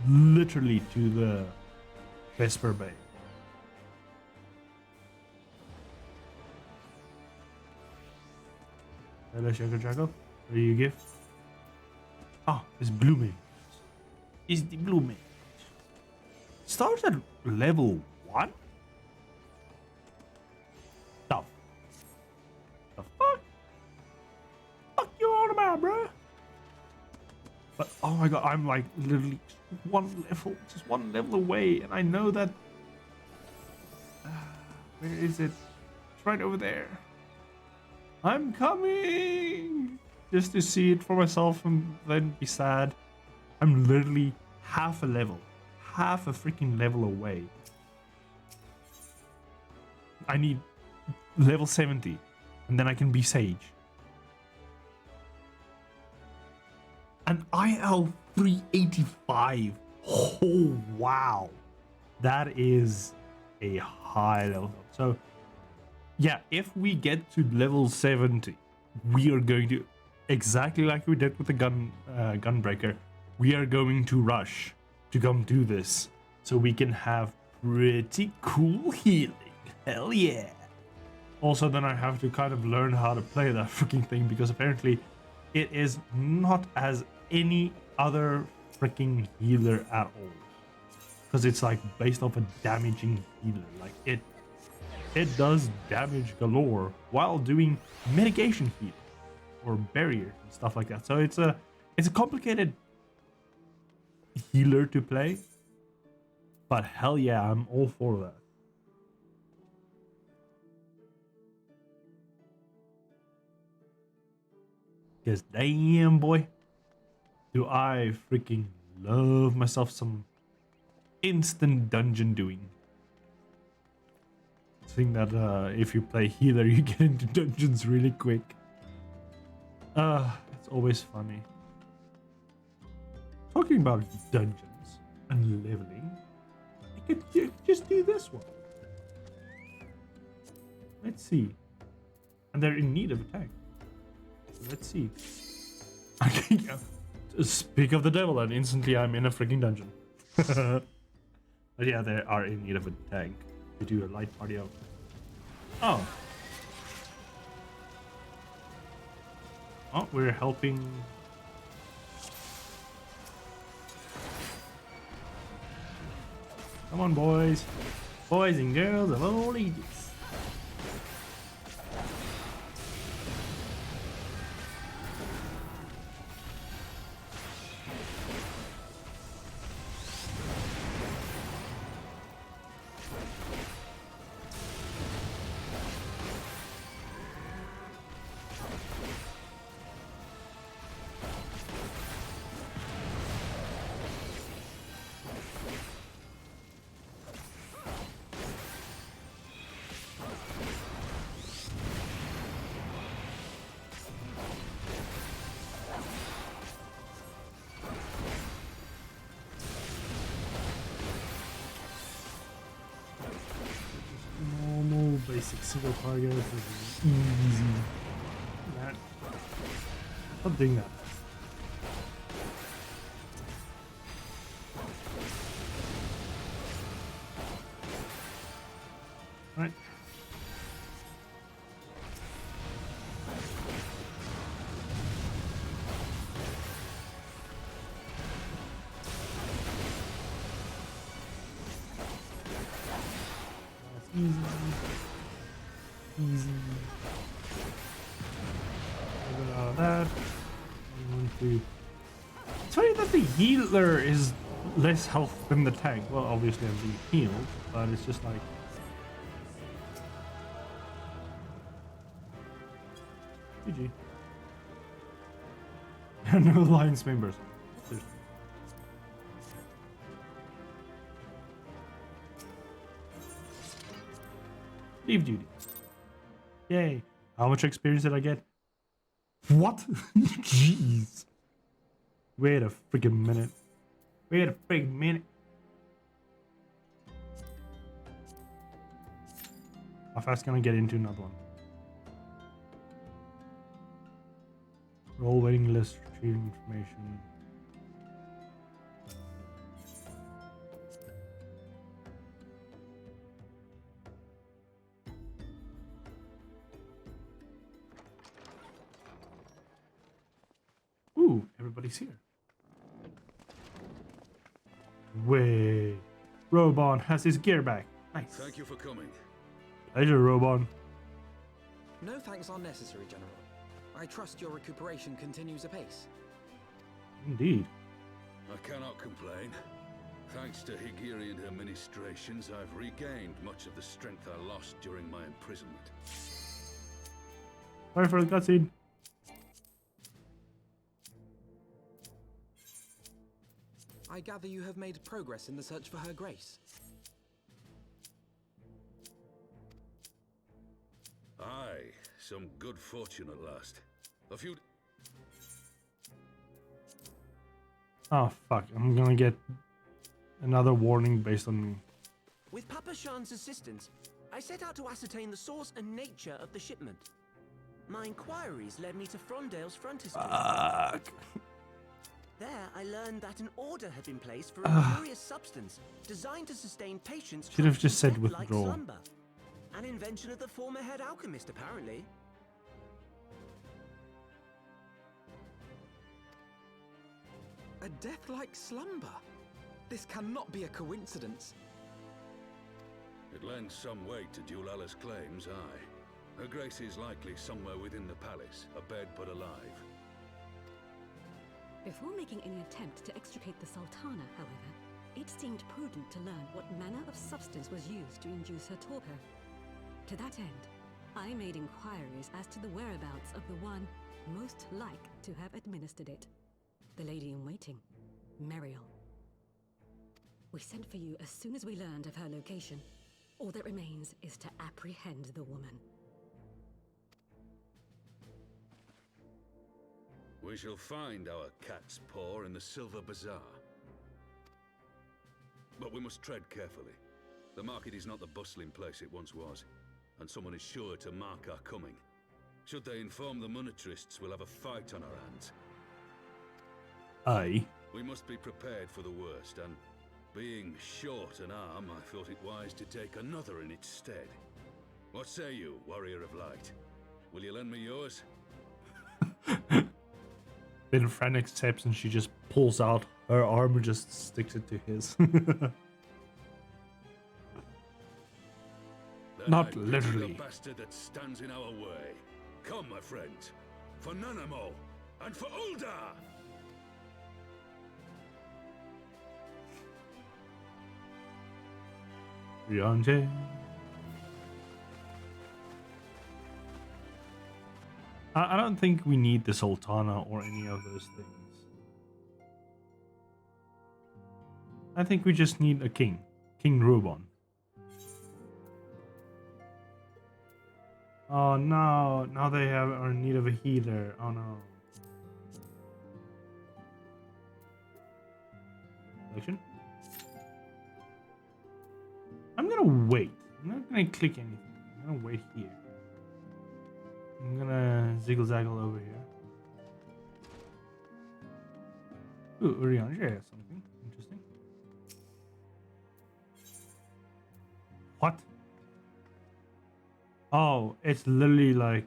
literally to the Vesper Bay. Hello, Shaker Jackal. What do you give? Ah, it's blue mage. It's the blue mage. Starts at level 1? The fuck? Fuck you all about, bro? But oh my god, I'm like literally just one level away, and I know that. Where is it? It's right over there. I'm coming! Just to see it for myself and then be sad. I'm literally half a freaking level away. I need level 70, and then I can be Sage. An IL 385. Oh, wow. That is a high level. So, yeah, if we get to level 70, we are going to, exactly like we did with the gunbreaker, we are going to rush to come do this so we can have pretty cool healing. Hell yeah. Also, then I have to kind of learn how to play that freaking thing, because apparently it is not as any other freaking healer at all. Because it's like based off a damaging healer. Like it does damage galore while doing mitigation heal or barriers and stuff like that. So it's a complicated healer to play. But hell yeah, I'm all for that. Because damn boy, do I freaking love myself some instant dungeon doing. I think that if you play healer, you get into dungeons really quick. It's always funny. Talking about dungeons and leveling, you could just do this one. Let's see. And they're in need of a tank. Let's see. Speak of the devil, and instantly I'm in a freaking dungeon. But yeah, they are in need of a tank to do a light party out. Oh. Oh, we're helping. Come on, boys. Boys and girls of all ages. Basic single target is easy. That. I'm doing that. Right. That's easy. Easy. Get out of that. I want to. It's funny that the healer is less health than the tank. Well, obviously I'm being healed, but it's just like. GG. No alliance members. Seriously. Leave duty. Yay. How much experience did I get? What? Jeez. Wait a freaking minute. Wait a freaking minute. How fast can I get into another one? Roll waiting list, retrieve information. everybody's here. Way. Robon has his gear back. Nice. Thank you for coming. Pleasure, Robon. No thanks are necessary, General. I trust your recuperation continues apace. Indeed. I cannot complain. Thanks to Higiri and her ministrations, I've regained much of the strength I lost during my imprisonment. Sorry for the cutscene. I gather you have made progress in the search for Her Grace. Aye, some good fortune at last. A few... Oh, fuck. I'm gonna get another warning based on me. With Papa Shan's assistance, I set out to ascertain the source and nature of the shipment. My inquiries led me to Frondale's frontispiece. Fuck. There, I learned that an order had been placed for a curious substance designed to sustain patients. Should have just said like withdraw. slumber. An invention of the former head alchemist, apparently. A death like slumber? This cannot be a coincidence. It lends some weight to Dulala's claims, aye. Her Grace is likely somewhere within the palace, abed but alive. Before making any attempt to extricate the Sultana, however, it seemed prudent to learn what manner of substance was used to induce her torpor. To that end, I made inquiries as to the whereabouts of the one most like to have administered it. The lady-in-waiting, Meriel. We sent for you as soon as we learned of her location. All that remains is to apprehend the woman. We shall find our cat's paw in the Silver Bazaar. But we must tread carefully. The market is not the bustling place it once was, and someone is sure to mark our coming. Should they inform the monetarists, we'll have a fight on our hands. Aye. We must be prepared for the worst, and being short an arm, I thought it wise to take another in its stead. What say you, Warrior of Light? Will you lend me yours? Then Fran accepts and she just pulls out her arm and just sticks it to his. Not I pity literally. the bastard that stands in our way. Come, my friends, for Nanamo and for Uldar! Rianje. I don't think we need the Sultana or any of those things. I think we just need a king. King Rubon. Oh no, now they are in need of a healer. Oh no. Selection? I'm gonna wait. I'm not gonna click anything. I'm gonna wait here. I'm gonna ziggle zaggle over here. Ooh, Urianger has something interesting. What? Oh, it's literally like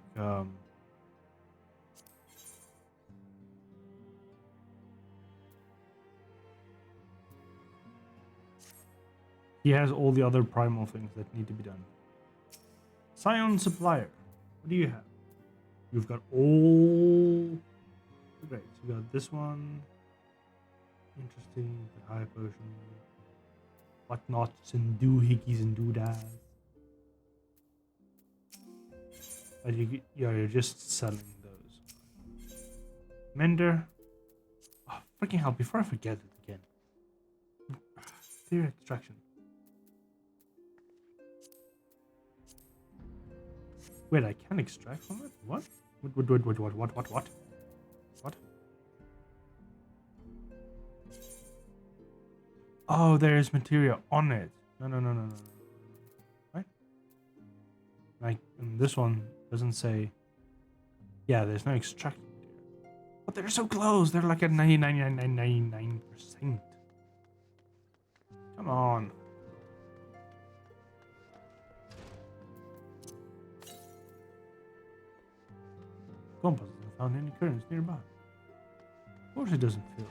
he has all the other primal things that need to be done. Scion Supplier. What do you have? You've got all... Great. So you got this one. Interesting. The high potion. Whatnots and doohickeys and doodads. But you're just selling those. Mender. Oh, freaking hell. Before I forget it again. Clear extraction. Wait, I can extract from it? What? What? What? Oh, there's material on it. No. Right? Like, and this one doesn't say... Yeah, there's no extraction material. But they're so close. They're like at 99.9999%. Come on. Compass hasn't found any currents nearby. course it doesn't feel.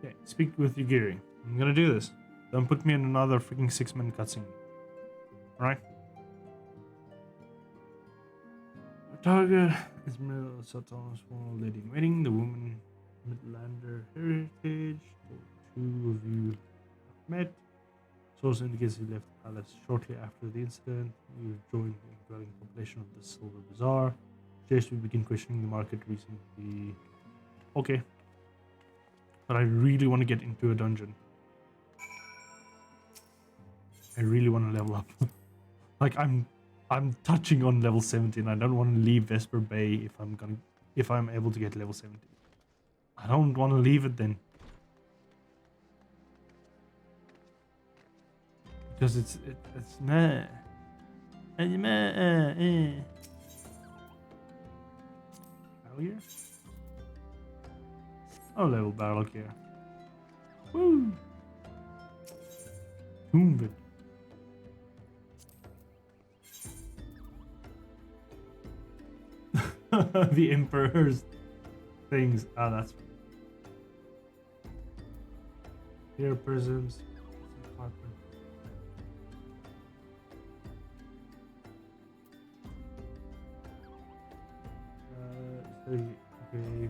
Okay, speak with Yugiri. I'm gonna do this. Don't put me in another freaking 6-minute cutscene. Alright? Our target is Middle Sultan's former lady in waiting, the woman Midlander heritage. The two of you have met. Source indicates you left the palace shortly after the incident. You joined the dwelling population of the Silver Bazaar. Just we begin questioning the market recently. Okay. But I really want to get into a dungeon. I really want to level up. Like I'm touching on level 17. I don't want to leave Vesper Bay if I'm able to get level 17. I don't want to leave it then. Because it's meh. And meh. Barrel gear? Oh, level barrel gear. Woo! Toomvid. The Emperor's things. Ah, that's funny. Here, prisms. Okay.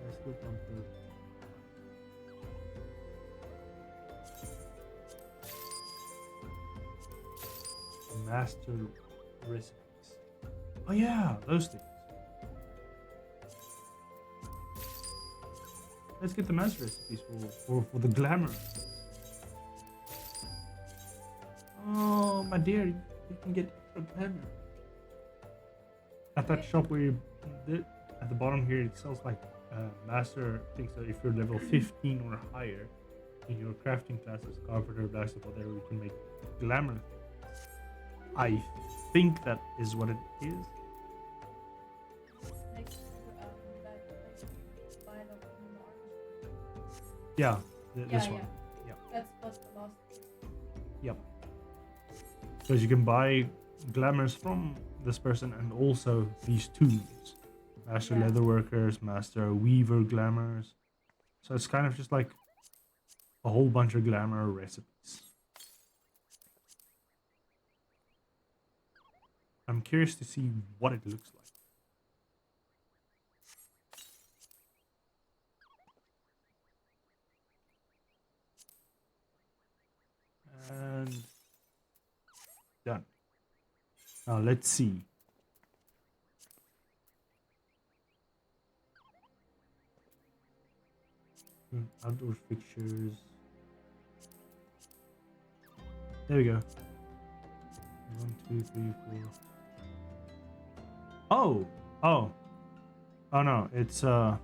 Let's look on the master recipes. Oh yeah, those things. Let's get the master recipes for the glamour. Oh my dear, you can get extra glamour. At that shop where you did, at the bottom here, it sells like master things. So if you're level 15 or higher in your crafting classes, carpenter, blacksmith, whatever, you can make glamour things. I think that is what it is. Yeah, this one. Yeah. That's what's the last. Yep. Because you can buy glamours from this person and also these tools. Master leatherworkers, master weaver glamours. So it's kind of just like a whole bunch of glamour recipes. I'm curious to see what it looks like. And done. Now let's see. Outdoor fixtures. There we go. 1, 2, 3, 4. Oh no, it's wait,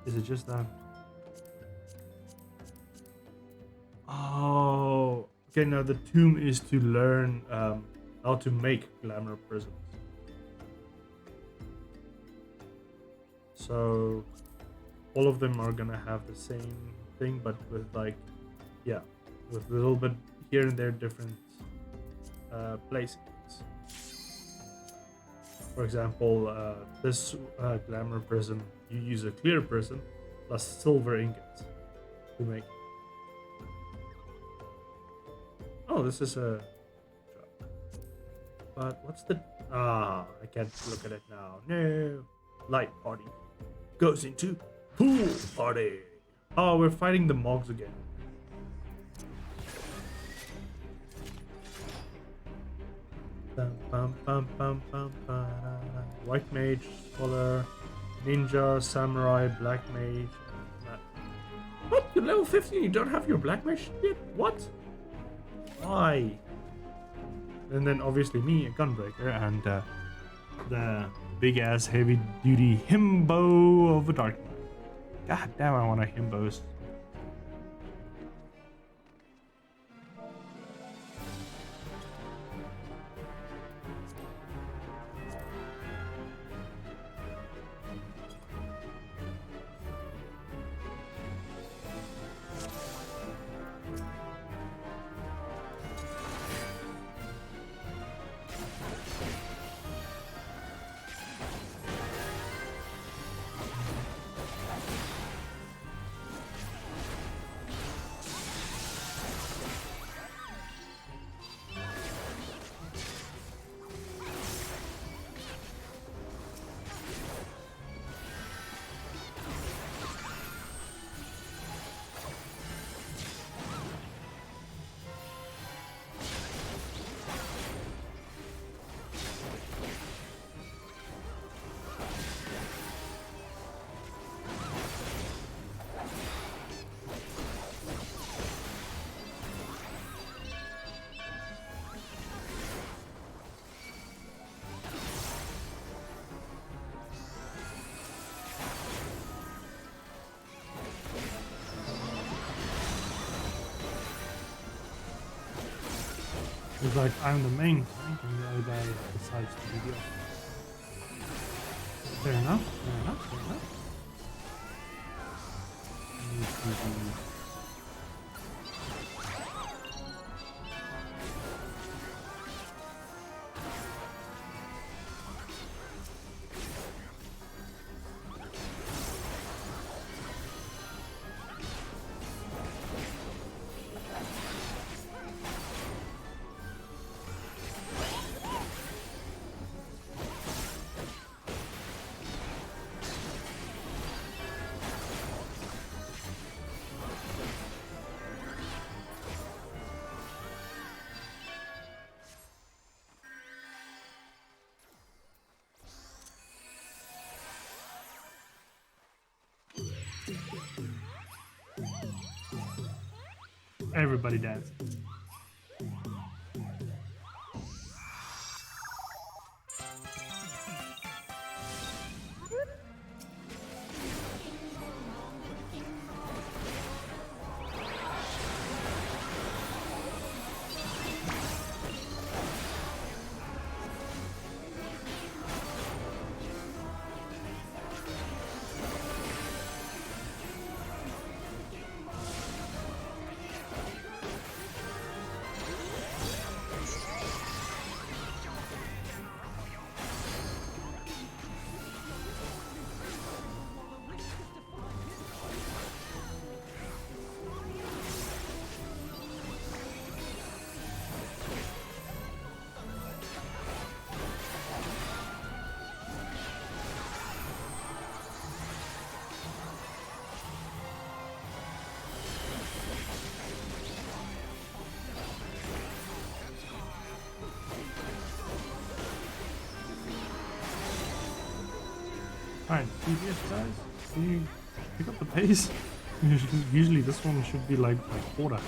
is it just that? Oh, okay. Now the tomb is to learn how to make glamour prisms. So all of them are gonna have the same thing, but with like, yeah, with a little bit here and there different placings. For example, this glamour prism, you use a clear prism plus silver ingots to make. Oh, this is a. But what's the? I can't look at it now. No, light party goes into pool party. Oh, we're fighting the Mogs again. White mage, scholar, ninja, samurai, black mage. What? You're level 15, you don't have your black mage yet? What? Why? And then obviously me, a gunbreaker, and the big ass heavy duty himbo of a dark knight. God damn, I want a himbos. It's like I'm the main tank and the other guy decides to be the other. Fair enough, fair enough, fair enough. Everybody dance. Alright, DPS guys, can you pick up the pace? Usually this one should be like quarter.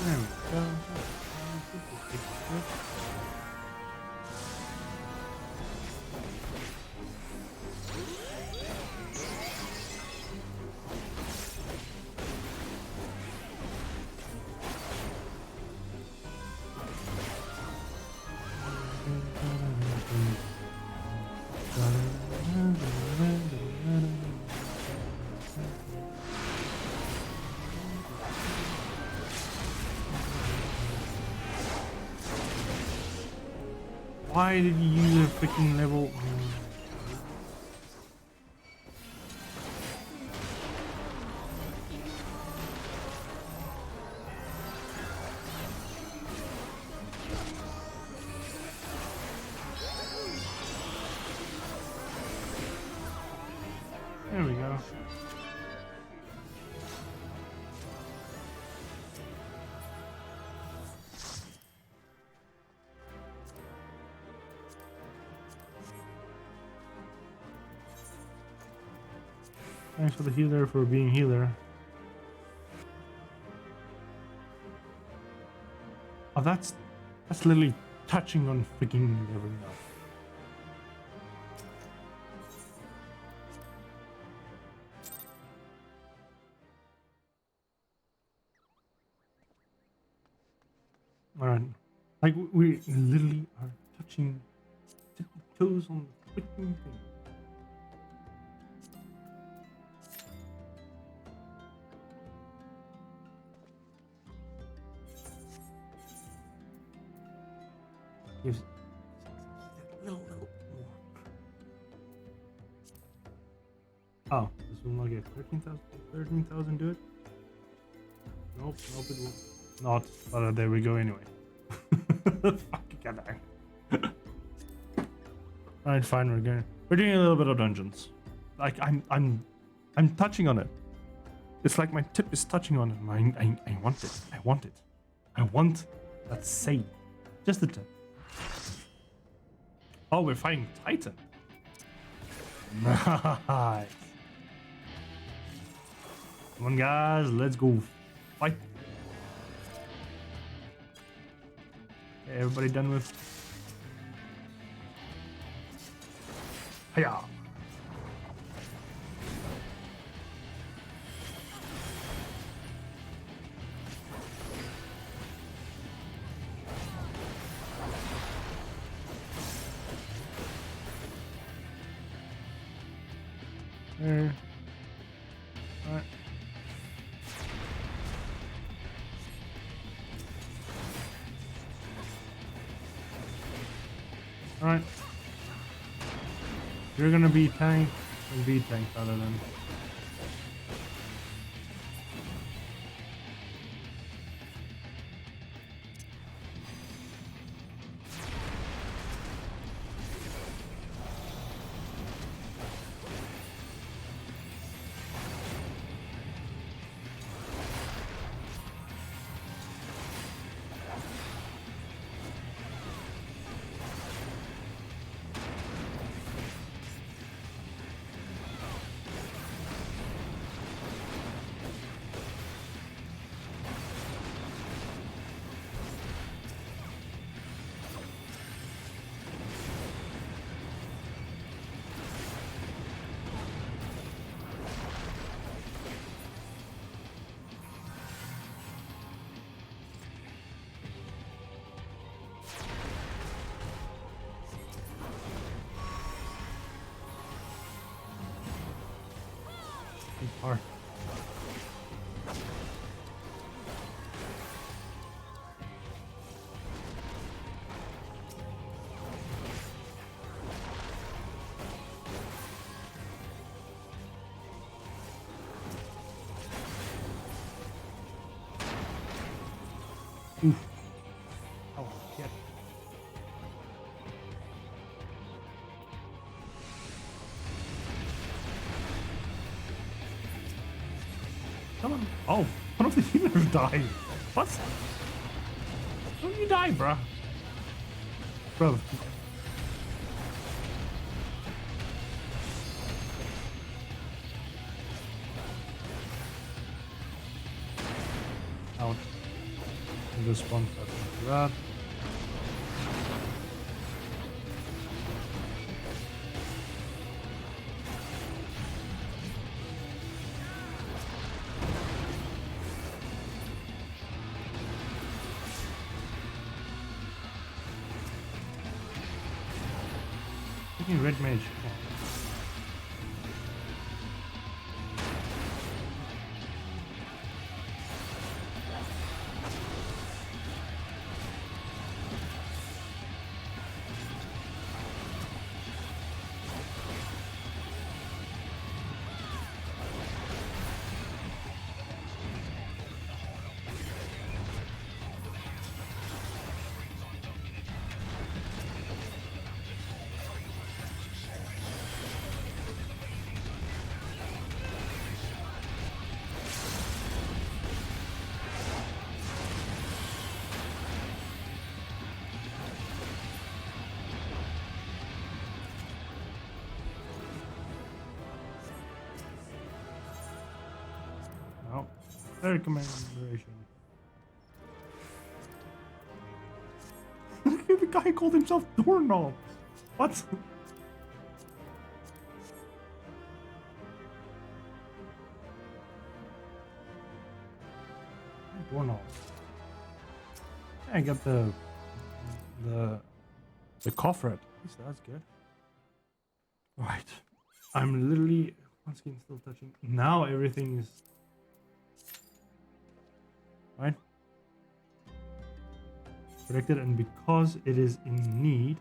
There we go. Why did you use a freaking level? There we go. Thanks for the healer for being healer. Oh, that's literally touching on freaking leveling up. Alright. Like we literally are touching tippy toes on the freaking thing. Gives that little more. Oh, this will not get 13,000. 13,000 do it? Nope, nope, it will not. But there we go anyway. Fuck, get that. Alright, fine, we're doing a little bit of dungeons. Like I'm touching on it. It's like my tip is touching on it. I want it. I want it. I want that save. Just the tip. Oh, we're fighting Titan. Nice. Come on, guys, let's go fight. Okay, everybody done with? Hiya. There. Alright. Alright. You're gonna be tank and be tank other than. Hard. Oof. Oh, shit. Come on. Oh, one of the healers died. What? Don't you die, bruh? Bro. Out. And the spawn after that. Red mage. Oh, very commemoration. The guy called himself Doorknob. What? Doorknob. I got the coffer. At least that's good. Right. I'm literally one skin still touching. Now everything is right. Protected, and because it is in need.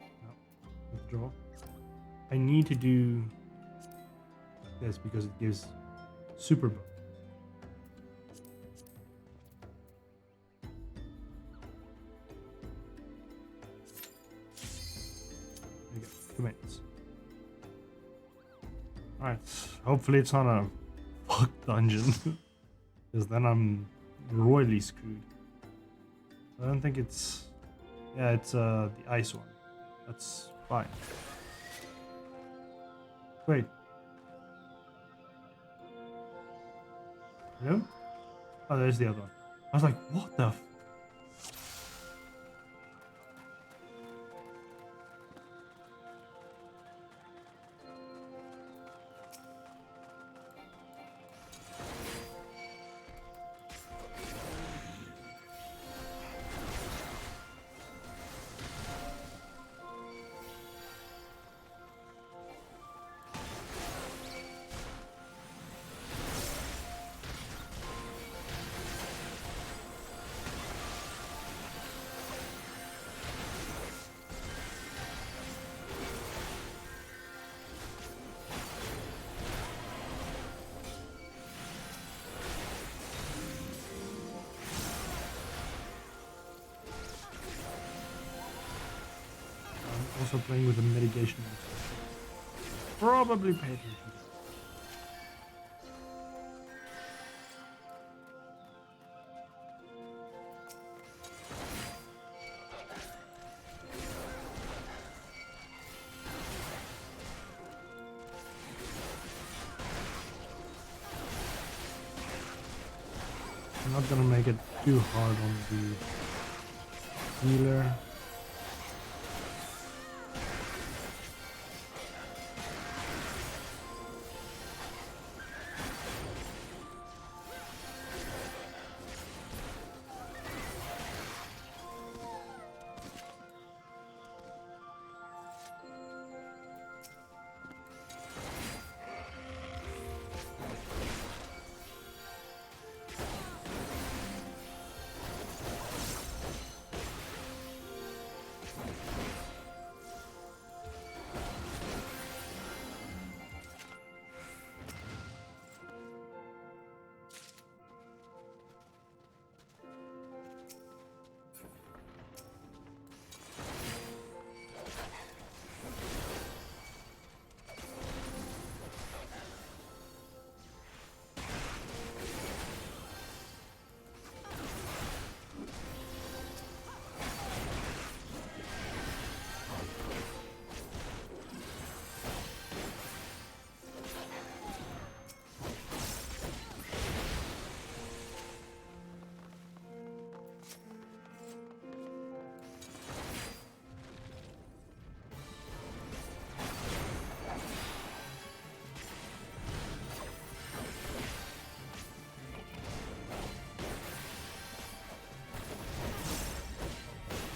No, withdraw. I need to do this because it gives super bonus. There you go. 2 minutes. Alright, hopefully it's not a fuck dungeon. Because then I'm royally screwed. I don't think it's... Yeah, it's the ice one. That's fine. Wait. Hello? Oh, there's the other one. I was like, what the f... Also playing with a mitigation monster. Probably pay attention to that. I'm not gonna make it too hard on the healer.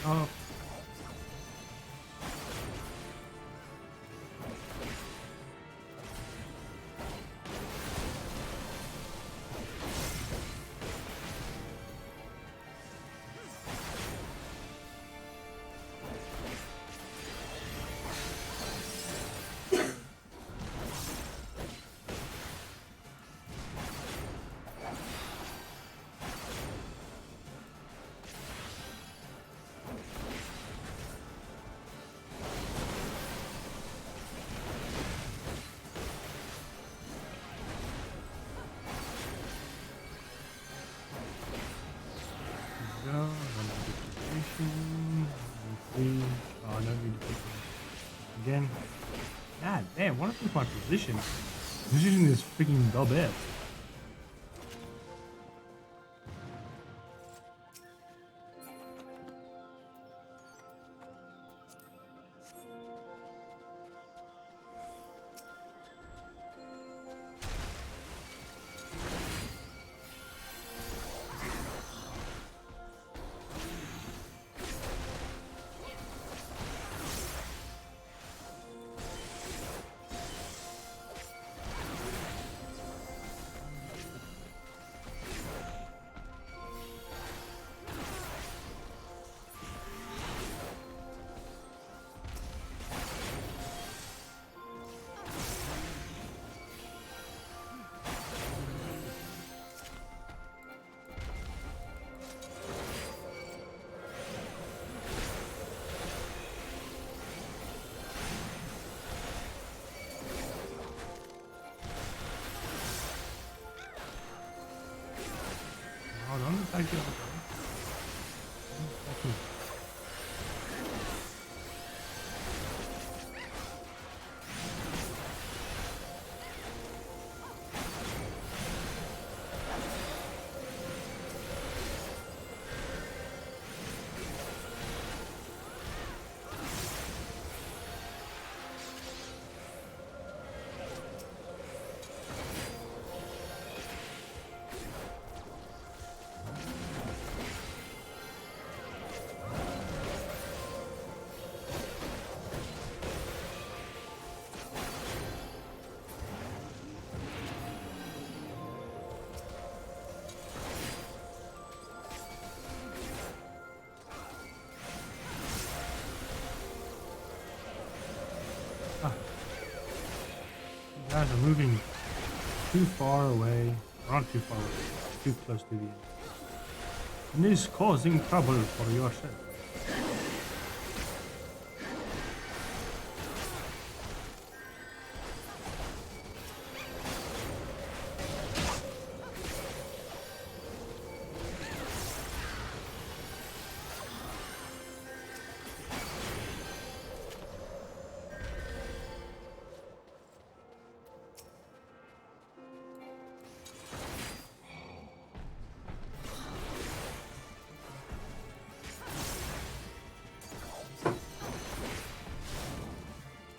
Oh. Oh, I don't need to pick one. Again. God damn, what is my position? Position is freaking the best. Okay, okay. You guys are moving too far away. Not too far away. Too close to the end. And this is causing trouble for yourself.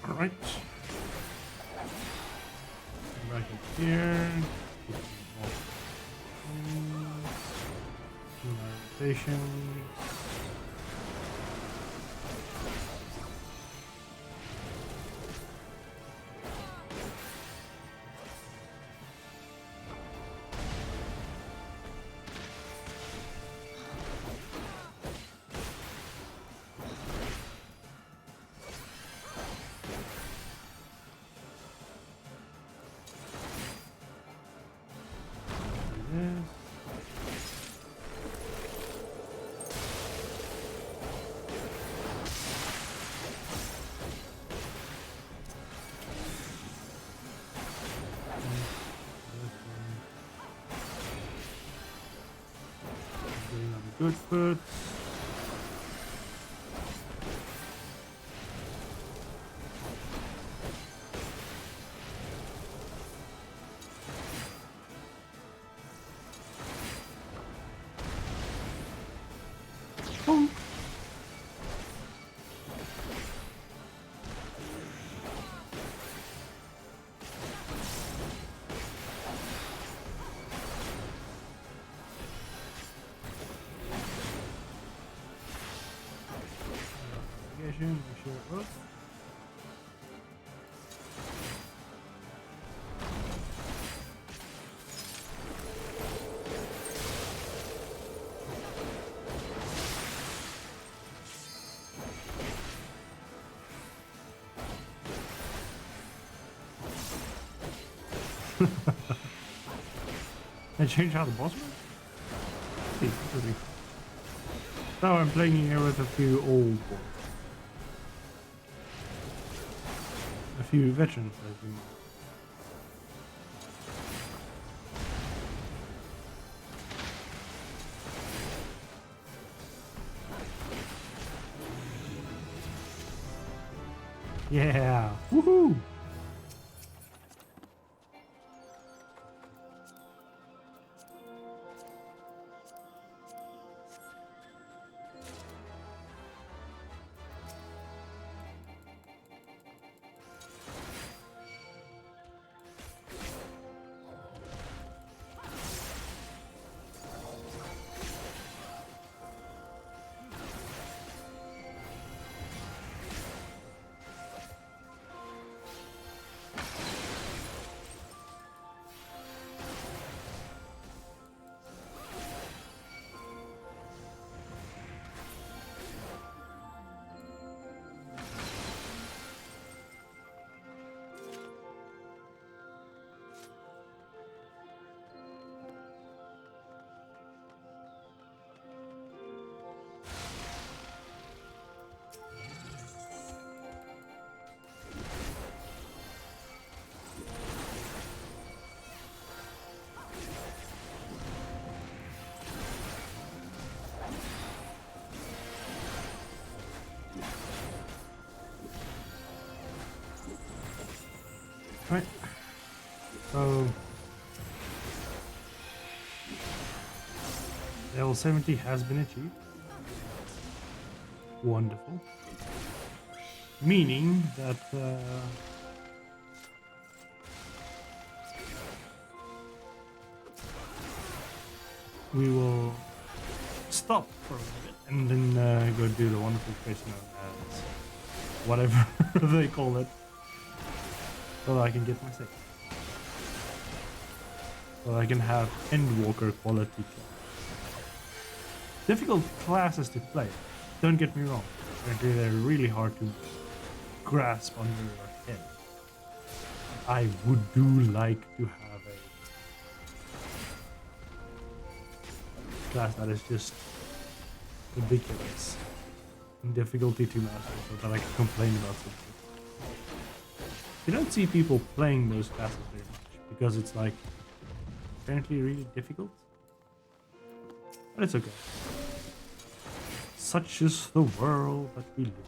Alright. Back in here. Get some more rotation. Good foot. Bonk. Make sure. Oh. They changed how the boss works? So I'm playing here with a few old boys. A few veterans, I think. Yeah! Woohoo! Right. So level 70 has been achieved. Wonderful. Meaning that we will stop for a minute and then go do the wonderful quest known as whatever they call it, so that I can get my second. So I can have Endwalker quality class. Difficult classes to play, don't get me wrong. Apparently they're really hard to grasp under your head. I would do like to have a class that is just ridiculous in difficulty to master, so that I can complain about something. You don't see people playing those classes very much because it's like apparently really difficult, but it's okay. Such is the world that we live in.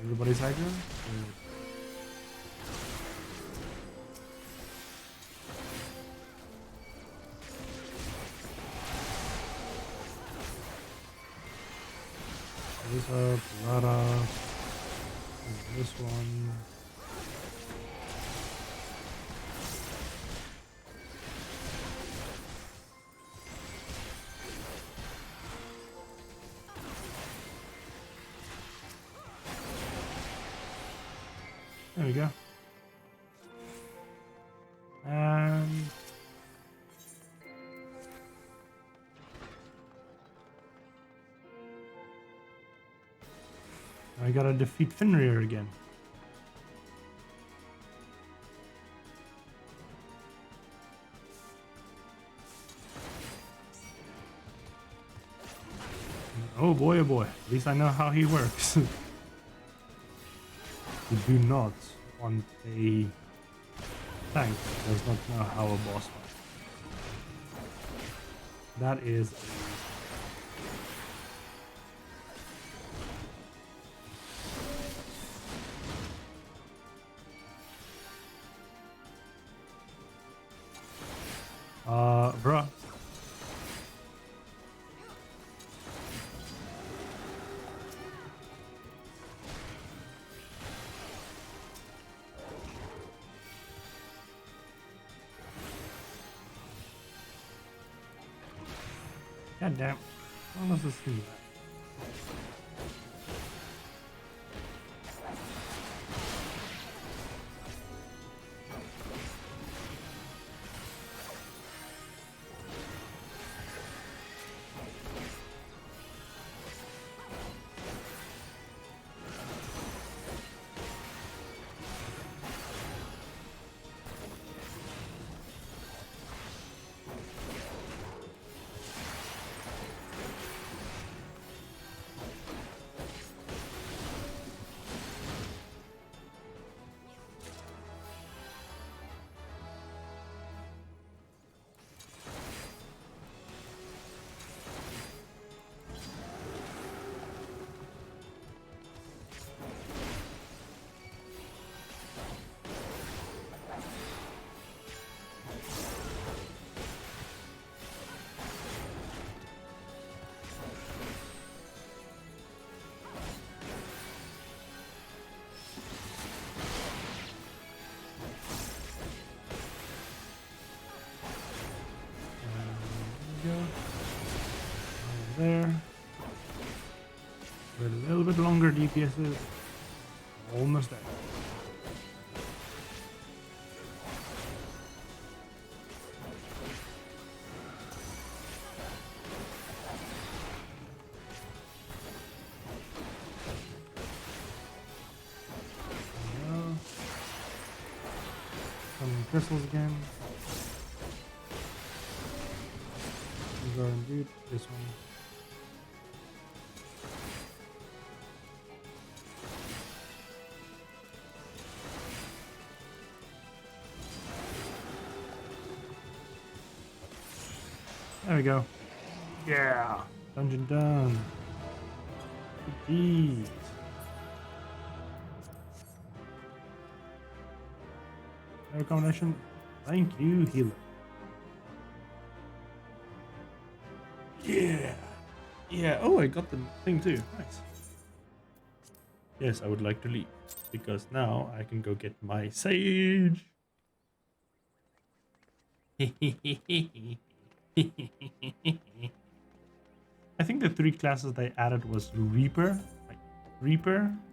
Everybody's aggro? This up, Rada, this one. There we go. And I gotta defeat Fenrir again. Oh boy, oh boy. At least I know how he works. You do not want a tank that does not know how a boss fights. That is bruh. God damn. How does this do that? There. With a little bit longer DPSs. Almost there. Some crystals again. These are indeed this one. There we go. Yeah. Dungeon done. GG's. No recommendation. Thank you, healer. Yeah. Yeah. Oh, I got the thing too. Nice. Yes, I would like to leave because now I can go get my sage. I think the 3 classes they added was Reaper,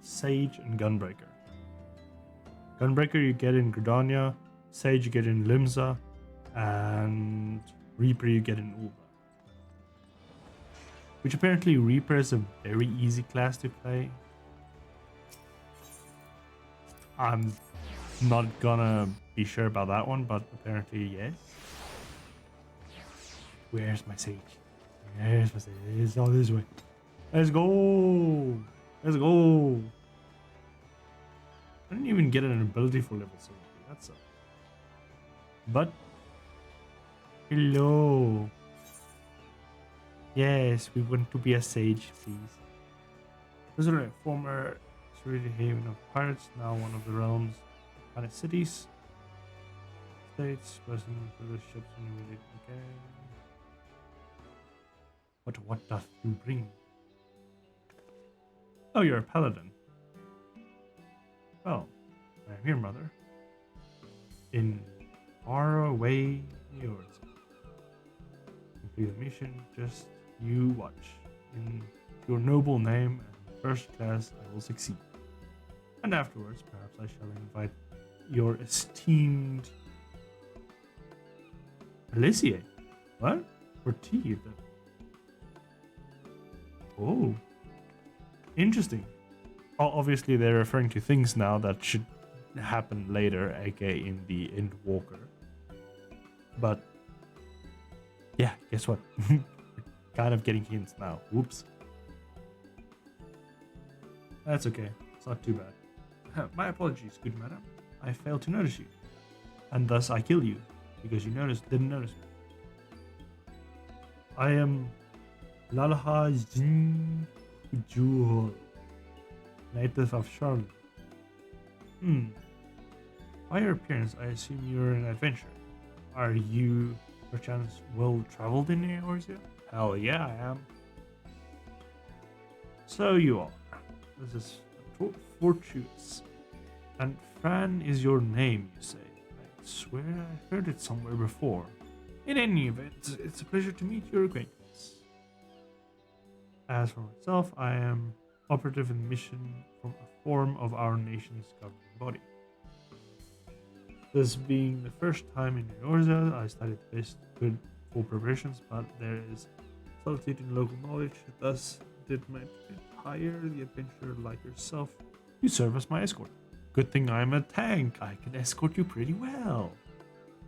Sage, and Gunbreaker. Gunbreaker you get in Gridania, Sage you get in Limsa, and Reaper you get in Ulva. Which apparently Reaper is a very easy class to play. I'm not gonna be sure about that one, but apparently yes. Where's my sage? Where's my sage? It's all this way. Let's go! Let's go! I didn't even get an ability for level 70. That's up. But hello. Yes, we want to be a sage, please. This is a former Serene haven of pirates, now one of the realm's planet cities. States, person for the ships and immediate okay. But what doth you bring? Oh, you're a paladin. Well, I am here, mother. In far away yours. Complete the mission, just you watch. In your noble name and first class, I will succeed. And afterwards, perhaps I shall invite your esteemed Alicia. What? For tea? Oh. Interesting. Obviously, they're referring to things now that should happen later, aka in the Endwalker. But yeah, guess what? Kind of getting hints now. Whoops. That's okay. It's not too bad. My apologies, good madam. I failed to notice you. And thus I kill you, because you didn't notice me. I am Lalaha Jin Juhol, native of Charlotte. By your appearance, I assume you're an adventurer. Are you, perchance, well traveled in Eorzea? Hell yeah, I am. So you are. This is fortuitous. And Fran is your name, you say. I swear I heard it somewhere before. In any event, it's a pleasure to meet your acquaintance. As for myself, I am operative in mission from a form of our nation's governing body. This being the first time in Eorzea, I studied best good for preparations, but there is solitude in local knowledge, thus did my hire the adventurer like yourself to serve as my escort. Good thing I'm a tank, I can escort you pretty well.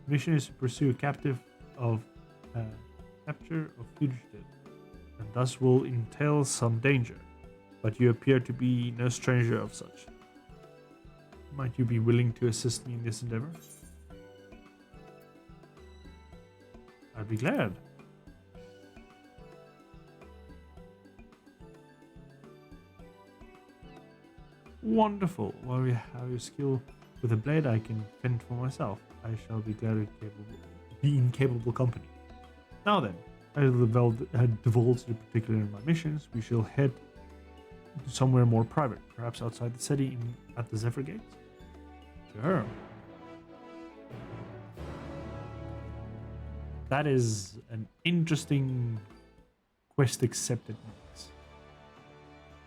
The mission is to pursue capture of fugitive, and thus will entail some danger, but you appear to be no stranger of such. Might you be willing to assist me in this endeavor? I'd be glad. Wonderful. While we have your skill with a blade, I can fend for myself. I shall be glad to be in capable company. Now then, I will divulge the particular in my missions. We shall head to somewhere more private, perhaps outside the city at the Zephyr Gates. Sure. That is an interesting quest accepted.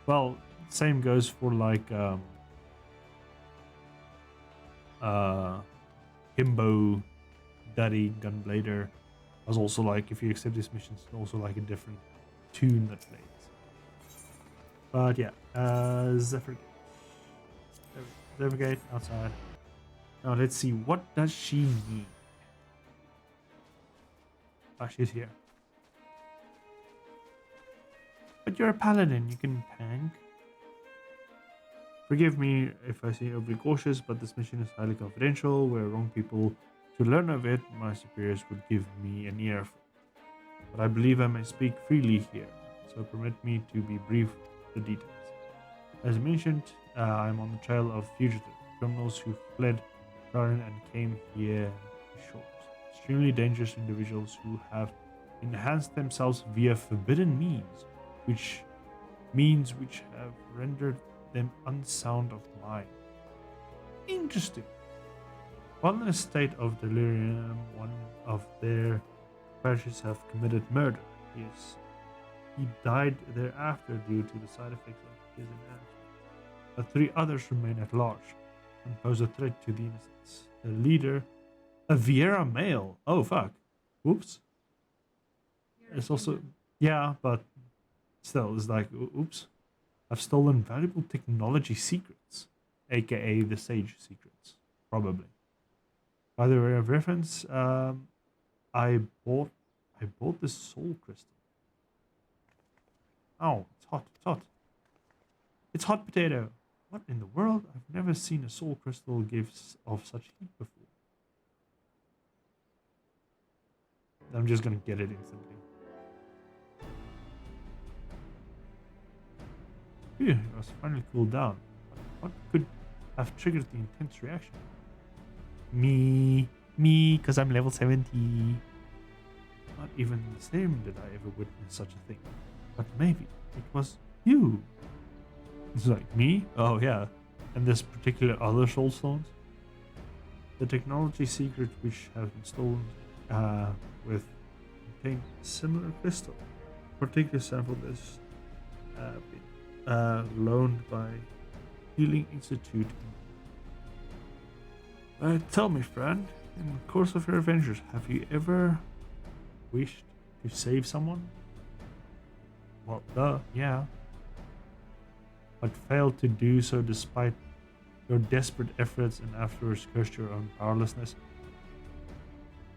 Well, same goes for like Himbo, Daddy, Gunblader. Was also like, if you accept this mission, it's also like a different tune that plays. But yeah, Zephyr Gate. Zephyr Gate outside. Now let's see, what does she need? Ah, she's here. But you're a paladin, you can tank. Forgive me if I seem overly cautious, but this mission is highly confidential. Were wrong people to learn of it, my superiors would give me an earful. but I believe I may speak freely here, so permit me to be brief with the details. As mentioned, I am on the trail of fugitives, criminals who fled Sharon and came here to shores. Extremely dangerous individuals who have enhanced themselves via forbidden means which have rendered them unsound of mind. Interesting. While in a state of delirium, one of their compatriots have committed murder. He died thereafter due to the side effects of his enhancement. But 3 others remain at large and pose a threat to the innocents. The leader, a Vieira male. Oh fuck. Oops. It's also, yeah, but still, it's like, oops. I've stolen valuable technology secrets, aka the Sage secrets, probably. By the way of reference, I bought this soul crystal. Oh, it's hot, it's hot. It's hot potato. What in the world? I've never seen a soul crystal give off such heat before. I'm just gonna get it instantly. Phew, it was finally cooled down. What could have triggered the intense reaction? Me, because I'm level 70. Not even in the same did I ever witness such a thing. But maybe it was you. It's like, me? Oh yeah. And this particular other soul stones? The technology secret which has been stolen with contained similar crystal. Particular sample is loaned by Healing Institute. Tell me, friend, in the course of your adventures, have you ever wished to save someone? Well, yeah. But failed to do so despite your desperate efforts and afterwards cursed your own powerlessness?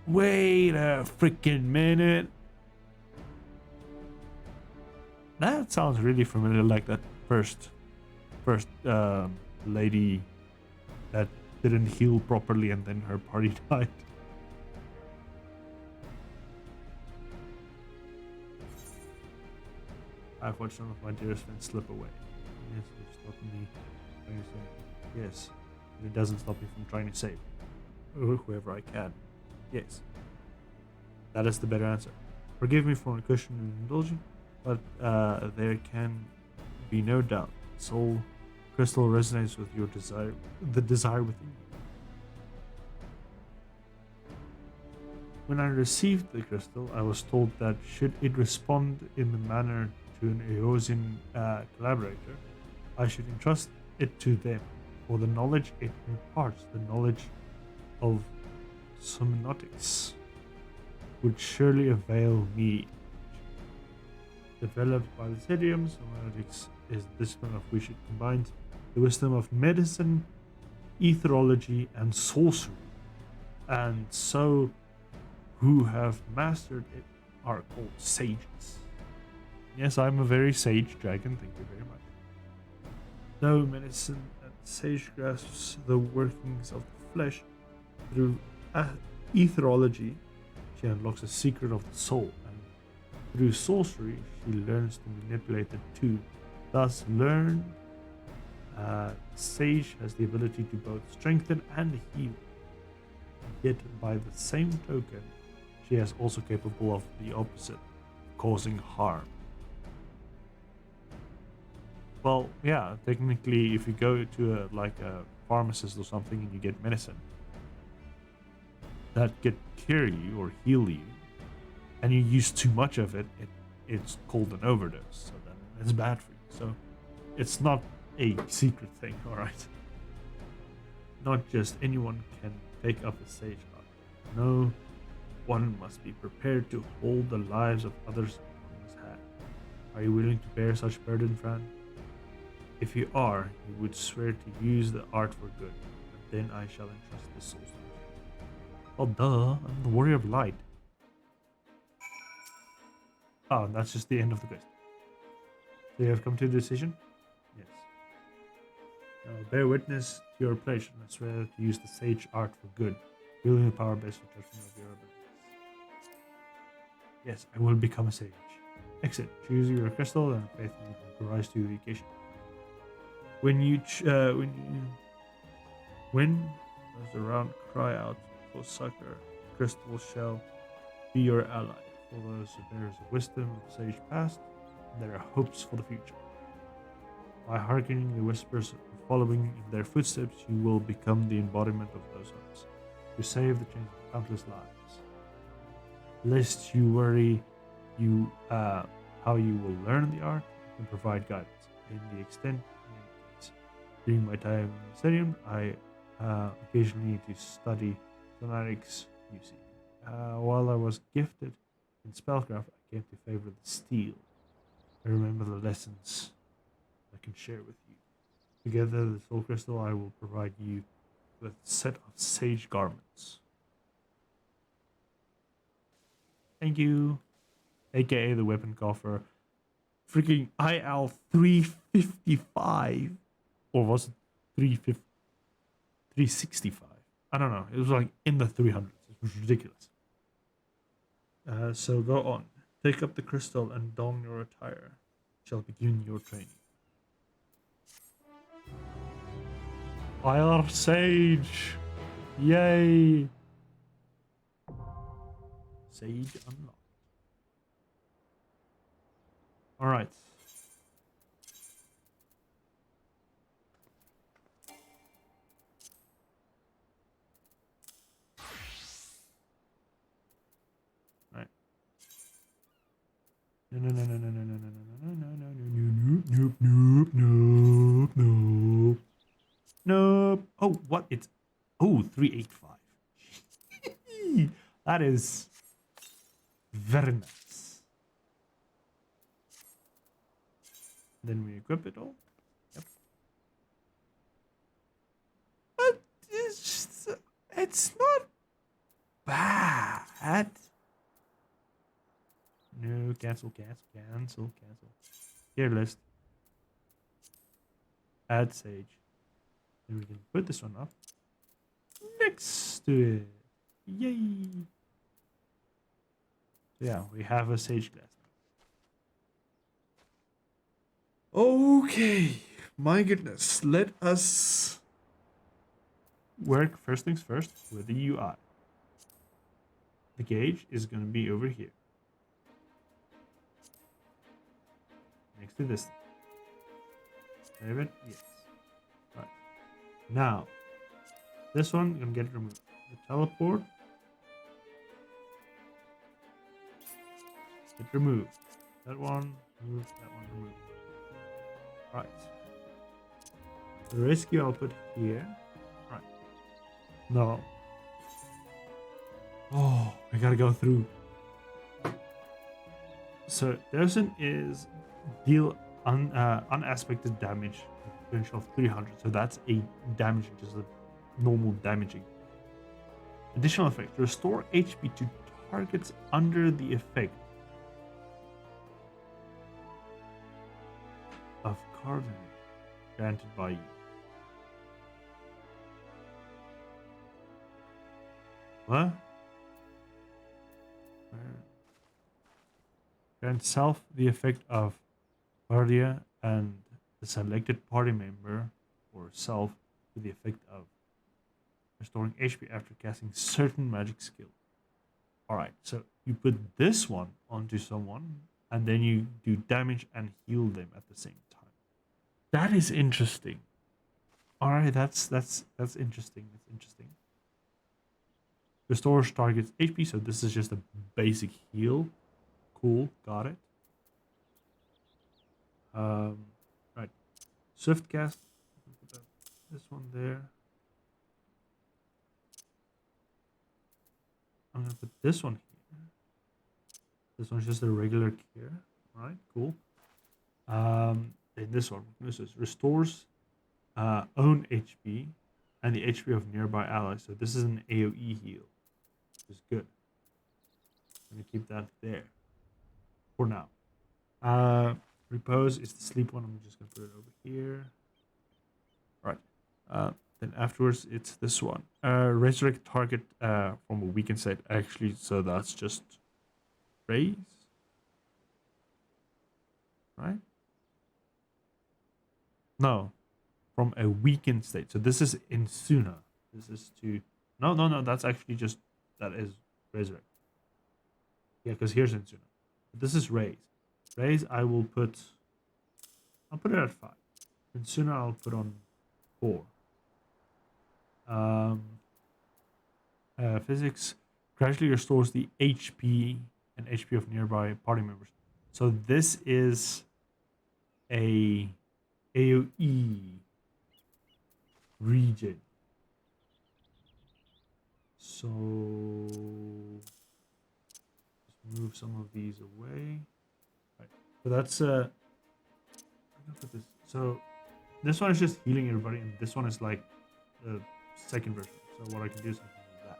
Wait a freaking minute. That sounds really familiar, like that first lady that didn't heal properly and then her party died. I've watched some of my dearest friends slip away. Yes, it's stopping me trying to save. Yes, but it doesn't stop me from trying to save whoever I can. Yes, that is the better answer. Forgive me for my caution and indulging, but there can be no doubt. Soul crystal resonates with your desire, the desire within you. When I received the crystal, I was told that should it respond in the manner to an Eosian collaborator, I should entrust it to them, for the knowledge it imparts, the knowledge of semiotics, would surely avail me. Developed by the Zedium, semiotics is the discipline of which it combines the wisdom of medicine, etherology, and sorcery. And so, who have mastered it are called sages. Yes, I'm a very sage dragon, thank you very much. Though medicine and sage grasps the workings of the flesh, through etherology, she unlocks the secret of the soul, and through sorcery, she learns to manipulate the two. Thus, sage has the ability to both strengthen and heal. Yet, by the same token, she is also capable of the opposite, causing harm. Well, yeah, technically, if you go to a pharmacist or something and you get medicine that could cure you or heal you, and you use too much of it, it's called an overdose. So then it's bad for you. So it's not a secret thing, all right? Not just anyone can take up a sage art. No, one must be prepared to hold the lives of others on his hand. Are you willing to bear such burden, Fran? If you are, you would swear to use the art for good, and then I shall entrust the soul to you. Oh, duh, I'm the warrior of light. Oh, that's just the end of the quest. So you have come to a decision? Yes. Now bear witness to your pledge, and I swear to use the sage art for good, wielding the power best for judgment of your abilities. Yes, I will become a sage. Exit. Choose your crystal and faithfully rise to the occasion. When those around cry out for succor, crystal shall be your ally. For those who bears the wisdom of sage past, there are hopes for the future. By hearkening the whispers and following in their footsteps, you will become the embodiment of those hopes. You save the chance of countless lives. Lest you worry how you will learn the art and provide guidance. In the extent communicates. During my time in the stadium, I occasionally need to study phonetics, you see. While I was gifted in spellcraft, I came to favor the steel. I remember the lessons I can share with you. Together, the soul crystal, I will provide you with a set of sage garments. Thank you. AKA the weapon coffer. Freaking IL 355. Or was it 365? I don't know. It was like in the 300s. It was ridiculous. So go on. Take up the crystal and don your attire. Shall begin your training. Fire Sage! Yay! Sage unlocked. Alright. Right. No. Nope. Oh, what? It's 385. That is very nice. Then we equip it all. Yep. But it's not bad. No, cancel. Here list. Add sage. Then we can put this one up next to it. Yay! So yeah, we have a sage glass now. Okay, my goodness. Let us work first things first with the UI. The gauge is going to be over here. Next to this. Save it? Yes. Right. Now, this one, I'm going to get it removed. The teleport. Get removed. That one, removed. That one, removed. Right. The rescue I'll put here. Right. No. Oh, I gotta go through. So, Dosing is deal unaspected damage with potential of 300. So that's a damage, just a normal damaging. Additional effect: restore HP to targets under the effect of cardinal granted by you. What? Grant self the effect of Guardia and the selected party member or self to the effect of restoring HP after casting certain magic skill. Alright, so you put this one onto someone and then you do damage and heal them at the same time. That is interesting. Alright, that's interesting. That's interesting. Restores target's HP, so this is just a basic heal. Cool, got it. Right. Swift cast. Put this one there. I'm gonna put this one here. This one's just a regular care. Alright, cool. Then this one. This is restores own HP and the HP of nearby allies. So this is an AoE heal, which is good. I'm gonna keep that there for now. Repose is the sleep one. I'm just gonna put it over here. Right. Then afterwards it's this one. Resurrect target from a weakened state. Actually, so that's just raise. Right? No. From a weakened state. So this is Insuna. This is to... No. That's actually just... That is resurrect. Yeah, because here's Insuna. This is raise. Raise, I'll put it at 5. Insuna, I'll put on 4. Physics gradually restores the HP and HP of nearby party members. So this is a AoE region. So let's move some of these away. Right. So that's I'm gonna put this. So this one is just healing everybody, and this one is like the second version. So what I can do is I can do that.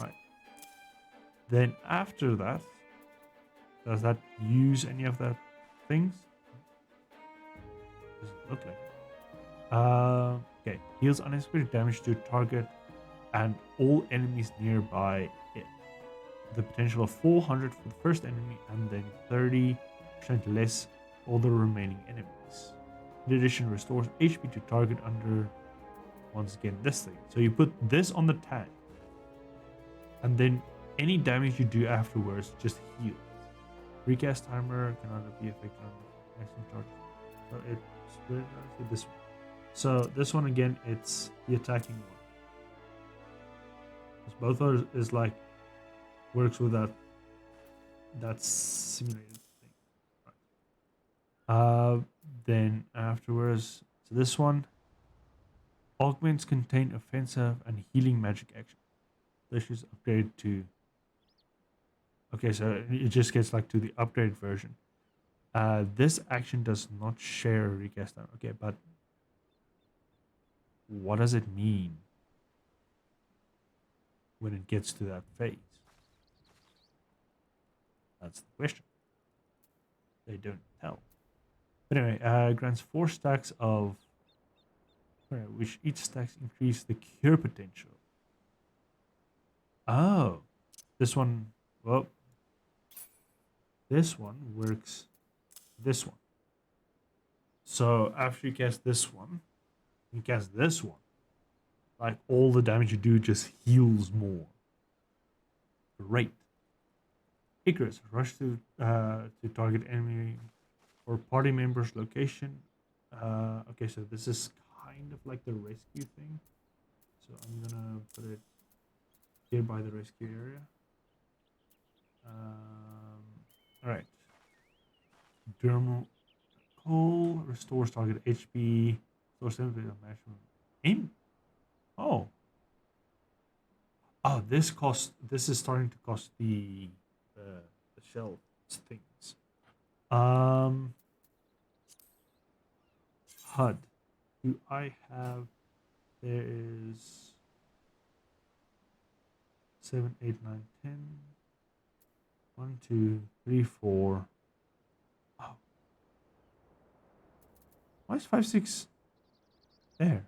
Right. Then after that, does that use any of that things? Doesn't look like it. Okay. Heals unexpected damage to target and all enemies nearby it. The potential of 400 for the first enemy and then 30% less for all the remaining enemies. In addition, restores HP to target under, once again, this thing. So you put this on the tank, and then any damage you do afterwards just heals. Recast timer cannot be affected on the maximum charge. So it's, where did I see this one? So this one again, it's the attacking one. Both are is like works with that simulated thing. Right. Then afterwards, so this one augments contain offensive and healing magic action. This is upgraded to. Okay, so it just gets like to the upgraded version. This action does not share recast time. Okay, but what does it mean when it gets to that phase? That's the question. They don't tell. But anyway, grants 4 stacks of, which each stacks increase the cure potential. Oh, this one, well, this one works this one. So after you cast this one, you cast this one. Like all the damage you do just heals more. Great. Icarus, rush to target enemy or party member's location. Okay, so this is kind of like the rescue thing. So I'm gonna put it here by the rescue area. All right. Dermal coal restores target HP. Restores 7% of maximum aim. Oh. Oh, this is starting to cost the shell things. HUD. Do I have? There is 7, 8, 9, 10. 1, 2, 3, 4. Oh. Why is 5, 6 there?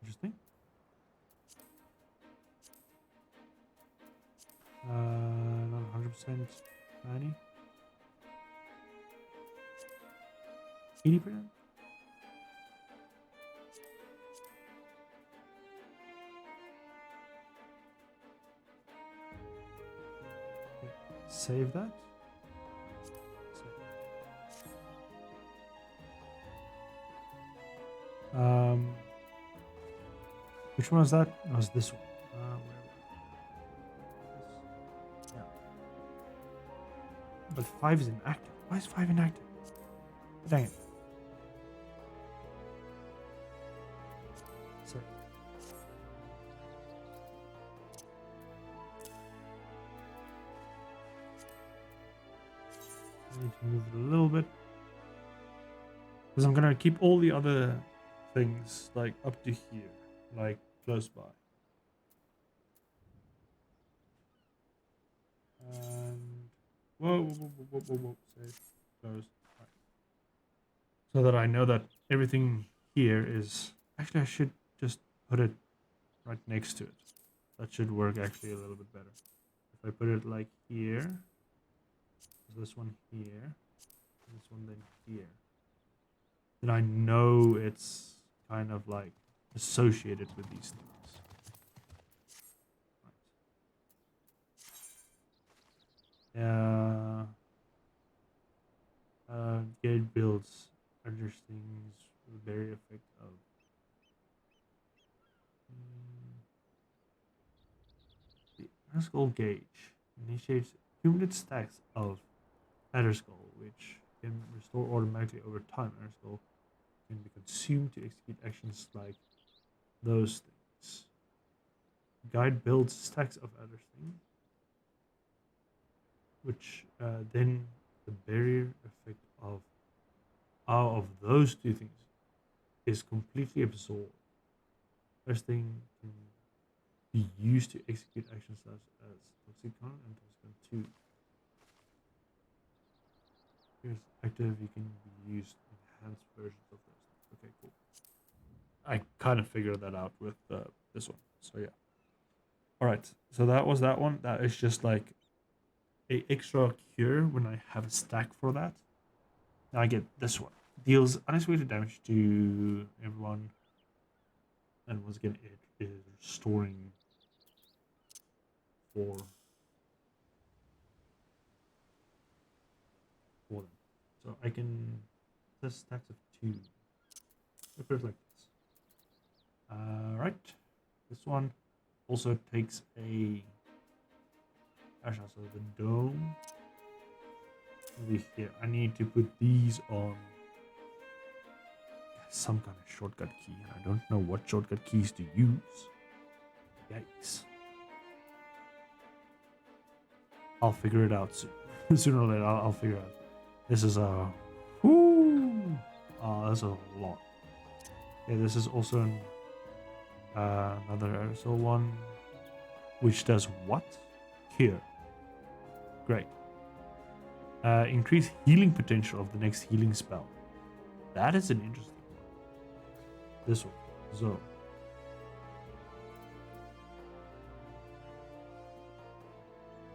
Interesting. Not 100%. 90. 80%. Save that. Which one was that? No, it was this one. Yeah. But 5 is inactive. Why is 5 inactive? Dang it. Sorry. I need to move it a little bit. Because I'm gonna keep all the other things like up to here, like close by. And whoa, save, close. Right. So that I know that everything here is actually I should just put it right next to it. That should work actually a little bit better. If I put it like here, this one here, this one then here, then I know it's kind of like associated with these things. Gate builds other things with the very effect of the Adderskull gauge initiates cumulative stacks of Adderskull, which can restore automatically over time. Adderskull can be consumed to execute actions like those things. Guide builds stacks of other things, which then the barrier effect of those two things is completely absorbed. First thing can be used to execute actions such as Toxicon and Toxicon 2. Here's active, you can use enhanced versions of those. Okay, cool. I kind of figured that out with this one. So yeah. Alright, so that was that one. That is just like a extra cure when I have a stack for that. Now I get this one. Deals unexpected damage to everyone. And once again, it is restoring for them. So I can test stacks of 2. I put it like this. Right. This one also takes a so the dome over here. I need to put these on some kind of shortcut key. I don't know what shortcut keys to use. Yikes. I'll figure it out soon. Sooner or later, I'll figure it out. This is a... Whoo! That's a lot. Yeah, this is also an, another aerosol one. Which does what? Here. Great. Increase healing potential of the next healing spell. That is an interesting one. This one. So.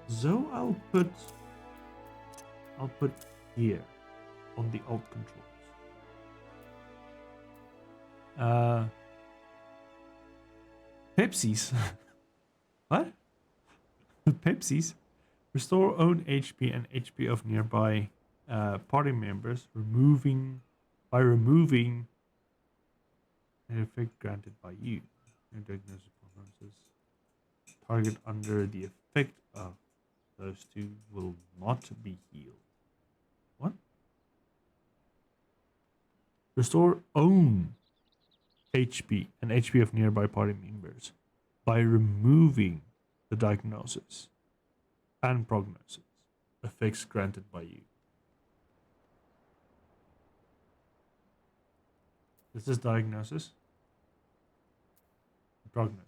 So I'll put here on the alt controls. Pepsis. What? Pepsis. Restore own HP and HP of nearby party members, by removing an effect granted by you. Target under the effect of those two will not be healed. What? Restore own HP and HP of nearby party members by removing the diagnosis and prognosis effects granted by you. This is diagnosis, prognosis.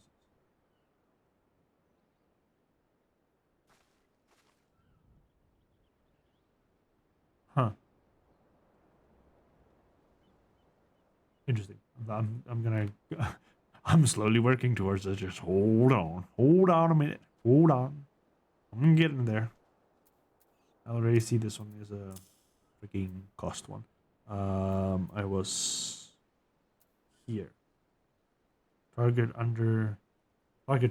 Huh. Interesting. I'm gonna I'm slowly working towards it. Just hold on a minute. Hold on. I'm getting there. I already see this one is a freaking cost one. I was here. Target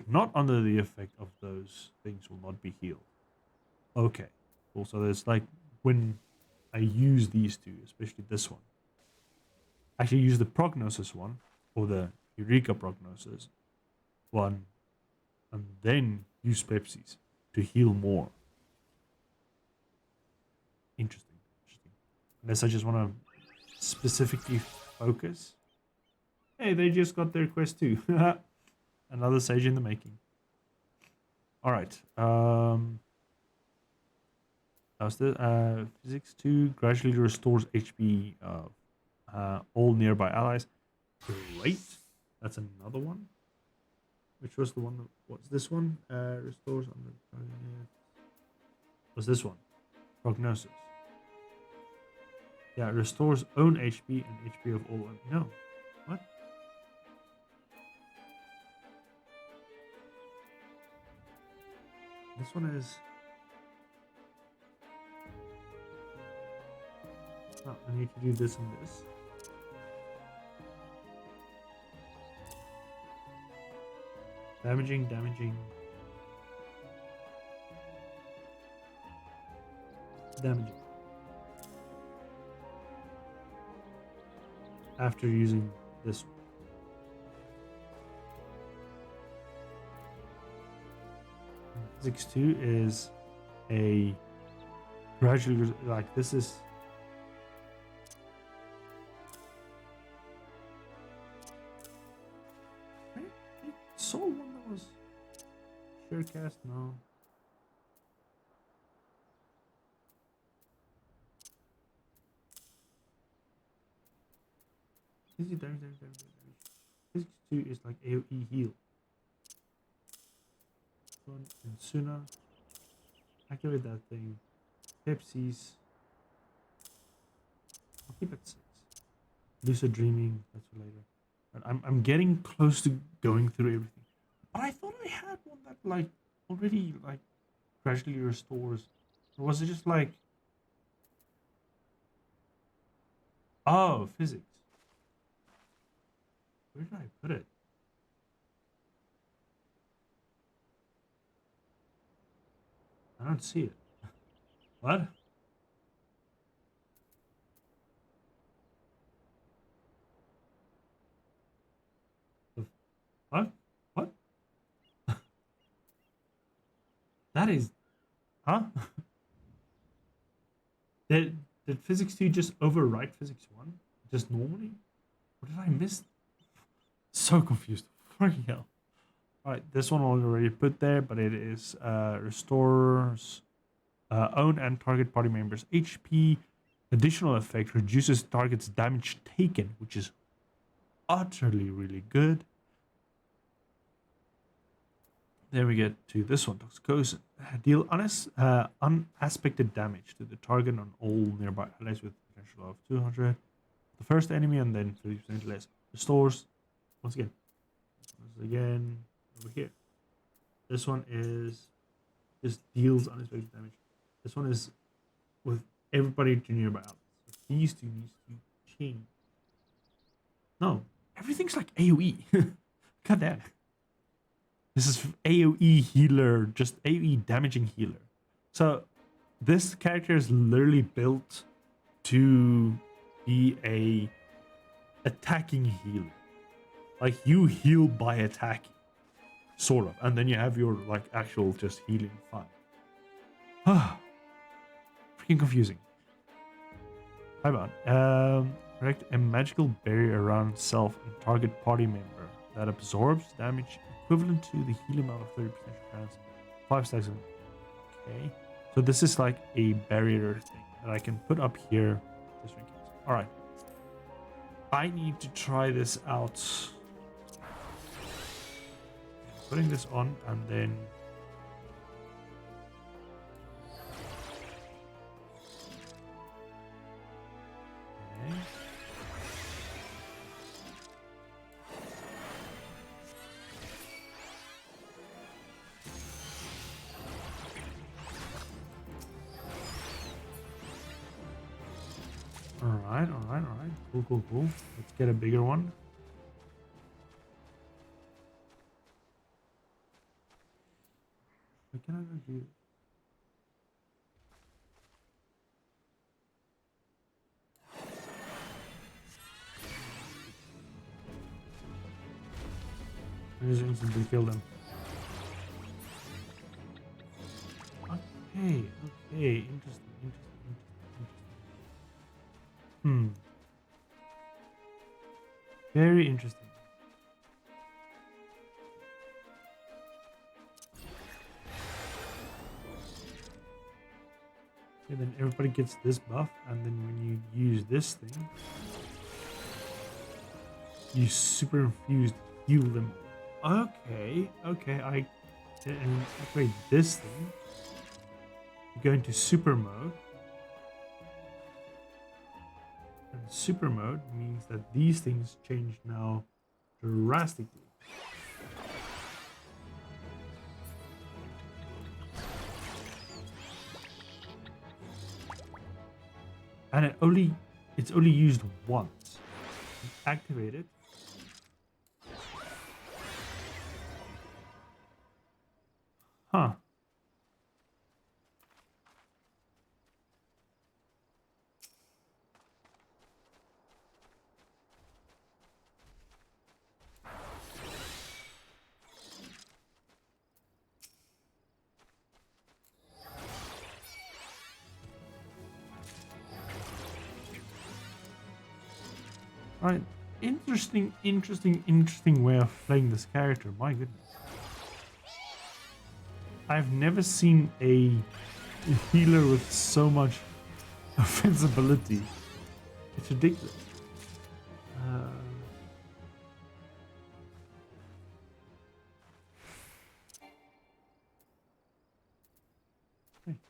not under the effect of those things will not be healed. Okay. Cool. So there's like when I use these two, especially this one. Actually use the prognosis one or the Eureka prognosis one and then use Pepsis to heal more. Interesting. Unless I just want to specifically focus. Hey, they just got their quest too. Another sage in the making. Alright. How's the physics 2 gradually restores HP of all nearby allies. Great. That's another one. Which was the one that, what's this one? Restores on the target. What's this one? Prognosis. Yeah, restores own HP and HP of all. No. This one is. Oh, I need to do this and this. Damaging. Damaging. After using this one. Physics 2 is a gradually, like this is I saw one that was Surecast, no. Physics 2 is like AoE heal. And sooner activate that thing. Pepsi's. I'll keep it 6. Lucid dreaming, that's for later. But I'm getting close to going through everything. But I thought I had one that like already like gradually restores. Or was it just like, oh, physics. Where did I put it? I don't see it. What? What? What? That is... Huh? Did Physics 2 just overwrite Physics 1? Just normally? What did I miss? So confused. Freaking hell. Alright, this one already put there, but it is restores own and target party members' HP. Additional effect reduces target's damage taken, which is utterly really good. Then we get to this one, Toxicosis. Deal unaspected damage to the target on all nearby allies with potential of 200. The first enemy and then 30% less. Restores, once again, over here. This one is just deals unexpected damage. This one is with everybody to nearby allies. So these two needs to change. No, everything's like AoE. God damn. This is AoE healer, just AoE damaging healer. So this character is literally built to be a attacking healer. Like you heal by attacking, sort of, and then you have your like actual just healing fun. Freaking confusing. Hi, man. Correct a magical barrier around self and target party member that absorbs damage equivalent to the heal amount of 30% chance. 5 stacks of. Okay, so this is like a barrier thing that I can put up here. Just in case. All right. I need to try this out. Putting this on and then okay. All right. Cool. Let's get a bigger one. Why can I not do it? I just instantly kill them. Okay, interesting. Very interesting. Okay, then everybody gets this buff, and then when you use this thing, you super infused heal them. Okay, I and activate this thing. You go into super mode. And super mode means that these things change now drastically. And it's only used once. Activate it. Huh. Right. Interesting way of playing this character. My goodness. I've never seen a healer with so much offensibility. It's ridiculous.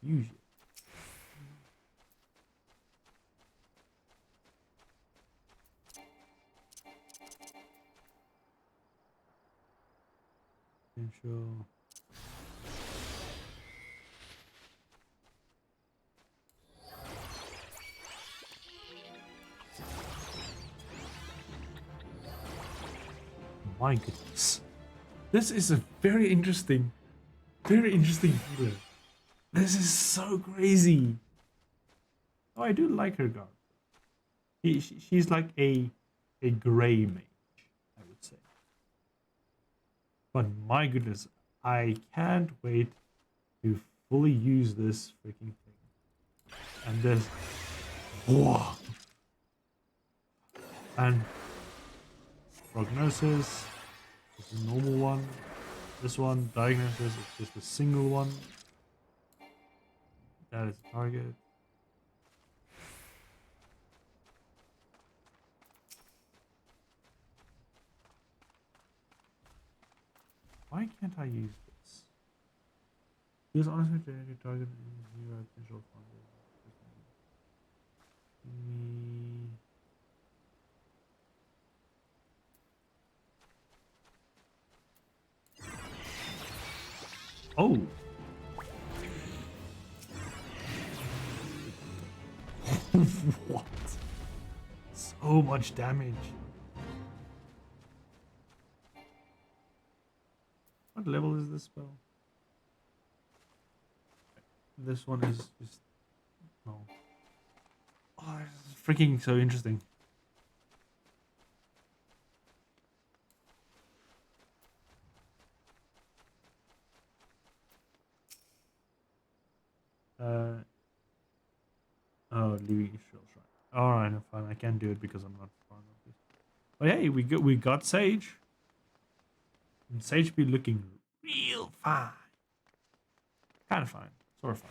Use it. Potential. My goodness. This is a very interesting healer. This is so crazy. Oh, I do like her guard. She's like a gray mage, I would say. But my goodness, I can't wait to fully use this freaking thing. And there's... Whoa! And... Prognosis is a normal one. This one, Diagnosis, is just a single one. That is the target. Why can't I use this? Use honestly generated target and zero potential fund. Oh. What? So much damage. What level is this spell? This one is just... No. Oh, this is freaking so interesting. Oh, leaving Israel Shrine. Alright, I'm fine. I can't do it because I'm not far enough. But hey, we got Sage. And Sage be looking real fine. Kind of fine. Sort of fine.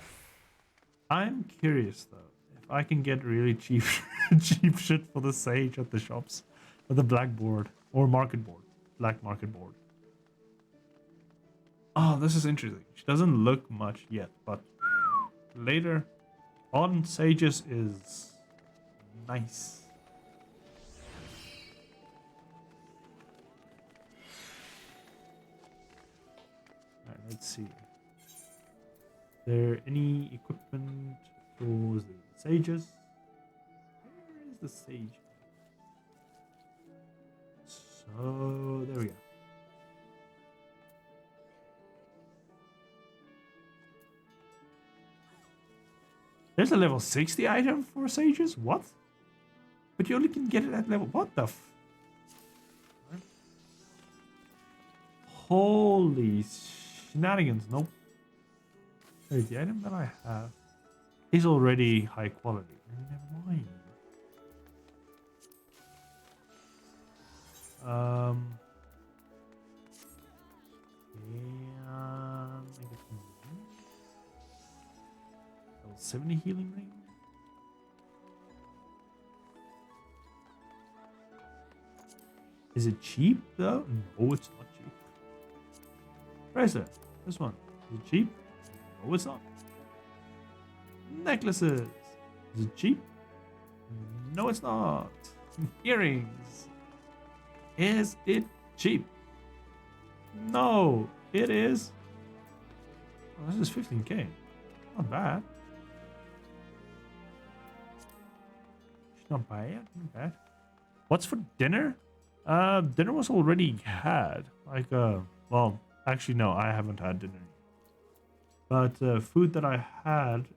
I'm curious though, if I can get really cheap cheap shit for the Sage at the shops. At the black board. Or market board. Black market board. Oh, this is interesting. She doesn't look much yet, but later on Sages is nice. Alright, let's see. Is there any equipment for the Sages? Where is the Sage? So, there we go. There's a level 60 item for Sages? What? But you only can get it at level... What the f... Holy shenanigans. Nope. Wait, the item that I have is already high quality. Never mind. I get some level 70 healing ring. Is it cheap though? No, it's not cheap. Bracelet. This one. Is it cheap? No, it's not. Necklaces. Is it cheap? No, it's not. Earrings. Is it cheap? No, it is. Oh, this is 15k. Not bad. It's not bad, not bad. What's for dinner? Dinner was already had. Like, well, actually, no, I haven't had dinner. But food that I had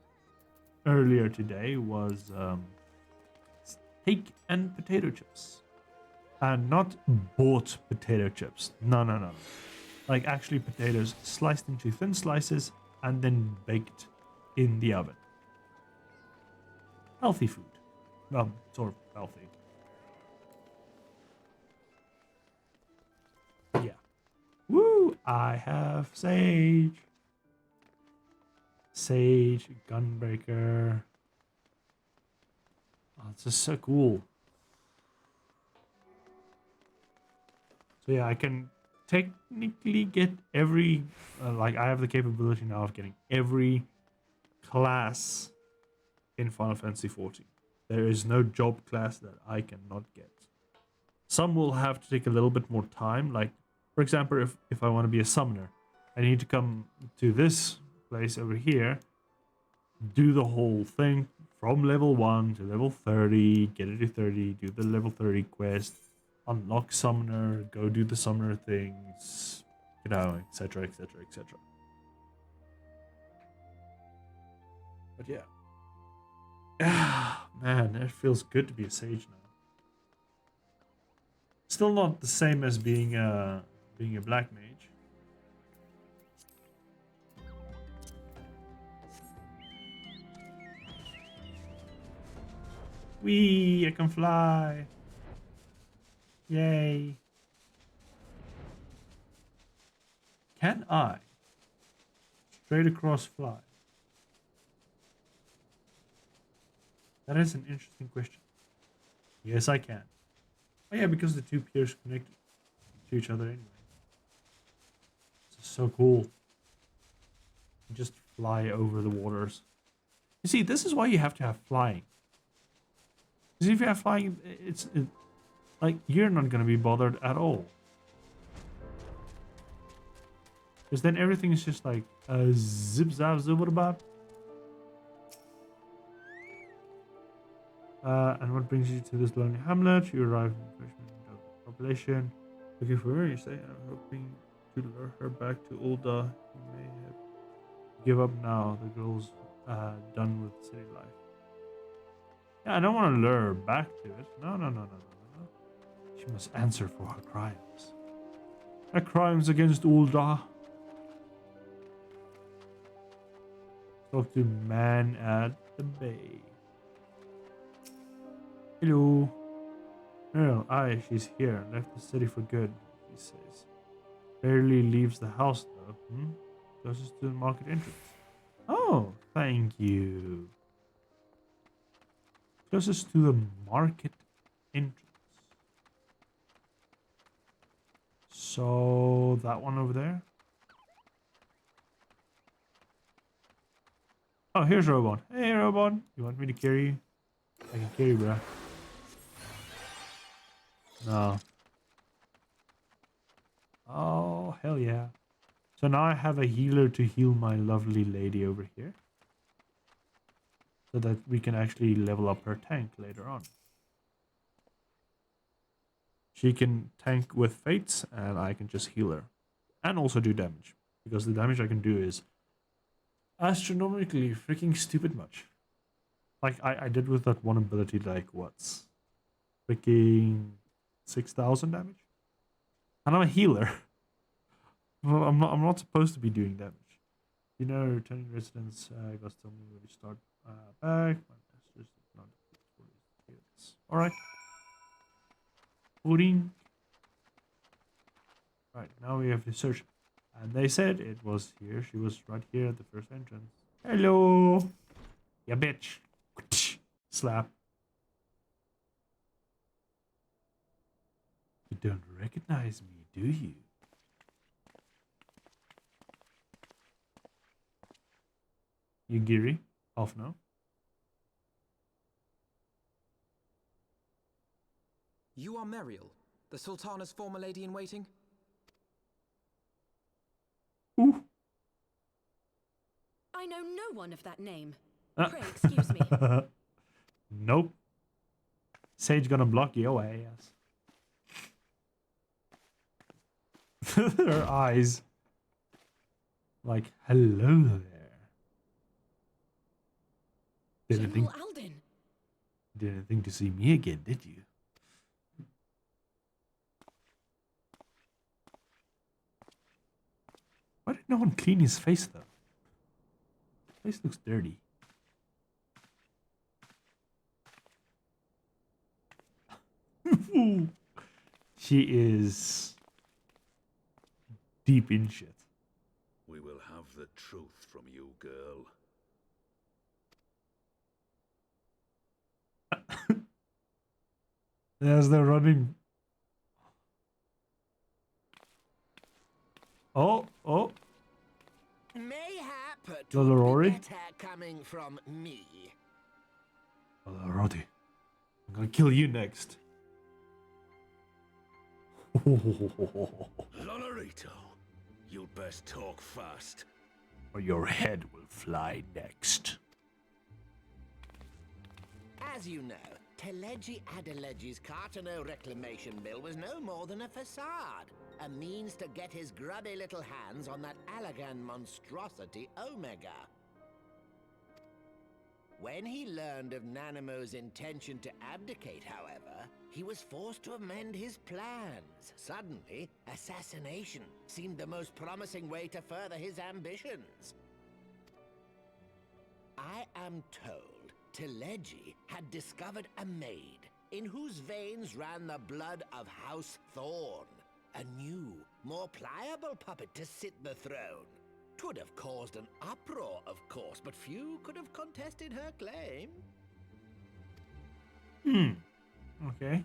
earlier today was steak and potato chips. And not bought potato chips. No, no, no. Like actually potatoes sliced into thin slices and then baked in the oven. Healthy food. Well, sort of healthy. Yeah. Woo! I have sage. Sage, gunbreaker. Oh, this is so cool. So yeah, I can technically get every, like I have the capability now of getting every class in Final Fantasy XIV. There is no job class that I cannot get. Some will have to take a little bit more time. Like, for example, if I want to be a summoner, I need to come to this place over here, do the whole thing from level 1 to level 30, get it to 30, do the level 30 quest, unlock summoner, go do the summoner things, you know, etc, etc, etc. But yeah. Ah, man, it feels good to be a sage now. Still not the same as being a black mage. Whee! I can fly. Yay. Can I straight across fly? That is an interesting question. Yes, I can. Oh yeah, because the two piers connect to each other anyway. This is so cool. Just fly over the waters. You see, this is why you have to have flying. Because if you have flying, it's like you're not going to be bothered at all. Because then everything is just like zip zap zubberbab. And what brings you to this lonely hamlet? You arrive in the population. Looking for her, you say, I'm hoping to lure her back to Ulda. You may have give up now. The girl's done with city life. Yeah, I don't want to lure her back to it. No, no, no, no, no, no. She must answer for her crimes. Her crimes against Ulda. Talk to man at the bay. Hello. No, aye, she's here. Left the city for good, he says. Barely leaves the house though. Closest to the market entrance. Oh, thank you. Closest to the market entrance. So that one over there. Oh, here's Robon. Hey, Robon. You want me to carry you? I can carry you, bro. No. Oh, hell yeah. So now I have a healer to heal my lovely lady over here. So that we can actually level up her tank later on. She can tank with fates and I can just heal her. And also do damage. Because the damage I can do is astronomically freaking stupid much. Like I did with that one ability, like what's freaking 6,000 damage? And I'm a healer. Well, I'm not supposed to be doing damage. You know, returning residents, guys tell me when you start back. My master's not alright. Pudding. Right, now we have to search. And they said it was here. She was right here at the first entrance. Hello. Yeah, bitch. Slap. You don't recognize me, do you? You Giri? Off now. You are Meriel, the Sultana's former lady in waiting? Ooh. I know no one of that name. Pray excuse me. Nope. Sage gonna block your ass. Her eyes. Like, hello there. Didn't think, General Alden. didn't think to see me again, did you? Why did no one clean his face though? His face looks dirty. She is deep in shit. We will have the truth from you, girl. There's the running. Oh. Mayhap it Little would Rory? be better coming from me. Roddy, I'm gonna kill you next. Lonorito, you'd best talk fast. Or your head will fly next. As you know, Teleji Adeleji's Cartano reclamation bill was no more than a facade. A means to get his grubby little hands on that Allagan monstrosity Omega. When he learned of Nanamo's intention to abdicate, however, he was forced to amend his plans. Suddenly, assassination seemed the most promising way to further his ambitions. I am told Teleji had discovered a maid in whose veins ran the blood of House Thorn. A new, more pliable puppet to sit the throne. 'Twould have caused an uproar, of course, but few could have contested her claim. Okay.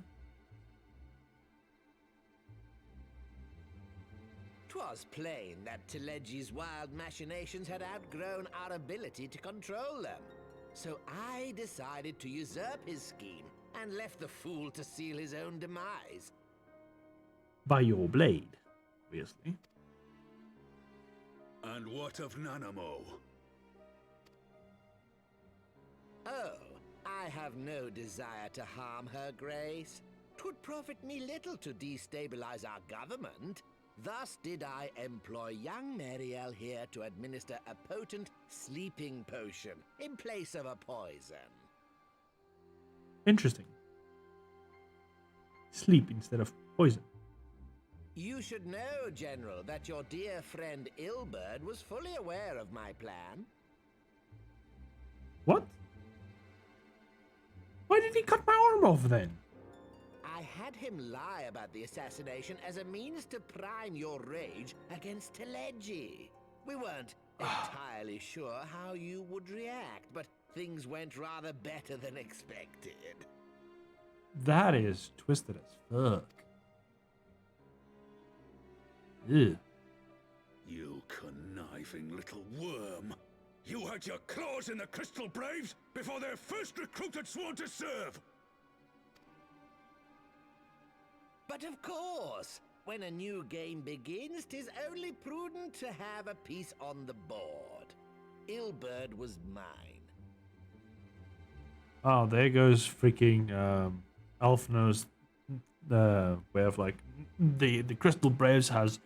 'Twas plain that Teleji's wild machinations had outgrown our ability to control them. So I decided to usurp his scheme and left the fool to seal his own demise. By your blade, obviously. And what of Nanamo? Oh, I have no desire to harm her grace. 'Twould profit me little to destabilize our government. Thus did I employ young Mariel here to administer a potent sleeping potion in place of a poison. Interesting. Sleep instead of poison. You should know, General, that your dear friend Ilberd was fully aware of my plan. What? Why did he cut my arm off then? I had him lie about the assassination as a means to prime your rage against Teleji. We weren't entirely sure how you would react, but things went rather better than expected. That is twisted as fuck. Ew. You conniving little worm. You had your claws in the Crystal Braves before their first recruit had sworn to serve. But of course, when a new game begins, 'tis only prudent to have a piece on the board. Ilberd was mine. Oh, there goes freaking Alphino's way of like the Crystal Braves has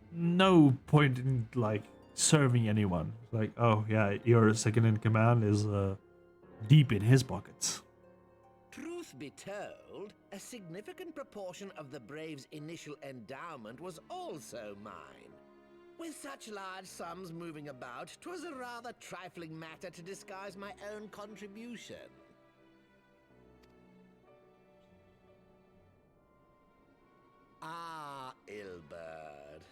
no point in like serving anyone. It's like, oh yeah, your second in command is deep in his pockets. Truth be told, a significant proportion of the Braves' initial endowment was also mine. With such large sums moving about, 'twas a rather trifling matter to disguise my own contribution. Ah, Ilberd.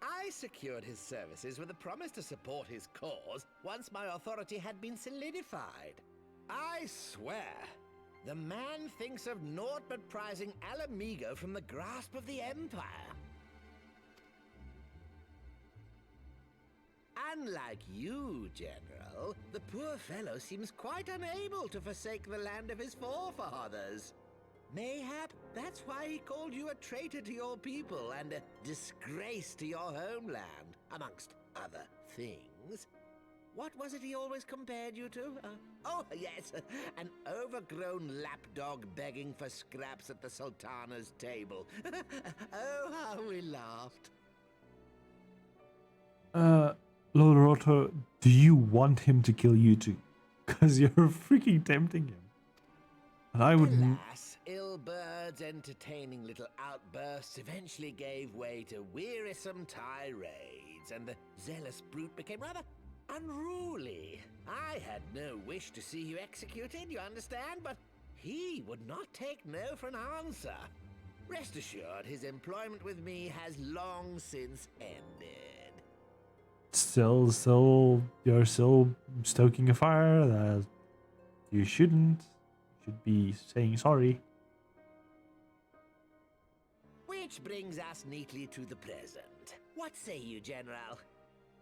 I secured his services with a promise to support his cause once my authority had been solidified. I swear, the man thinks of naught but prizing Alamigo from the grasp of the Empire. Unlike you, General, the poor fellow seems quite unable to forsake the land of his forefathers. Mayhap that's why he called you a traitor to your people and a disgrace to your homeland, amongst other things. What was it he always compared you to? Oh, yes, an overgrown lapdog begging for scraps at the Sultana's table. Oh, how we laughed. Lord Otto, do you want him to kill you too? Because you're freaking tempting him. And I wouldn't. Alas, ill birds entertaining little outbursts eventually gave way to wearisome tirades, and the zealous brute became rather unruly. I had no wish to see you executed, you understand, but he would not take no for an answer. Rest assured, his employment with me has long since ended. You're still stoking a fire that you shouldn't. You should be saying sorry. Which brings us neatly to the present. What say you, General?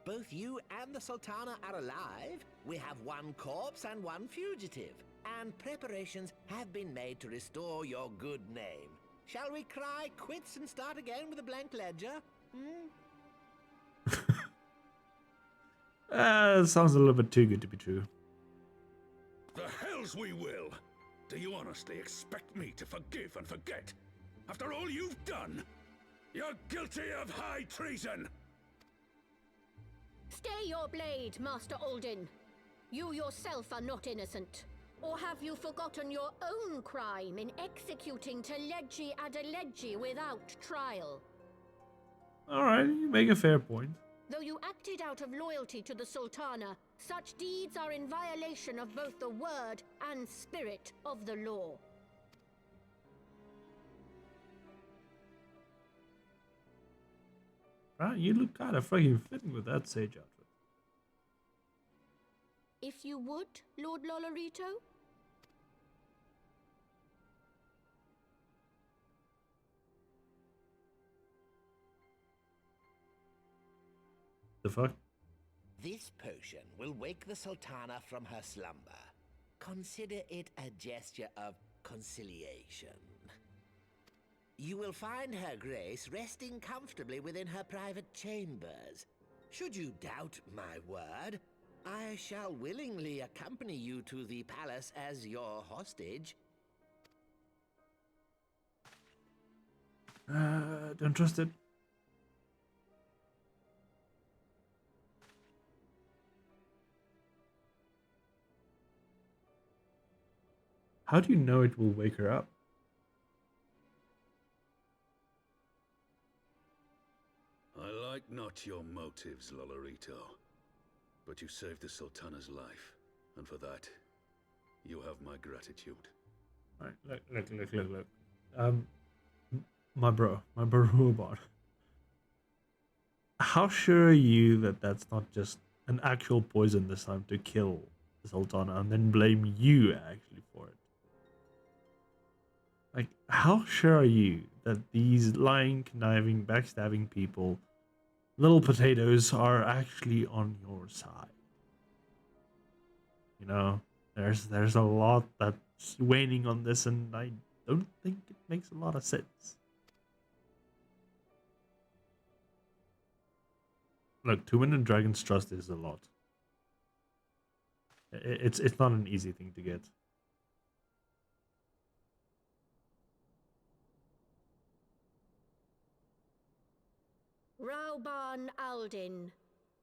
Both you and the Sultana are alive. We have one corpse and one fugitive. And preparations have been made to restore your good name. Shall we cry quits and start again with a blank ledger? Sounds a little bit too good to be true. The hells we will! Do you honestly expect me to forgive and forget? After all you've done? You're guilty of high treason! Stay your blade, Master Alden. You yourself are not innocent. Or have you forgotten your own crime in executing Teleji Adeleji without trial? Alright, you make a fair point. Though you acted out of loyalty to the Sultana, such deeds are in violation of both the word and spirit of the law. Right, you look kind of freaking fitting with that sage outfit. If you would, Lord Lolorito? The fuck? This potion will wake the Sultana from her slumber. Consider it a gesture of conciliation. You will find her grace resting comfortably within her private chambers. Should you doubt my word, I shall willingly accompany you to the palace as your hostage. Don't trust it. How do you know it will wake her up? I like not your motives, Lolorito. But you saved the Sultana's life, and for that, you have my gratitude. Alright, look. My bro robot. How sure are you that that's not just an actual poison this time to kill the Sultana and then blame you actually for it? Like, how sure are you that these lying, conniving, backstabbing people, little potatoes, are actually on your side? You know, there's a lot that's waning on this, and I don't think it makes a lot of sense. Look, to win a dragon's trust is a lot. It's not an easy thing to get. Rauban Aldin,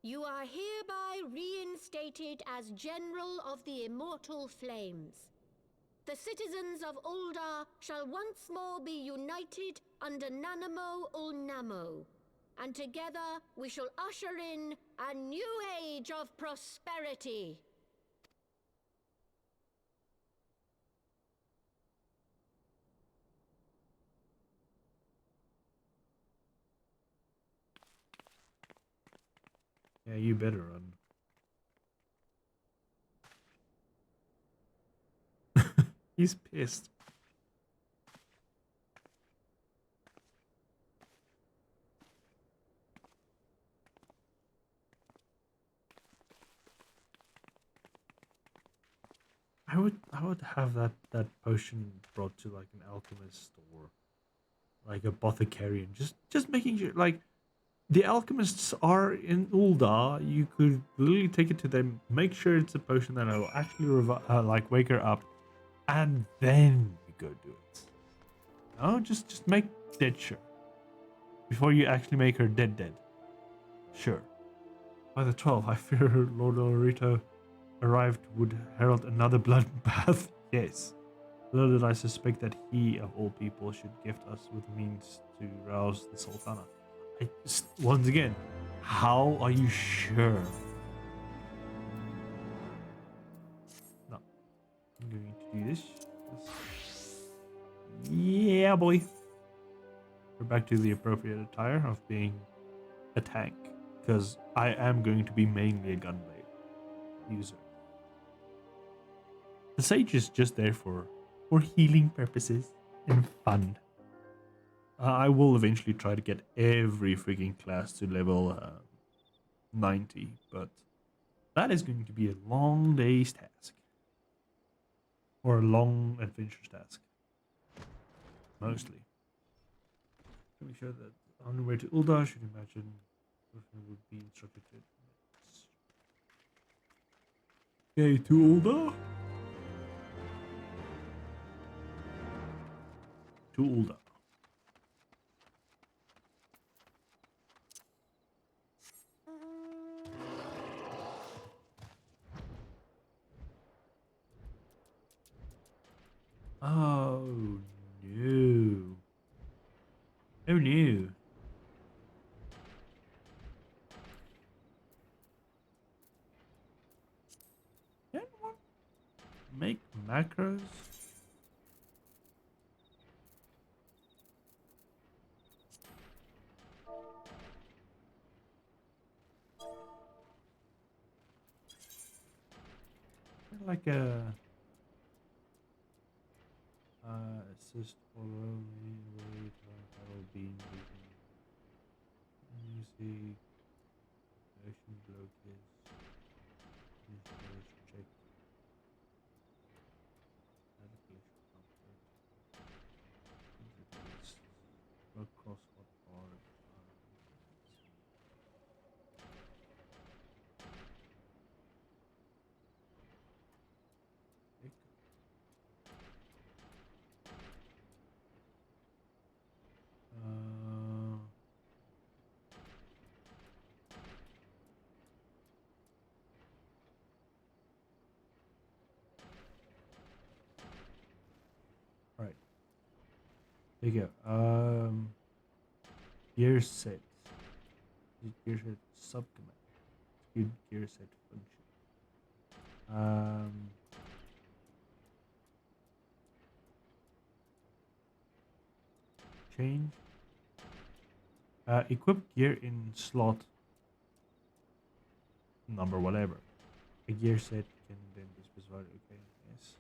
you are hereby reinstated as General of the Immortal Flames. The citizens of Ul'dah shall once more be united under Nanamo Ul'Namo, and together we shall usher in a new age of prosperity. Yeah, you better run. He's pissed. I would have that potion brought to like an alchemist or like a apothecary, and just making sure, like, the alchemists are in Ulda. You could literally take it to them, make sure it's a potion that will actually like wake her up, and then you go do it. No, just make dead sure before you actually make her dead. Sure. By the 12th, I fear Lord Olorito arrived would herald another bloodbath. Yes. Little did I suspect that he, of all people, should gift us with means to rouse the Sultana. Once again, how are you sure? No. I'm going to do this. Yeah, boy. We're back to the appropriate attire of being a tank, because I am going to be mainly a gunblade user. The sage is just there for healing purposes and fun. I will eventually try to get every freaking class to level 90, but that is going to be a long day's task. Or a long adventure's task. Mostly. Make sure that on the way to Ulda, should imagine would be instructed to. Okay, to Ulda. To Ulda. Oh no. Oh no. Anyone make macros? Like a assist follow me wait I will be in you see action blockage check navigation comfort across what part Right. There you go. Gear set. Gear set subcommand. Gear set function. Change. Equip gear in slot number whatever. A gear set can then be specified. Okay, yes.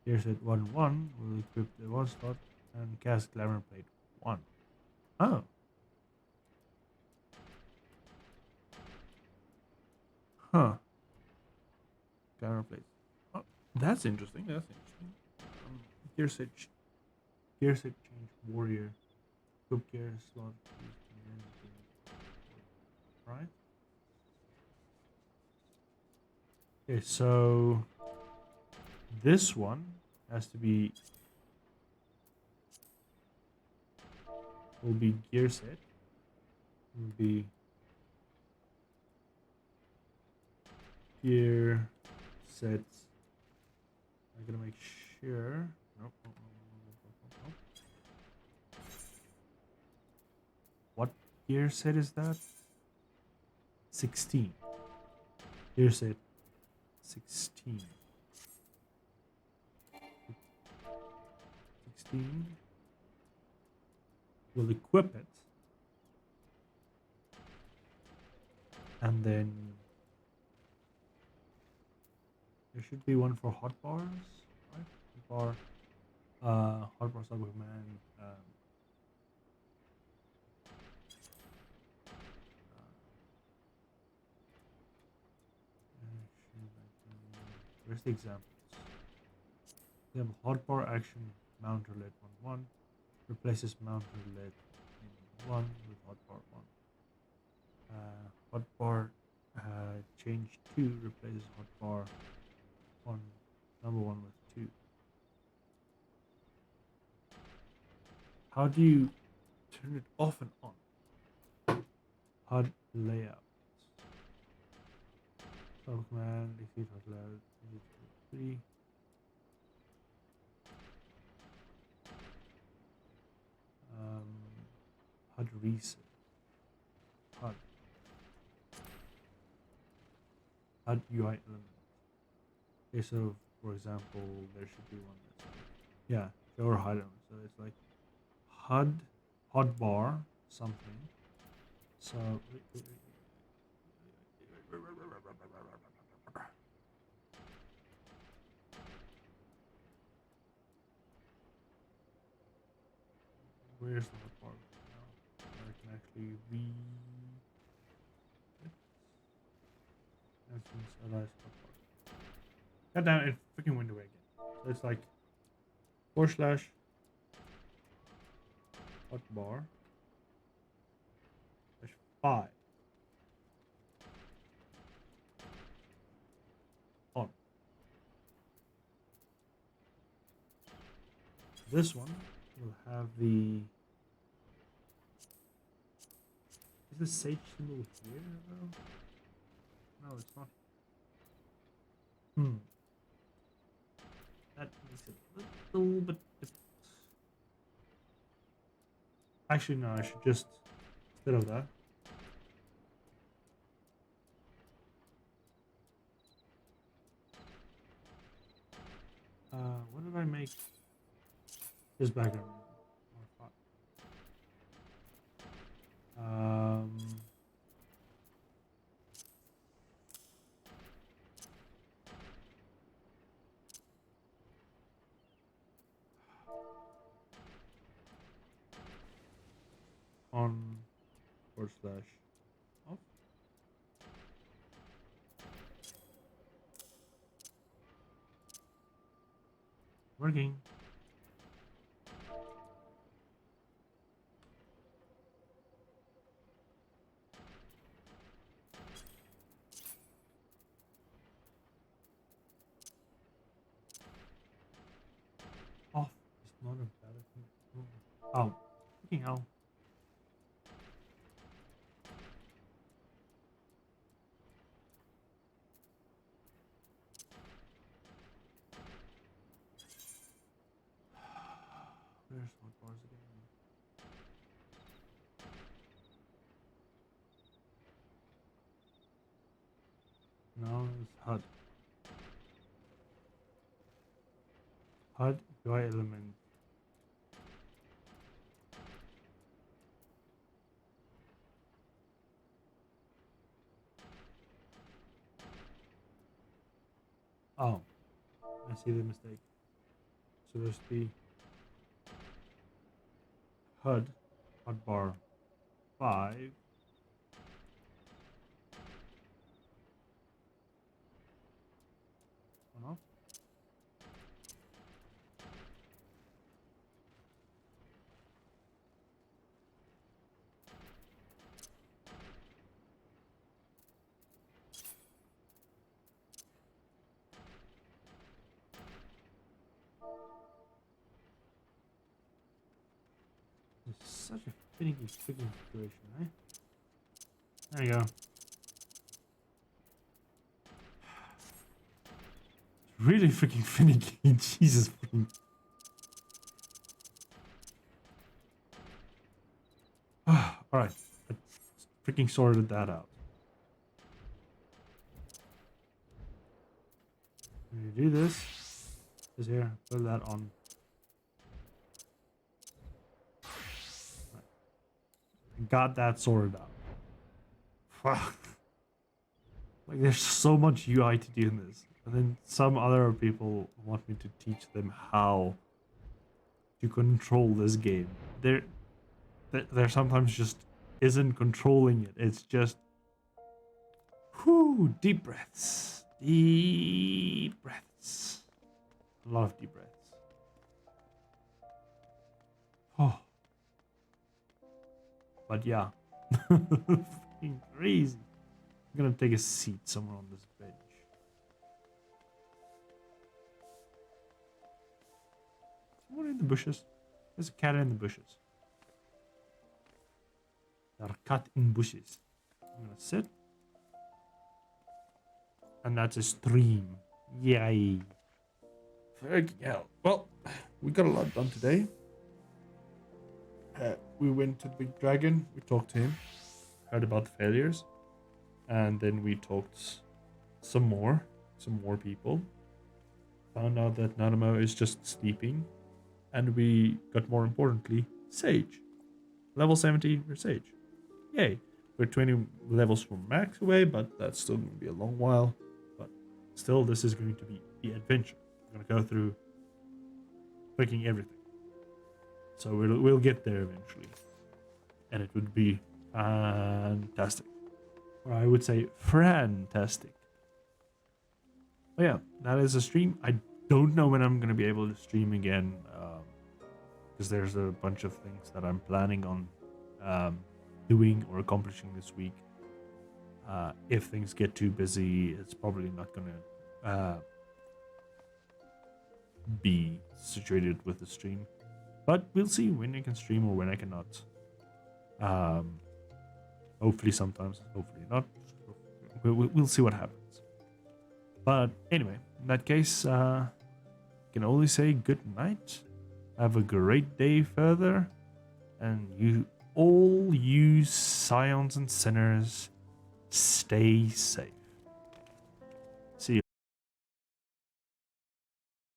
Gear set 1 1 will equip the 1 slot and cast Glamour Plate 1. Oh. Huh. Glamour Plate. Oh, that's interesting. That's interesting. Gear set change warrior. Equip gear slot. Right. Okay, so this one has to be will be gear set. Will be gear sets. I'm gonna make sure. Nope. What gear set is that? 16. Gear set 16. 16. We'll equip it. And then there should be one for hot bars, right? For hot bar subcommand. Where's the examples? Then hotbar action mount roulette 1-1 replaces mount roulette in 1 with hotbar 1. Hotbar change 2 replaces hotbar 1 number 1 with 2. How do you turn it off and on? HUD layout. Sub command execute HUD layout 3. HUD reset. HUD UI element. Okay, so for example, there should be one that's like, yeah, show or hide element. So it's like HUD hotbar something. So where's the hotbar now? I can actually read it. Everything's alive hotbar. God damn it, freaking went away again. So it's like / hotbar /5 on. This one will have the. Is the sage symbol here though? No, it's not. That makes it a little bit different. Actually, no, I should just, instead of that, what did I make this background? On / off. Working. Off is not a bad thing. Oh, freaking hell. Where's hotbars again? No, it's HUD. HUD UI element. Oh, I see the mistake. So there's the HUD hotbar 5. On off. It's such a finicky freaking situation, eh? There you go. It's really freaking finicky. Jesus freaking. Alright. I freaking sorted that out. When you do this, is here, put that on. Got that sorted out. Like there's so much UI to do in this, and then some other people want me to teach them how to control this game. There sometimes just isn't controlling it. It's just, deep breaths, a lot of deep breaths. But yeah, fucking crazy. I'm gonna take a seat somewhere on this bench. Someone in the bushes. There's a cat in the bushes. There's a cat in bushes. I'm gonna sit. And that's a stream. Yay. Fucking hell. Well, we got a lot done today. We went to the big dragon. We talked to him. Heard about the failures. And then we talked some more people. Found out that Nanamo is just sleeping. And we got, more importantly, Sage. Level 70, we're Sage. Yay. We're 20 levels from max away, but that's still going to be a long while. But still, this is going to be the adventure. We're going to go through freaking everything. So we'll get there eventually. And it would be fantastic. Or I would say fantastic. But yeah, that is a stream. I don't know when I'm going to be able to stream again. Because there's a bunch of things that I'm planning on doing or accomplishing this week. If things get too busy, it's probably not going to be situated with the stream. But we'll see when I can stream or when I cannot. Hopefully sometimes, hopefully not. We'll see what happens. But anyway, in that case, I can only say good night. Have a great day further. And all you scions and sinners, stay safe.